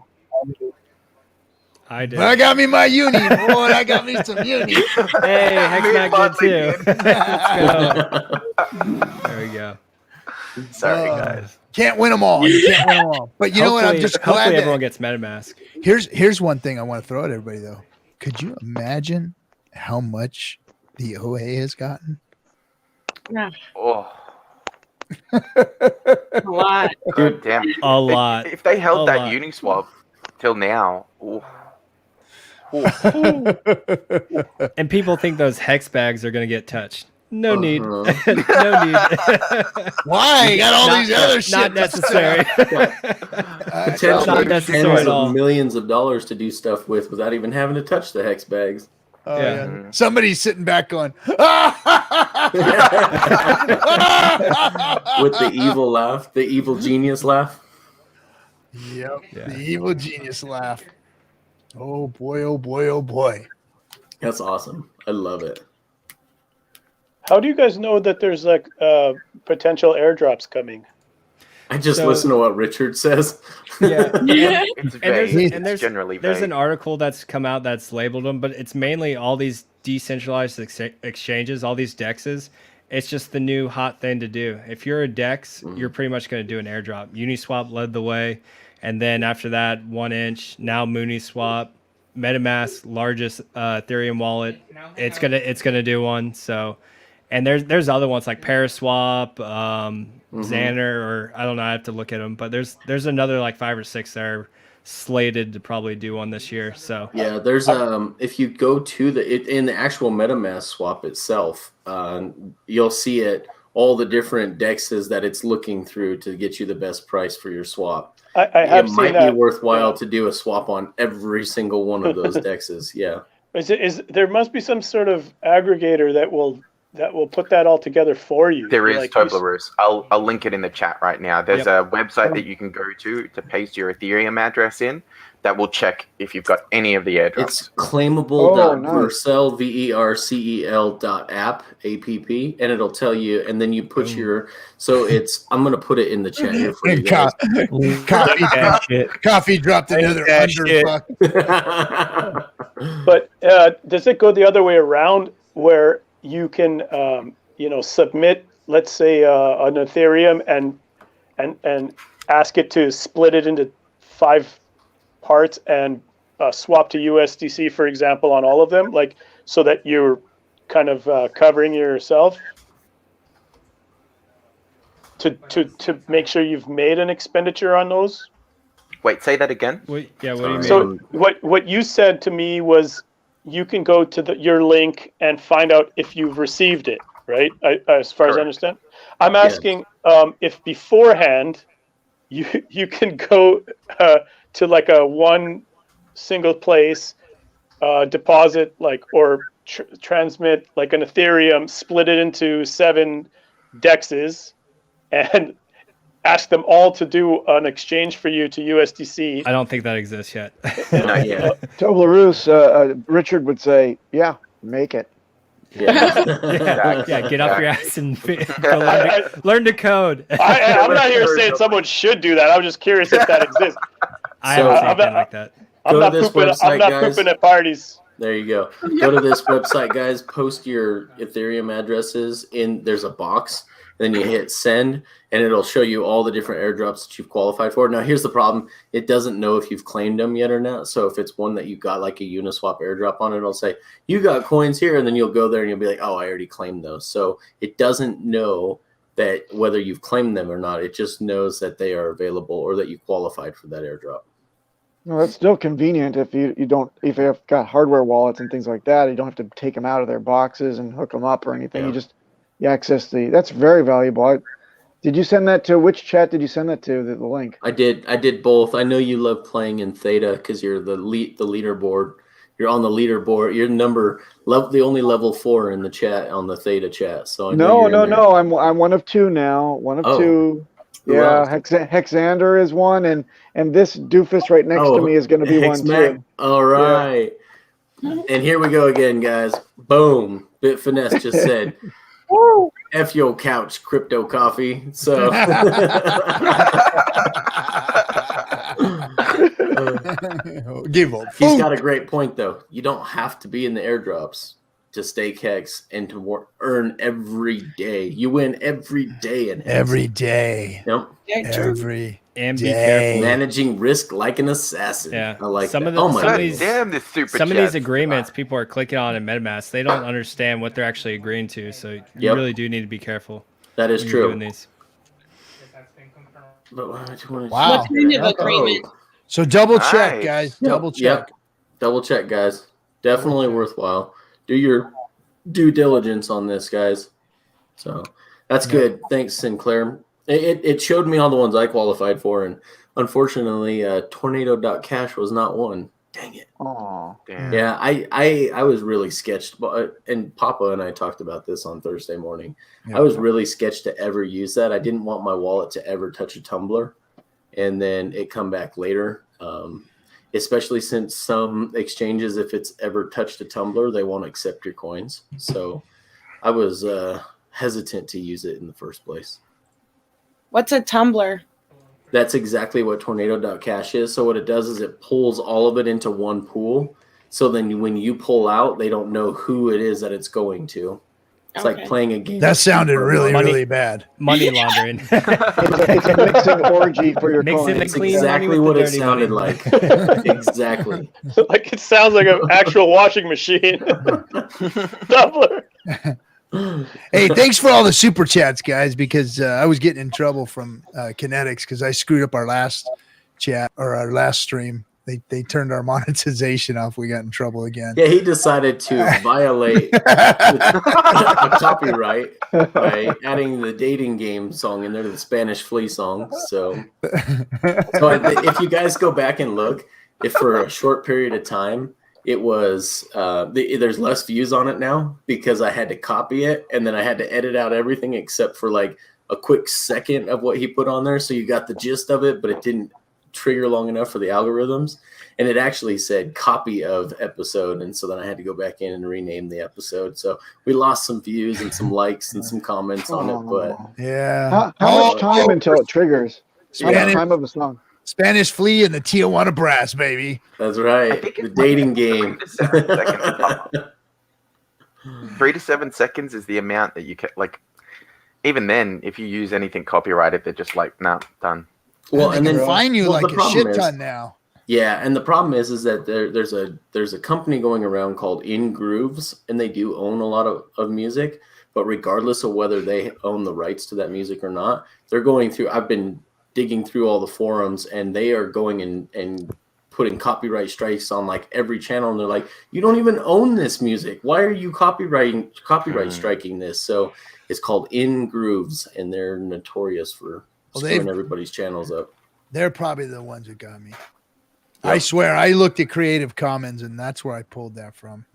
Speaker 8: I did.
Speaker 1: But I got me my uni, boy. I got me some uni.
Speaker 8: Hey, Hexmac did too. Let's go. There we go.
Speaker 6: Sorry, guys.
Speaker 1: Can't win them all. You can't win them all. But you know what? I'm just glad
Speaker 8: hopefully
Speaker 1: that
Speaker 8: everyone gets MetaMask.
Speaker 1: Here's one thing I want to throw at everybody though. Could you imagine how much the OA has gotten?
Speaker 11: Yeah.
Speaker 6: Oh.
Speaker 11: A lot.
Speaker 6: God damn.
Speaker 8: A lot.
Speaker 6: If they held
Speaker 8: A
Speaker 6: that
Speaker 8: lot.
Speaker 6: Uniswap till now, oh.
Speaker 8: And people think those hex bags are going to get touched. No need. No need.
Speaker 1: Why? You got all these other shit.
Speaker 8: Not necessary.
Speaker 2: Potentially
Speaker 8: Not necessary
Speaker 2: tens
Speaker 8: at all.
Speaker 2: of millions of dollars to do stuff with without even having to touch the hex bags.
Speaker 1: Oh,
Speaker 8: Yeah.
Speaker 1: yeah. Somebody's sitting back going,
Speaker 2: With the evil laugh, the evil genius laugh.
Speaker 1: Yep.
Speaker 8: Yeah.
Speaker 1: The evil genius laugh. Oh boy, oh boy, oh boy.
Speaker 2: That's awesome. I love it.
Speaker 7: How do you guys know that there's like potential airdrops coming?
Speaker 2: I just
Speaker 8: So-
Speaker 2: listen to what Richard says.
Speaker 8: Yeah.
Speaker 6: It's
Speaker 8: And
Speaker 6: vague.
Speaker 8: there's
Speaker 6: It's generally
Speaker 8: there's
Speaker 6: vague.
Speaker 8: an article that's come out that's labeled them, but it's mainly all these decentralized exchanges, all these dexes. It's just the new hot thing to do. If you're a dex, you're pretty much going to do an airdrop. Uniswap led the way, and then after that, 1inch. Now Mooniswap, MetaMask, largest Ethereum wallet. It's gonna do one. So, and there's other ones like Paraswap, Xander, or I don't know. I have to look at them, but there's another like 5 or 6 that are slated to probably do one this year. So
Speaker 2: Yeah, there's if you go to in the actual MetaMask swap itself, you'll see it all the different dexes that it's looking through to get you the best price for your swap.
Speaker 7: I have
Speaker 2: it
Speaker 7: seen
Speaker 2: might
Speaker 7: that.
Speaker 2: be worthwhile to do a swap on every single one of those dexes. Yeah.
Speaker 7: Is there must be some sort of aggregator that will put that all together for you?
Speaker 6: There is
Speaker 7: Like,
Speaker 6: Toblerus. I'll link it in the chat right now. There's a website that you can go to paste your Ethereum address in that will check if you've got any of the airdrops.
Speaker 2: It's claimable.vercel, VERCEL.app, APP, and it'll tell you, and then you put your, so it's, I'm going to put it in the chat here for you
Speaker 1: And
Speaker 2: guys.
Speaker 1: Coffee dropped another underfuck.
Speaker 7: But does it go the other way around where you can, submit, let's say, an Ethereum and ask it to split it into 5 parts and swap to USDC, for example, on all of them, like so that you're kind of covering yourself to make sure you've made an expenditure on those?
Speaker 6: Wait, say that again.
Speaker 8: what do you mean?
Speaker 7: So what you said to me was you can go to your link and find out if you've received it, right? As far as I understand. I'm asking if beforehand you can go to like a one single place, deposit or transmit like an Ethereum, split it into 7 dexes, and ask them all to do an exchange for you to USDC.
Speaker 8: I don't think that exists yet.
Speaker 2: Not yet.
Speaker 9: Toblerus, Richard would say, yeah, make it.
Speaker 2: Yeah.
Speaker 8: Yeah, get off your ass and learn to code.
Speaker 7: I'm not here saying someone should do that. I'm just curious if that exists.
Speaker 8: I haven't seen anything like that.
Speaker 7: I'm not pooping at parties.
Speaker 2: There you go. Go to this website, guys. Post your Ethereum addresses there's a box. Then you hit send, and it'll show you all the different airdrops that you've qualified for. Now, here's the problem. It doesn't know if you've claimed them yet or not. So if it's one that you got like a Uniswap airdrop on, it'll say, you got coins here. And then you'll go there and you'll be like, oh, I already claimed those. So it doesn't know that whether you've claimed them or not. It just knows that they are available or that you qualified for that airdrop.
Speaker 9: No, that's still convenient if if you've got hardware wallets and things like that. You don't have to take them out of their boxes and hook them up or anything.
Speaker 2: Yeah.
Speaker 9: You access that's very valuable. Did you send that to which chat did you send that to, the link?
Speaker 2: I did both. I know you love playing in Theta because you're the leaderboard. you're on the leaderboard. You're the only level 4 in the chat on the Theta chat. So I know
Speaker 9: no. I'm one of 2 now. One of 2.
Speaker 2: Who
Speaker 9: Yeah,
Speaker 2: else?
Speaker 9: Hexander is one, and this doofus right next to me is going to be one too.
Speaker 2: All right. Yeah. And here we go again, guys. Boom. Bit Finesse just said, F your couch, crypto coffee. So
Speaker 1: give up.
Speaker 2: He's got a great point, though. You don't have to be in the airdrops to stake Hex and to earn every day. You win every day in Hex.
Speaker 1: Every day.
Speaker 2: Yep.
Speaker 1: Every
Speaker 8: and
Speaker 1: day.
Speaker 8: Be careful.
Speaker 2: Managing risk like an assassin.
Speaker 8: Yeah.
Speaker 2: I like
Speaker 8: some
Speaker 2: that.
Speaker 8: Of these,
Speaker 6: this super
Speaker 8: some of these agreements people are clicking on in MetaMask, they don't understand what they're actually agreeing to. So you really do need to be careful.
Speaker 2: That is true.
Speaker 8: Doing these.
Speaker 1: Wow.
Speaker 11: What kind of agreement?
Speaker 1: So double check, guys. Double check.
Speaker 2: Double check, guys. Definitely worthwhile. Do your due diligence on this, guys. So that's good. Thanks, Sinclair. It showed me all the ones I qualified for, and unfortunately, Tornado.cash was not one. Dang it.
Speaker 9: Oh.
Speaker 2: Yeah, I was really sketched, and Papa and I talked about this on Thursday morning. I was really sketched to ever use that. I didn't want my wallet to ever touch a tumbler, and then it come back later. Especially since some exchanges, if it's ever touched a tumbler, they won't accept your coins. So I was hesitant to use it in the first place.
Speaker 11: What's a tumbler?
Speaker 2: That's exactly what Tornado.cash is. So what it does is it pulls all of it into one pool. So then when you pull out, they don't know who it is that it's going to. It's like playing a game.
Speaker 1: That sounded really bad.
Speaker 8: Money laundering.
Speaker 9: It's a mixing orgy for your coins.
Speaker 2: That's exactly what it sounded like. Exactly.
Speaker 7: Like it sounds like an actual washing machine. Tumbler.
Speaker 1: Hey, thanks for all the super chats, guys, because I was getting in trouble from Kinetics because I screwed up our last chat or our last stream. They turned our monetization off. We got in trouble again.
Speaker 2: Yeah, he decided to violate a copyright by adding the dating game song in there, the Spanish Flea song. So if you guys go back and look, if for a short period of time, it was there's less views on it now because I had to copy it and then I had to edit out everything except for like a quick second of what he put on there. So you got the gist of it, but it didn't trigger long enough for the algorithms, and it actually said copy of episode, and so then I had to go back in and rename the episode. So we lost some views and some likes and some comments on it, but
Speaker 9: how much time until it triggers? How much time of a song?
Speaker 1: Spanish Flea and the Tijuana Brass, baby.
Speaker 2: That's right. The dating game.
Speaker 6: 3 to 7 seconds is the amount that you can, like, even then, if you use anything copyrighted, they're just like, nah, done.
Speaker 1: Well, and then fine you like a shit ton now.
Speaker 2: Yeah, and the problem is that there's a company going around called In Grooves, and they do own a lot of music, but regardless of whether they own the rights to that music or not, they're going through. I've been digging through all the forums, and they are going and putting copyright strikes on like every channel, and they're like, you don't even own this music. Why are you copyright striking this? So it's called In Grooves, and they're notorious for screwing everybody's channels up.
Speaker 1: They're probably the ones that got me. Yep. I swear, I looked at Creative Commons, and that's where I pulled that from.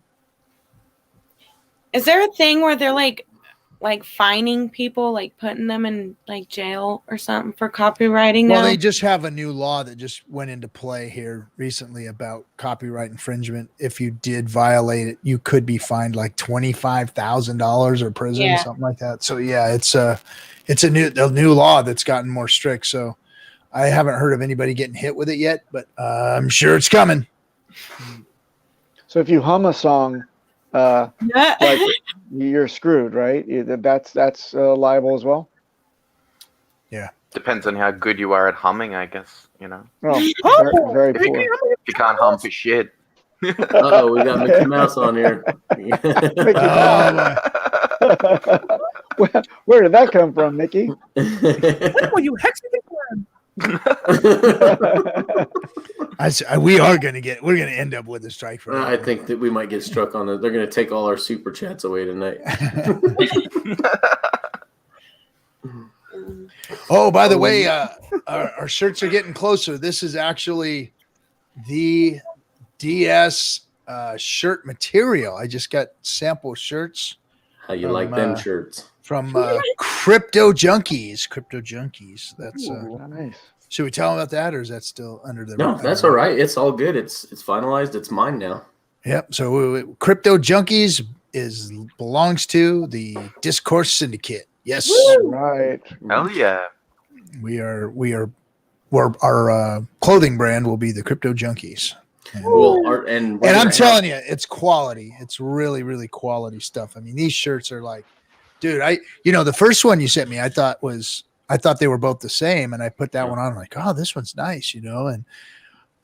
Speaker 11: Is there a thing where they're like fining people, like putting them in like jail or something for copywriting now?
Speaker 1: Well, they just have a new law that just went into play here recently about copyright infringement. If you did violate it, you could be fined like $25,000 or prison, something like that. So yeah, it's a new law that's gotten more strict. So I haven't heard of anybody getting hit with it yet, but I'm sure it's coming.
Speaker 9: So if you hum a song, like you're screwed, right? That's liable as well.
Speaker 1: Yeah,
Speaker 6: depends on how good you are at humming, I guess. You know.
Speaker 9: Oh, very poor.
Speaker 6: If you can't hum for shit.
Speaker 2: Oh, we got Mickey Mouse on here.
Speaker 9: Mickey Mouse. Where did that come from, Mickey?
Speaker 3: What were you Hexican?
Speaker 1: We're gonna end up with a strike for
Speaker 2: I think that we might get struck on it. They're gonna take all our super chats away tonight.
Speaker 1: Oh, by the way, our shirts are getting closer. This is actually the DS shirt material. I just got sample shirts.
Speaker 2: How you like them shirts?
Speaker 1: From Crypto Junkies. Crypto Junkies. That's
Speaker 9: nice.
Speaker 1: Should we tell them about that, or is that still under the?
Speaker 2: No, that's all right. It's all good. It's finalized. It's mine now.
Speaker 1: Yep. So Crypto Junkies belongs to the Discourse Syndicate. Yes.
Speaker 9: Right.
Speaker 6: Hell yeah.
Speaker 1: Our clothing brand will be the Crypto Junkies. And, I'm telling you, it's quality. It's really, really quality stuff. I mean, these shirts are like, dude, the first one you sent me, I thought they were both the same. And I put that one on. I'm like, oh, this one's nice,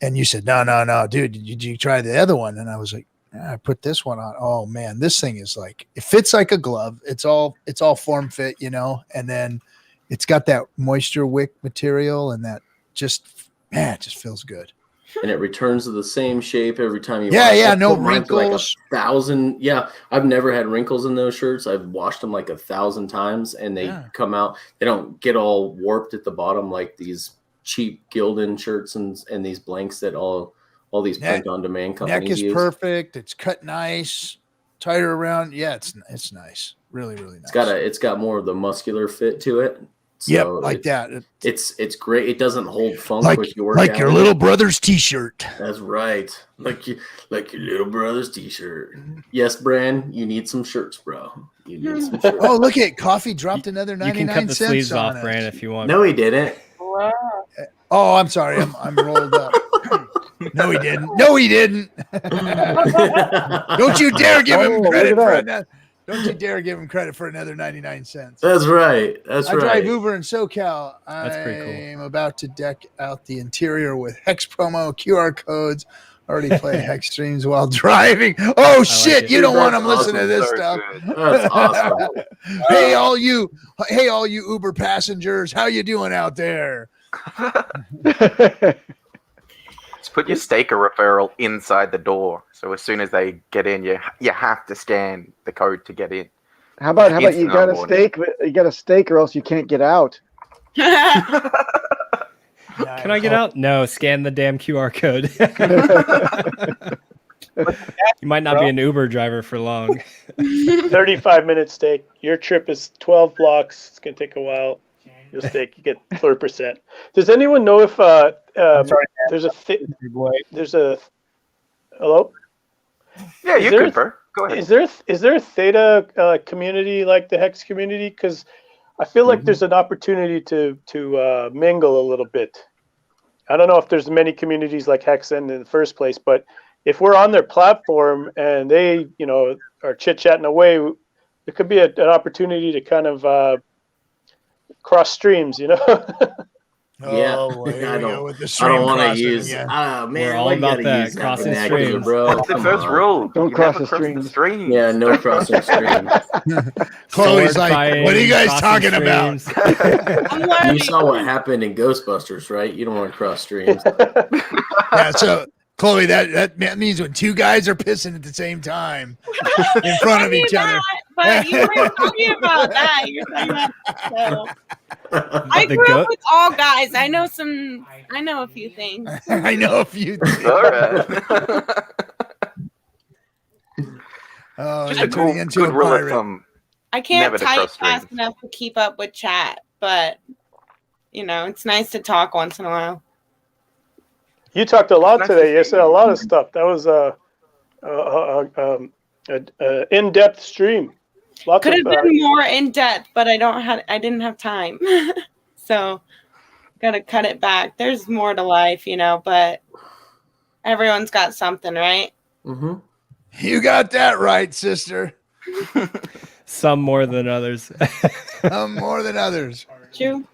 Speaker 1: and you said, no, dude, did you try the other one? And I was like, I put this one on. Oh man, this thing is like, it fits like a glove. It's all form fit, and then it's got that moisture wick material, and that it just feels good.
Speaker 2: And it returns to the same shape every time you
Speaker 1: wash.
Speaker 2: Yeah,
Speaker 1: no wrinkles.
Speaker 2: Like 1,000. Yeah, I've never had wrinkles in those shirts. I've washed them like 1,000 times, and they come out. They don't get all warped at the bottom like these cheap Gildan shirts and these blanks that all these print-on-demand companies
Speaker 1: use. Neck is
Speaker 2: use.
Speaker 1: perfect. It's cut nice, tighter around. Yeah, it's nice. Really, really nice.
Speaker 2: It's got more of the muscular fit to it.
Speaker 1: So that.
Speaker 2: It's great. It doesn't hold funk
Speaker 1: like your little brother's T-shirt.
Speaker 2: That's right. Like your little brother's T-shirt. Yes, Bran, you need some shirts, bro. You need some shirts.
Speaker 1: Oh, look at Coffee dropped another 99
Speaker 8: cents. You can cut the sleeves off,
Speaker 1: it.
Speaker 8: Bran, if you want.
Speaker 2: No, he didn't.
Speaker 1: Oh, I'm sorry. I'm rolled up. No, he didn't. Don't you dare give him credit for another. Don't you dare give him credit for another 99 cents.
Speaker 2: That's right. I
Speaker 1: drive Uber in SoCal.
Speaker 8: That's pretty cool.
Speaker 1: I'm about to deck out the interior with Hex promo, QR codes. Already play Hex streams while driving. Oh shit! You don't want them listening to this stuff.
Speaker 2: That's awesome.
Speaker 1: Hey, all you Uber passengers, how you doing out there?
Speaker 6: Just put your staker referral inside the door, so as soon as they get in, you have to scan the code to get in.
Speaker 9: How about you got a stake? You got a stake, or else you can't get out.
Speaker 8: Can I get out? No, scan the damn QR code. You might not be an Uber driver for long.
Speaker 7: 35-minute stake. Your trip is 12 blocks. It's gonna take a while. Your stake, you get 30%. Does anyone know if there's a hello?
Speaker 6: Yeah, you could, Bert. Go ahead.
Speaker 7: Is there a Theta community like the Hex community? Because I feel like there's an opportunity to mingle a little bit. I don't know if there's many communities like Hexen in the first place, but if we're on their platform and they, are chit-chatting away, there could be an opportunity to kind of cross streams,
Speaker 2: Yeah,
Speaker 1: Oh,
Speaker 2: I don't
Speaker 1: with the
Speaker 2: want to use.
Speaker 1: again.
Speaker 2: Man,
Speaker 8: We're all about that crossing streams,
Speaker 2: bro.
Speaker 6: That's the first rule.
Speaker 9: Don't
Speaker 6: You
Speaker 9: cross
Speaker 6: never
Speaker 9: the streams.
Speaker 2: Yeah, no crossing streams.
Speaker 1: Chloe's
Speaker 8: Sword
Speaker 1: like,
Speaker 8: fighting,
Speaker 1: what are you guys
Speaker 8: crossing
Speaker 1: talking about?
Speaker 8: streams.
Speaker 2: You saw what happened in Ghostbusters, right? You don't want to cross streams.
Speaker 1: Yeah, so Chloe, that means when two guys are pissing at the same time in front of each other.
Speaker 11: But you weren't talking about that. You're talking about so. I grew up with all guys. I know a few things.
Speaker 1: I know a few things.
Speaker 6: All right.
Speaker 1: Oh,
Speaker 6: Just
Speaker 1: you're
Speaker 6: a
Speaker 1: turning into
Speaker 6: good
Speaker 1: a
Speaker 6: rule of
Speaker 1: pirate.
Speaker 6: thumb.
Speaker 11: I can't
Speaker 6: Never to
Speaker 11: type
Speaker 6: cross
Speaker 11: fast
Speaker 6: streams.
Speaker 11: enough to keep up with chat, but it's nice to talk once in a while.
Speaker 7: You talked a lot
Speaker 6: Nice
Speaker 7: today.
Speaker 6: to
Speaker 7: You
Speaker 6: see
Speaker 7: said a lot of stuff. That was a in-depth stream. Lots
Speaker 11: Could
Speaker 7: of
Speaker 11: have been more in depth, but I didn't have time. So gotta cut it back. There's more to life, but everyone's got something, right?
Speaker 2: Mm-hmm.
Speaker 1: You got that right, sister.
Speaker 8: Some more than others.
Speaker 1: Some more than others.
Speaker 11: True.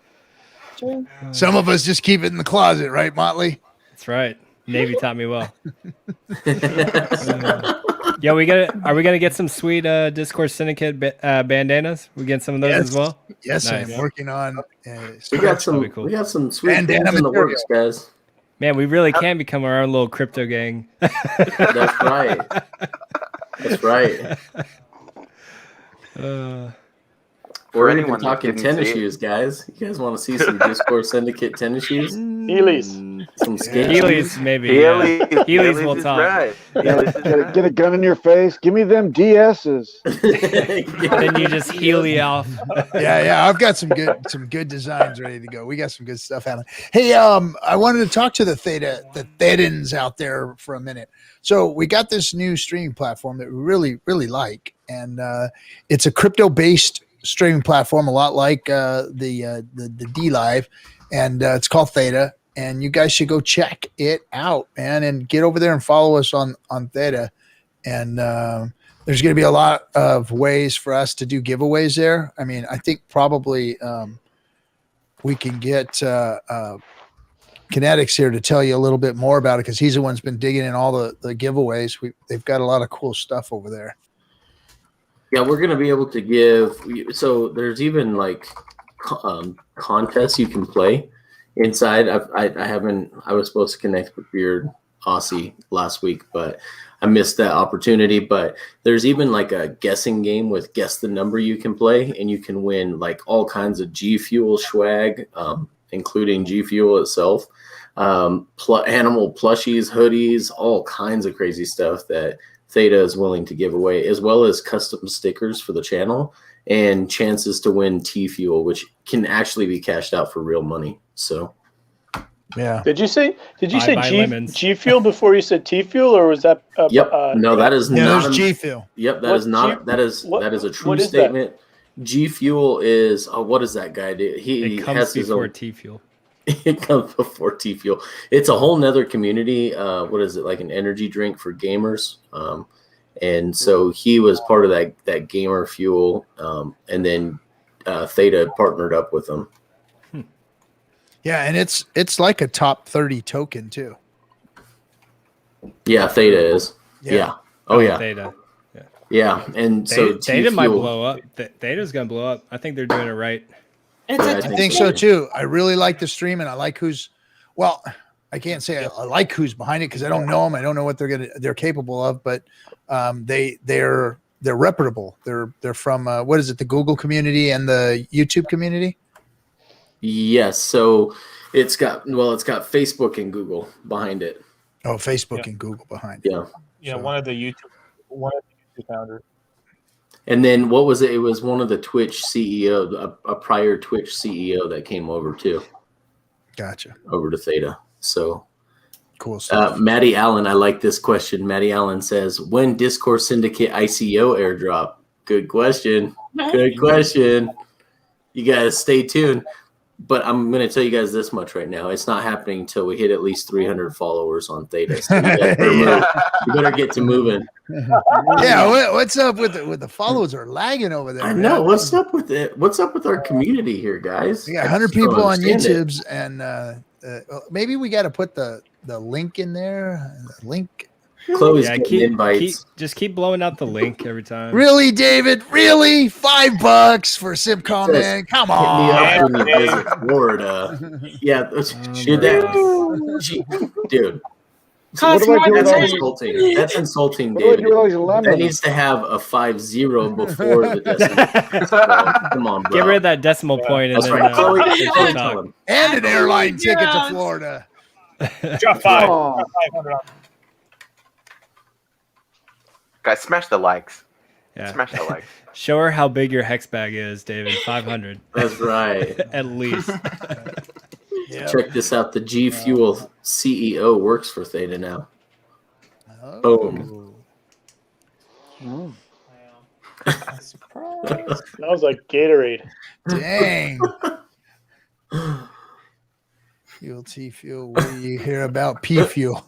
Speaker 1: Some of us just keep it in the closet, right, Motley?
Speaker 8: That's right. Navy taught me well. Yeah, are we gonna get some sweet Discourse Syndicate bandanas? We get some of those as well.
Speaker 1: Yes,
Speaker 8: Nice.
Speaker 1: I'm working on.
Speaker 2: We got some.
Speaker 8: Cool.
Speaker 2: We got some sweet
Speaker 1: Bandana
Speaker 2: things in the
Speaker 1: material.
Speaker 2: works, guys.
Speaker 8: Man, we really can become our own little crypto gang.
Speaker 2: That's right. That's right.
Speaker 6: For
Speaker 2: We're
Speaker 6: anyone
Speaker 2: even
Speaker 6: that
Speaker 2: talking
Speaker 6: didn't
Speaker 2: tennis
Speaker 6: see it.
Speaker 2: shoes, guys. You guys want to see some Discourse Syndicate tennis shoes?
Speaker 7: Heelys.
Speaker 2: Some skate
Speaker 8: Heelys,
Speaker 2: shoes?
Speaker 8: maybe.
Speaker 6: Heelys,
Speaker 8: Yeah. Heelys will
Speaker 6: is
Speaker 8: talk.
Speaker 6: right. Heelys is right.
Speaker 9: Get a gun in your face. Give me them DSs.
Speaker 8: Then you just Heely off.
Speaker 1: Yeah, I've got some good designs ready to go. We got some good stuff happening. Hey, I wanted to talk to the Thetans out there for a minute. So we got this new streaming platform that we really, really like, and it's a crypto-based streaming platform, a lot like the D Live, and it's called Theta. And you guys should go check it out, man, and get over there and follow us on Theta. And there's going to be a lot of ways for us to do giveaways there. I mean, I think probably we can get Kinetics here to tell you a little bit more about it, because he's the one who's been digging in all the giveaways. They've got a lot of cool stuff over there.
Speaker 2: Yeah, we're going to be able to give. So there's even like contests you can play inside. I was supposed to connect with Beard Aussie last week, but I missed that opportunity. But there's even like a guessing game with guess the number you can play, and you can win like all kinds of G Fuel swag, including G Fuel itself, animal plushies, hoodies, all kinds of crazy stuff that Theta is willing to give away, as well as custom stickers for the channel and chances to win T Fuel, which can actually be cashed out for real money. So,
Speaker 1: yeah.
Speaker 7: Did you say
Speaker 8: lemons.
Speaker 7: G Fuel before you said T Fuel, or was that?
Speaker 2: Yep. No, that is not
Speaker 1: there's G Fuel.
Speaker 2: Yep, that is not. That is a true
Speaker 7: what is
Speaker 2: statement. G Fuel is what does that guy do? He
Speaker 8: It comes
Speaker 2: has his
Speaker 8: before
Speaker 2: own.
Speaker 8: T Fuel.
Speaker 2: It comes before T Fuel. It's a whole nother community. What is it, like an energy drink for gamers? And so he was part of that gamer fuel, and then Theta partnered up with them.
Speaker 1: Yeah, and it's like a top 30 token too.
Speaker 2: Yeah, Theta is. Yeah. Oh yeah.
Speaker 8: Theta.
Speaker 2: Yeah, and so
Speaker 8: Theta might blow up. Theta's gonna blow up. I think they're doing it right.
Speaker 1: I think so too. I really like the stream, and I like well, I can't say I like who's behind it because I don't know them. I don't know what they're capable of, but they're reputable. They're from what is it? The Google community and the YouTube community.
Speaker 2: Yes. So it's got Facebook and Google behind it.
Speaker 1: Oh, Facebook and Google behind it.
Speaker 2: Yeah.
Speaker 3: Yeah,
Speaker 1: So-
Speaker 3: one of the YouTube founders.
Speaker 2: And then what was it? It was one of the Twitch CEO, a prior Twitch CEO that came over too.
Speaker 1: Gotcha.
Speaker 2: Over to Theta. So
Speaker 1: cool stuff.
Speaker 2: Maddie Allen, I like this question. Maddie Allen says, when Discourse Syndicate ICO airdrop? Good question. Good question. You guys stay tuned. But I'm going to tell you guys this much right now. It's not happening until we hit at least 300 followers on Theta. So you better get to moving.
Speaker 1: Yeah, what's up with the followers are lagging over there?
Speaker 2: I
Speaker 1: man.
Speaker 2: know. What's up with it? What's up with our community here, guys?
Speaker 1: We got 100 people on YouTube's, and maybe we got to put the link in there. The link.
Speaker 2: Chloe's getting invites.
Speaker 8: Just keep blowing out the link every time.
Speaker 1: Really, David? Really? $5 for Simcom, man? Come on.
Speaker 2: Hit me up when you visit Florida. Yeah, dude.
Speaker 9: So what do I do with
Speaker 2: That's
Speaker 9: all
Speaker 2: insulting. That's insulting,
Speaker 9: What do I
Speaker 2: David.
Speaker 9: do with all these lemons?
Speaker 2: That needs to have a 50 before the decimal. So, come on, bro.
Speaker 8: Get rid of that decimal point and
Speaker 2: That's
Speaker 8: then
Speaker 2: right. Chloe,
Speaker 8: Chloe
Speaker 2: tell him.
Speaker 1: And an airline ticket to Florida.
Speaker 3: Drop 5.
Speaker 9: Oh.
Speaker 3: Drop 500 on.
Speaker 6: Guys, smash the likes.
Speaker 8: Yeah.
Speaker 6: Smash the likes.
Speaker 8: Show her how big your hex bag is, David. 500.
Speaker 2: That's right.
Speaker 8: At least.
Speaker 2: Check this out. The G Fuel CEO works for Theta now.
Speaker 1: Oh.
Speaker 2: Boom.
Speaker 7: Smells like Gatorade.
Speaker 1: Dang. Fuel T Fuel. What do you hear about P Fuel?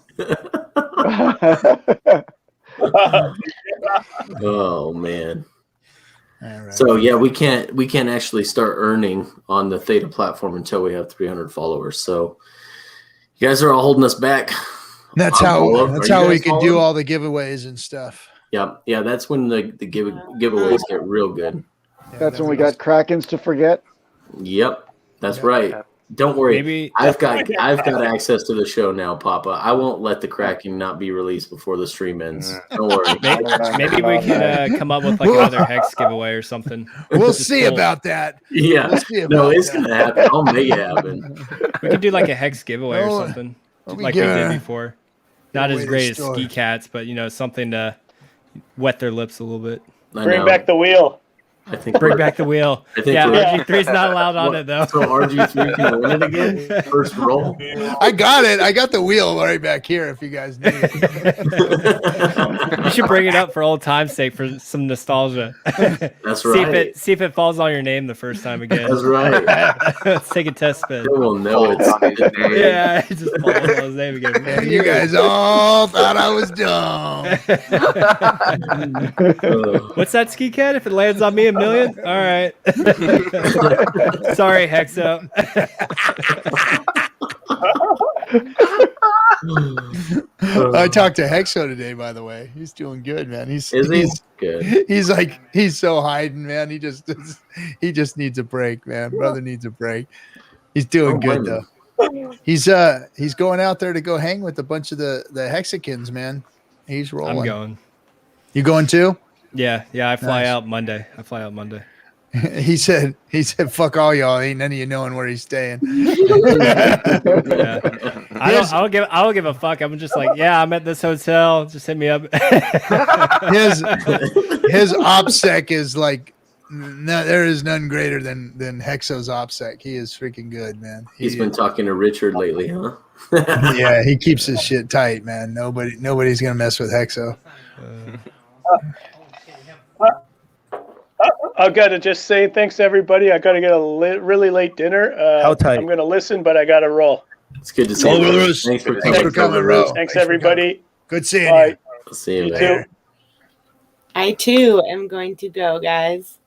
Speaker 2: Oh man.
Speaker 1: All right.
Speaker 2: So yeah, we can't actually start earning on the Theta platform until we have 300 followers. So you guys are all holding us back.
Speaker 1: That's
Speaker 2: Are
Speaker 1: how
Speaker 2: you
Speaker 1: we
Speaker 2: guys
Speaker 1: can do
Speaker 2: following?
Speaker 1: all the giveaways and stuff.
Speaker 2: Yeah. That's when the giveaways get real good.
Speaker 9: That's when we got Krakens to forget.
Speaker 2: Yep, that's right. Don't worry.
Speaker 8: Maybe
Speaker 2: I've got access to the show now, Papa. I won't let the Kraken not be released before the stream ends. Don't worry.
Speaker 8: maybe we can come up with like another hex giveaway or something.
Speaker 1: We'll
Speaker 8: Just
Speaker 1: see
Speaker 8: pull-
Speaker 1: about that.
Speaker 2: Yeah.
Speaker 1: We'll see
Speaker 2: No,
Speaker 1: about
Speaker 2: it's
Speaker 1: that.
Speaker 2: gonna happen. I'll make it happen.
Speaker 8: We could do like a hex giveaway
Speaker 1: Oh,
Speaker 8: or something,
Speaker 1: oh, we
Speaker 8: like we did
Speaker 1: gotta-
Speaker 8: before. Not
Speaker 1: away
Speaker 8: as
Speaker 1: the
Speaker 8: great as
Speaker 1: store.
Speaker 8: ski cats, but something to wet their lips a little bit.
Speaker 2: I
Speaker 7: Bring
Speaker 2: know.
Speaker 7: back the wheel.
Speaker 2: I think
Speaker 8: Bring
Speaker 2: we're-
Speaker 8: back the wheel.
Speaker 2: I think
Speaker 8: Yeah,
Speaker 2: we're-
Speaker 8: RG3's not allowed on
Speaker 2: What?
Speaker 8: it though.
Speaker 2: So RG3 can win it again? First roll?
Speaker 1: I got it. I got the wheel right back here if you guys need it.
Speaker 8: You should bring it up for old time's sake for some nostalgia.
Speaker 2: That's
Speaker 8: See
Speaker 2: right.
Speaker 8: if it falls on your name the first time again.
Speaker 2: That's right.
Speaker 8: Let's take a test spin.
Speaker 2: They will know it's
Speaker 6: on his name.
Speaker 8: Yeah, it just falls on his name again.
Speaker 1: And you guys all thought I was dumb.
Speaker 8: What's that ski cat? If it lands on me $1 million? All right. Sorry, Hexo.
Speaker 1: I talked to Hexo today, by the way. He's doing good, man.
Speaker 2: Is he? Good.
Speaker 1: He's so hiding, man. He just needs a break, man. Brother needs a break. He's doing good though. He's going out there to go hang with a bunch of the Hexicans, man. He's rolling.
Speaker 8: I'm going.
Speaker 1: You going too?
Speaker 8: Yeah. I fly
Speaker 1: Nice.
Speaker 8: out Monday.
Speaker 1: He said, fuck all y'all. Ain't none of you knowing where he's staying.
Speaker 8: Yeah. I don't give a fuck. I'm just like, yeah, I'm at this hotel. Just hit me up.
Speaker 1: His OPSEC is like, no, there is none greater than Hexo's OPSEC. He is freaking good, man.
Speaker 2: He's been talking to Richard lately, huh?
Speaker 1: Yeah, he keeps his shit tight, man. Nobody's gonna mess with Hexo.
Speaker 7: I've got to just say thanks to everybody. I got to get a really late dinner.
Speaker 12: How tight?
Speaker 7: I'm going to listen, but I got to roll.
Speaker 2: It's good to see
Speaker 1: All
Speaker 2: you.
Speaker 1: brothers.
Speaker 2: Thanks for
Speaker 1: Thanks for coming, bro.
Speaker 7: Thanks, everybody.
Speaker 1: Good seeing
Speaker 7: Bye.
Speaker 1: you.
Speaker 2: See you
Speaker 7: You
Speaker 2: later.
Speaker 7: too.
Speaker 11: I too am going to go, guys.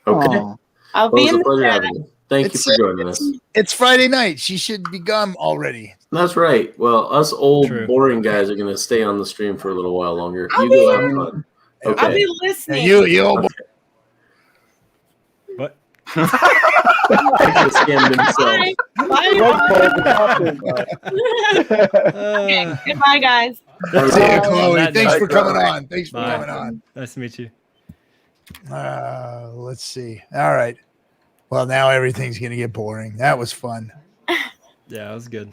Speaker 2: Okay.
Speaker 9: Aw.
Speaker 11: I'll
Speaker 2: Well,
Speaker 11: be
Speaker 2: it was
Speaker 11: in
Speaker 2: a pleasure
Speaker 11: the
Speaker 2: having you. Thank you
Speaker 1: It's-
Speaker 2: for joining us.
Speaker 1: It's Friday night. She should be gone already.
Speaker 2: That's right. Well, us old,
Speaker 8: True.
Speaker 2: boring guys are going to stay on the stream for a little while longer.
Speaker 11: I'll
Speaker 2: You
Speaker 11: be
Speaker 2: go
Speaker 11: here.
Speaker 2: have fun.
Speaker 11: I'll
Speaker 2: Okay.
Speaker 11: be
Speaker 1: And
Speaker 11: listening.
Speaker 1: you old boy.
Speaker 8: What?
Speaker 2: He could've scammed himself.
Speaker 11: Bye. Okay, goodbye, guys.
Speaker 1: See you,
Speaker 8: On
Speaker 1: Chloe.
Speaker 8: that
Speaker 1: Thanks
Speaker 8: note,
Speaker 1: for coming on. Thanks for
Speaker 8: Bye.
Speaker 1: coming on.
Speaker 8: Nice to meet you.
Speaker 1: Let's see. All right. Well, now everything's gonna get boring. That was fun.
Speaker 8: Yeah, it was good.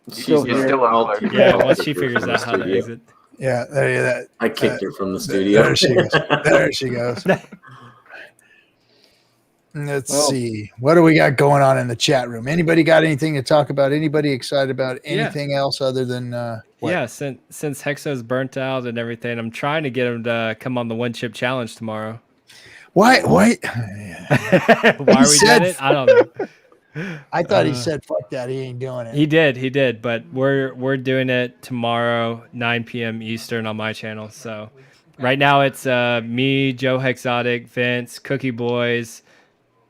Speaker 9: Still
Speaker 2: She's
Speaker 9: here.
Speaker 6: still on the
Speaker 8: Yeah,
Speaker 2: I'll
Speaker 8: once
Speaker 2: kick
Speaker 8: she
Speaker 2: her
Speaker 8: figures
Speaker 2: from the
Speaker 8: out how to
Speaker 2: studio.
Speaker 8: exit.
Speaker 1: Yeah, there.
Speaker 2: I kicked her from the studio.
Speaker 1: There she goes. There she goes. Let's
Speaker 9: Well.
Speaker 1: see. What do we got going on in the chat room? Anybody got anything to talk about? Anybody excited about anything else other than what?
Speaker 8: Yeah, since Hexo's burnt out and everything, I'm trying to get him to come on the one chip challenge tomorrow.
Speaker 1: Why?
Speaker 8: Why are we
Speaker 1: said-
Speaker 8: doing it? I don't know.
Speaker 1: I thought he said, "Fuck that, he ain't doing it."
Speaker 8: He did, but we're doing it tomorrow, 9 p.m. Eastern on my channel. So right now it's me, Joe Hexotic, Vince, Cookie Boys,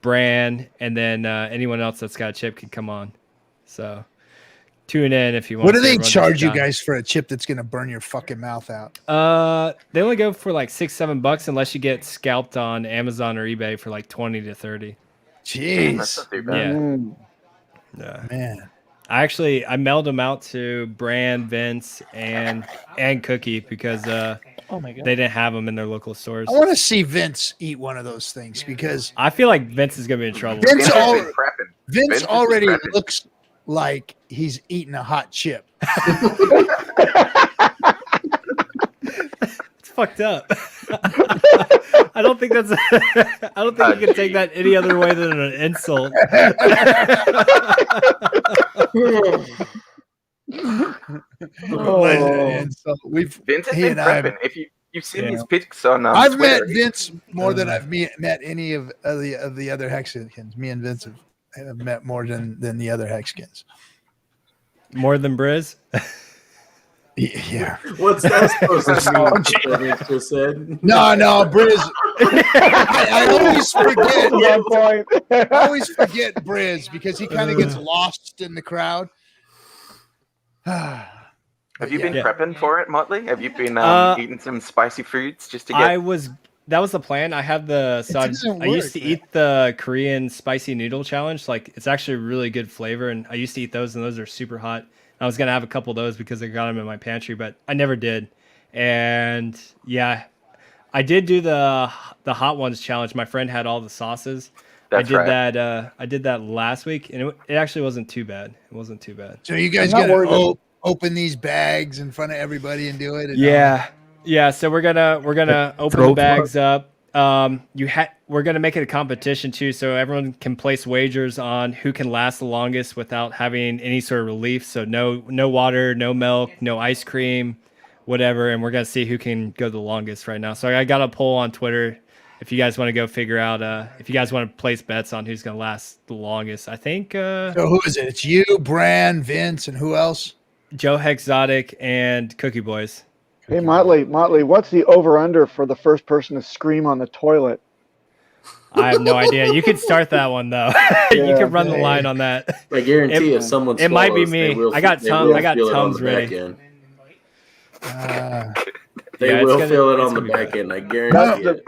Speaker 8: Bran, and then anyone else that's got a chip can come on. So tune in if you want.
Speaker 1: What do they
Speaker 8: to run
Speaker 1: charge
Speaker 8: this
Speaker 1: you
Speaker 8: down.
Speaker 1: guys for a chip that's gonna burn your fucking mouth out?
Speaker 8: They only go for like $6-7 unless you get scalped on Amazon or eBay for like 20 to 30.
Speaker 6: That's
Speaker 1: Jeez,
Speaker 6: not too bad.
Speaker 8: Yeah.
Speaker 9: Mm.
Speaker 8: Yeah.
Speaker 1: man.
Speaker 8: I mailed them out to Bran, Vince, and Cookie because
Speaker 12: Oh my god.
Speaker 8: they didn't have them in their local stores.
Speaker 1: I want to see Vince eat one of those things because
Speaker 8: I feel like Vince is gonna be in trouble.
Speaker 1: Vince
Speaker 6: Vince has
Speaker 1: al-
Speaker 6: been prepping.
Speaker 1: Vince
Speaker 6: Vince is
Speaker 1: already
Speaker 6: prepping.
Speaker 1: looks like he's eating a hot chip.
Speaker 8: It's fucked up. I don't think that's. I don't think you can take that any other way than an insult.
Speaker 1: And so
Speaker 6: Vince has
Speaker 1: he
Speaker 6: been
Speaker 1: and I have-
Speaker 6: prepping. If you've seen
Speaker 8: Yeah.
Speaker 6: his pics on
Speaker 1: I've met
Speaker 6: Twitter,
Speaker 1: Vince more than I've met any of the other Hexicans. Me and Vince have met more than the other Hexicans.
Speaker 8: More than Briz.
Speaker 1: Yeah.
Speaker 2: What's that supposed to mean? What Vince just said?
Speaker 1: No, Briz. I always forget.
Speaker 9: One point.
Speaker 1: I always forget Briz because he kind of gets lost in the crowd.
Speaker 6: have you been
Speaker 8: Yeah.
Speaker 6: prepping for it, Motley? Have you been eating some spicy foods just to get?
Speaker 8: I was that was the plan. I have the I used to eat the Korean spicy noodle challenge. Like it's actually really good flavor, and I used to eat those, and those are super hot. I was gonna have a couple of those because I got them in my pantry, but I never did. And yeah, I did do the hot ones challenge. My friend had all the sauces. I did that last week, and it actually wasn't too bad. It wasn't too bad.
Speaker 1: So you guys gonna open these bags in front of everybody and do it?
Speaker 8: Yeah. So we're gonna open the bags up. We're gonna make it a competition too, so everyone can place wagers on who can last the longest without having any sort of relief. So no water, no milk, no ice cream, whatever. And we're gonna see who can go the longest right now. So I got a poll on Twitter. If you guys want to go figure out, if you guys want to place bets on who's gonna last the longest, I think.
Speaker 1: So who is it? It's you, Bran, Vince, and who else?
Speaker 8: Joe Hexotic and Cookie Boys.
Speaker 9: Hey, Motley, what's the over-under for the first person to scream on the toilet?
Speaker 8: I have no idea. You could start that one, though. You could run the line on that.
Speaker 2: I guarantee if someone
Speaker 8: it might be me. I got Tums ready.
Speaker 2: They will feel it on the back end. I guarantee it.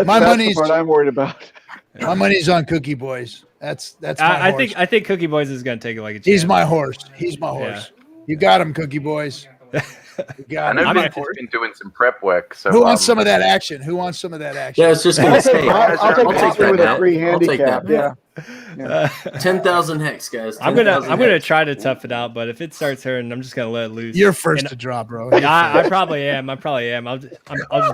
Speaker 1: My money's
Speaker 9: what I'm worried about.
Speaker 1: My money's on Cookie Boys. That's my
Speaker 8: I
Speaker 1: horse.
Speaker 8: think Cookie Boys is gonna take it like a chance.
Speaker 1: He's my horse. You got him, Cookie Boys.
Speaker 6: I know Vince has been doing some prep work. So
Speaker 1: who wants some of that action?
Speaker 2: Yeah, I was just gonna say.
Speaker 9: I'll take that with a free
Speaker 2: I'll take
Speaker 9: handicap.
Speaker 2: that.
Speaker 9: Yeah.
Speaker 2: 10,000 hex, guys.
Speaker 8: I'm gonna try to tough it out, but if it starts hurting, I'm just gonna let it loose.
Speaker 1: You're first to draw, bro.
Speaker 8: I probably am. I'll just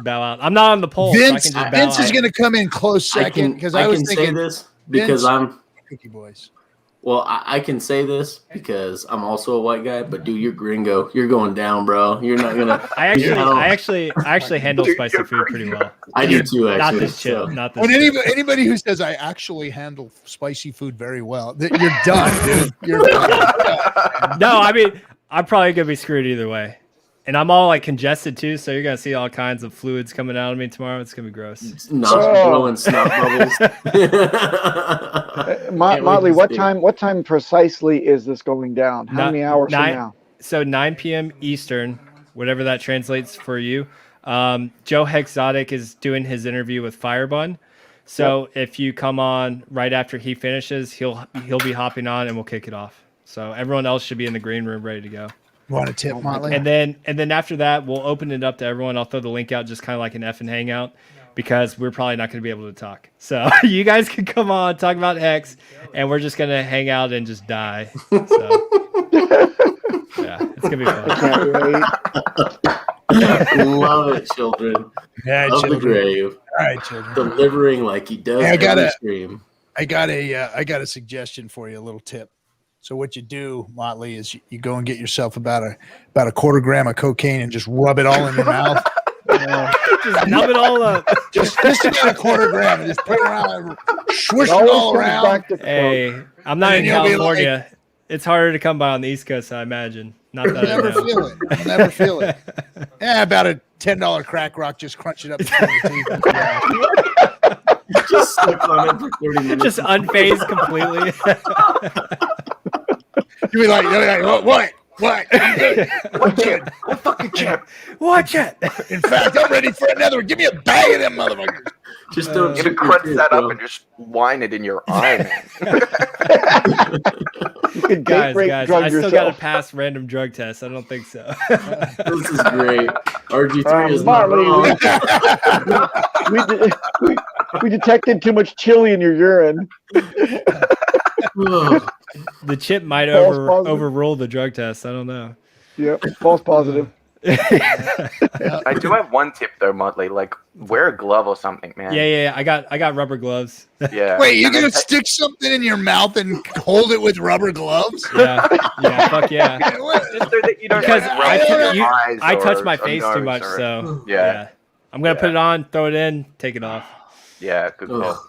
Speaker 8: bow out. I'm not on the poll.
Speaker 1: Vince,
Speaker 8: so I can just bow
Speaker 1: Vince
Speaker 8: out.
Speaker 1: is gonna come in close second because I was thinking
Speaker 2: say this because
Speaker 1: Vince,
Speaker 2: I'm
Speaker 1: Cookie Boys.
Speaker 2: Well, I can say this because I'm also a white guy, but dude, you're gringo. You're going down, bro. You're not gonna.
Speaker 8: I actually handle spicy food pretty well.
Speaker 2: I do too, actually.
Speaker 8: Not this chip. Not this.
Speaker 1: Anybody who says I actually handle spicy food very well, you're done, dude. You're done.
Speaker 8: No, I mean I'm probably gonna be screwed either way. And I'm all like congested too, so you're gonna see all kinds of fluids coming out of me tomorrow. It's gonna be gross.
Speaker 2: Blowing snot bubbles.
Speaker 9: Motley, what time precisely is this going down? How many hours from now?
Speaker 8: So 9 p.m. Eastern, whatever that translates for you. Joe Hexotic is doing his interview with Firebun. So if you come on right after he finishes, he'll be hopping on and we'll kick it off. So everyone else should be in the green room ready to go.
Speaker 1: Want a tip, Motley?
Speaker 8: And then after that, we'll open it up to everyone. I'll throw the link out just kind of like an FN Hangout because we're probably not going to be able to talk. So you guys can come on, talk about Hex, and we're just going to hang out and just die. So yeah, it's going to be fun.
Speaker 2: Love it, children.
Speaker 1: Yeah,
Speaker 2: Love the grave.
Speaker 1: All right, children.
Speaker 2: Delivering like he does every stream.
Speaker 1: I got a suggestion for you, a little tip. So what you do, Motley, is you go and get yourself about a quarter gram of cocaine and just rub it all in your mouth.
Speaker 8: Just nub it all up.
Speaker 1: Just about a quarter gram and just put it around, swish it all around.
Speaker 8: Hey, I'm not in California. It's harder to come by on the East Coast, I imagine. Not that
Speaker 1: You'll never feel it. Yeah, about a $10 crack rock. Just crunch it up between your teeth.
Speaker 2: Just slip on it for 30 minutes.
Speaker 8: Just unfazed completely.
Speaker 1: You'll be like, what? I'm good.
Speaker 6: What chip? What fucking chip?
Speaker 8: Watch it.
Speaker 1: In fact, I'm ready for another one. Give me a bag of them motherfuckers.
Speaker 2: Just don't
Speaker 6: You crunch that up and just whine it in your eye, man.
Speaker 9: You can
Speaker 8: guys, I still got to
Speaker 9: yourself.
Speaker 8: pass random drug tests. I don't think so.
Speaker 2: This is great. RG3 is not
Speaker 9: Motley,
Speaker 2: wrong.
Speaker 9: we detected too much chili in your urine.
Speaker 8: The chip might
Speaker 9: False positive.
Speaker 8: overrule the drug test. I don't know.
Speaker 9: Yep, false positive.
Speaker 6: I do have one tip though, Motley. Like, wear a glove or something, man.
Speaker 8: Yeah. I got rubber gloves.
Speaker 6: Yeah.
Speaker 1: Wait, you're gonna stick something in your mouth and hold it with rubber gloves?
Speaker 8: Yeah. Fuck yeah.
Speaker 6: Just so that you don't
Speaker 8: Because
Speaker 6: eyes
Speaker 8: I touch
Speaker 6: or
Speaker 8: my face too
Speaker 6: nose
Speaker 8: much,
Speaker 6: or-
Speaker 8: so
Speaker 6: Yeah.
Speaker 8: I'm gonna put it on, throw it in, take it off.
Speaker 6: Yeah, good call.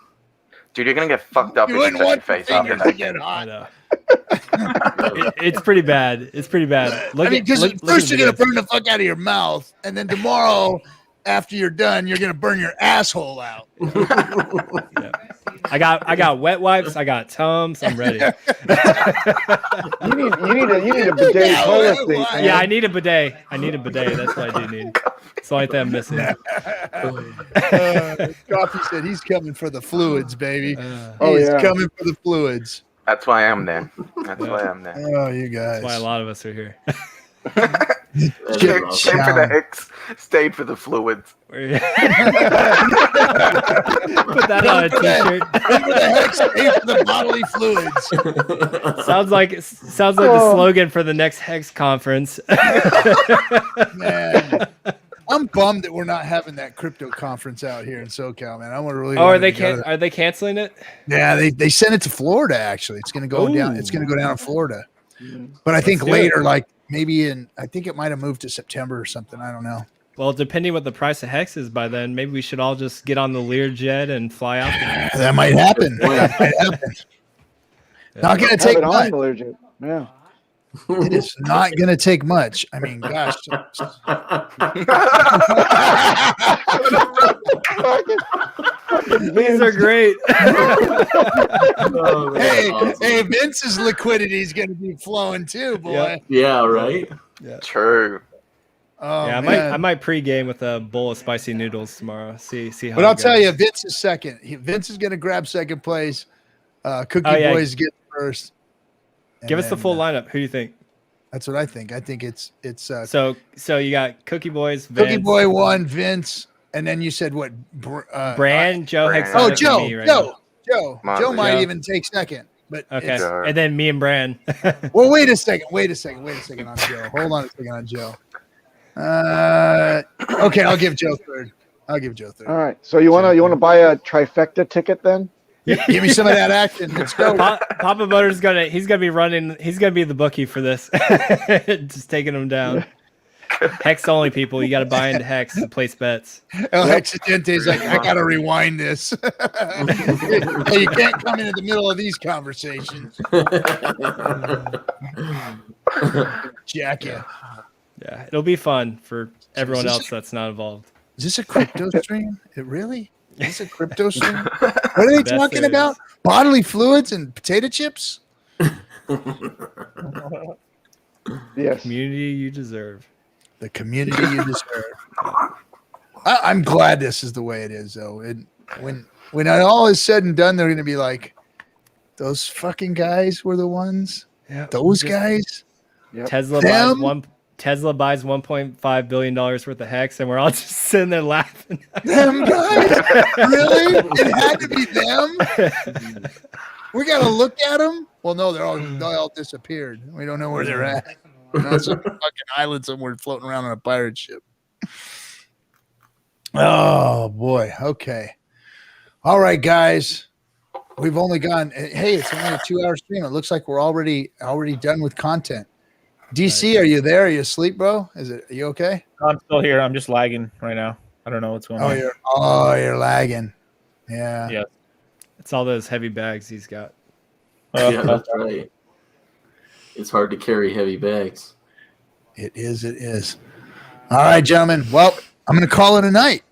Speaker 6: Dude, you're gonna get fucked up if
Speaker 1: You
Speaker 6: you
Speaker 1: wouldn't
Speaker 6: touch your
Speaker 1: want
Speaker 6: face
Speaker 1: your
Speaker 6: after
Speaker 1: fingers to
Speaker 6: that.
Speaker 1: get
Speaker 8: I
Speaker 1: hot.
Speaker 8: know. It's pretty bad. It's pretty bad.
Speaker 1: Because first you're gonna burn the fuck out of your mouth, and then tomorrow, after you're done, you're gonna burn your asshole out.
Speaker 8: Yeah. I got wet wipes. I got Tums. I'm ready.
Speaker 9: You need a bidet toilet seat.
Speaker 8: Yeah, I need a bidet. That's what I do need. That's the only thing I'm missing.
Speaker 1: Coffee said he's coming for the fluids, baby. He's
Speaker 9: yeah.
Speaker 1: coming for the fluids.
Speaker 6: That's why I'm there. That's why I'm there.
Speaker 1: Oh, you guys.
Speaker 8: That's why a lot of us are here.
Speaker 6: Came for the Hex, stayed for the fluids.
Speaker 8: Put that on a t-shirt.
Speaker 1: The Hex, stay for the bodily fluids.
Speaker 8: Sounds like the slogan for the next Hex conference.
Speaker 1: Man, I'm bummed that we're not having that crypto conference out here in SoCal, man. I want to really.
Speaker 8: Oh, are they canceling it?
Speaker 1: Yeah, they sent it to Florida. Actually, it's going to go down. It's going to go down in Florida. But I think later, like maybe I think it might have moved to September or something. I don't know.
Speaker 8: Well, depending what the price of Hex is by then, maybe we should all just get on the Learjet and fly out there.
Speaker 1: That might happen. That might happen. Not going to take much.
Speaker 9: Yeah.
Speaker 1: It is not going to take much. I mean, gosh.
Speaker 8: These are great.
Speaker 1: Hey, Vince's liquidity is going to be flowing too, boy.
Speaker 8: Yep.
Speaker 2: Yeah, right.
Speaker 8: Yeah.
Speaker 6: True.
Speaker 1: Oh,
Speaker 8: yeah, I might pregame with a bowl of spicy noodles tomorrow. See how.
Speaker 1: But I'll tell you, Vince is second. Vince is going to grab second place. Cookie Boys get first.
Speaker 8: Give us the full lineup. Who do you think?
Speaker 1: That's what I think. I think it's
Speaker 8: so you got Cookie Boys, Vince,
Speaker 1: Cookie Boy 1, Vince, and then you said what?
Speaker 8: Brand, Joe, Hex.
Speaker 1: Oh, Joe,
Speaker 8: right
Speaker 1: Joe might
Speaker 8: Joe.
Speaker 1: even take second. But
Speaker 8: okay, and then me and Brand.
Speaker 1: Well, wait a second on Joe. Hold on a second on Joe. Okay, I'll give Joe third.
Speaker 9: All right. So you wanna buy a trifecta ticket then?
Speaker 1: Give me some of that action. Let's go.
Speaker 8: Papa Butter's gonna be running. He's gonna be the bookie for this. Just taking them down. Hex only people. You got to buy into Hex and place bets.
Speaker 1: El Hexidente's like, I gotta rewind this. Hey, you can't come into the middle of these conversations. Jack you.
Speaker 8: Yeah, it'll be fun for everyone else that's not involved.
Speaker 1: Is this a crypto stream? It really? Is this a crypto stream? What are they talking about? Bodily fluids and potato chips?
Speaker 9: Yes.
Speaker 8: Community you deserve.
Speaker 1: The community you deserve. I'm glad this is the way it is, though. When it all is said and done, they're going to be like, those fucking guys were the ones.
Speaker 8: Yeah.
Speaker 1: Those guys.
Speaker 9: Yep.
Speaker 8: Tesla buys $1.5 billion worth of Hex, and we're all just sitting there laughing.
Speaker 1: Them guys? Really? It had to be them? We got to look at them? Well, no, they all disappeared. We don't know where they're at. They're on some fucking island somewhere floating around on a pirate ship. Oh, boy. Okay. All right, guys. We've only gone. Hey, it's only a 2-hour stream. It looks like we're already done with content. DC, are you there? Are you asleep, bro? Are you okay?
Speaker 3: I'm still here. I'm just lagging right now. I don't know what's going on.
Speaker 1: You're lagging. Yeah.
Speaker 3: Yeah.
Speaker 8: It's all those heavy bags he's got.
Speaker 2: Yeah, that's right. It's hard to carry heavy bags.
Speaker 1: It is. All right, gentlemen. Well, I'm going to call it a night.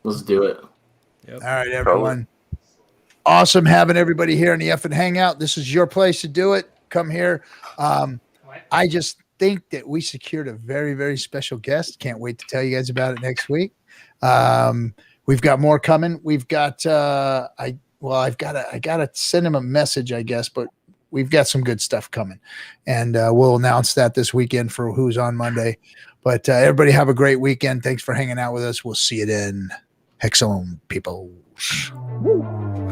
Speaker 2: Let's do it.
Speaker 8: Yep.
Speaker 1: All right, everyone. Awesome having everybody here in the FN Hangout. This is your place to do it. Come here. I just think that we secured a very, very special guest. Can't wait to tell you guys about it next week. We've got more coming. We've got I gotta send him a message, I guess, but we've got some good stuff coming, and we'll announce that this weekend for who's on Monday. But everybody have a great weekend. Thanks for hanging out with us. We'll see you then. Hex on, people. Woo.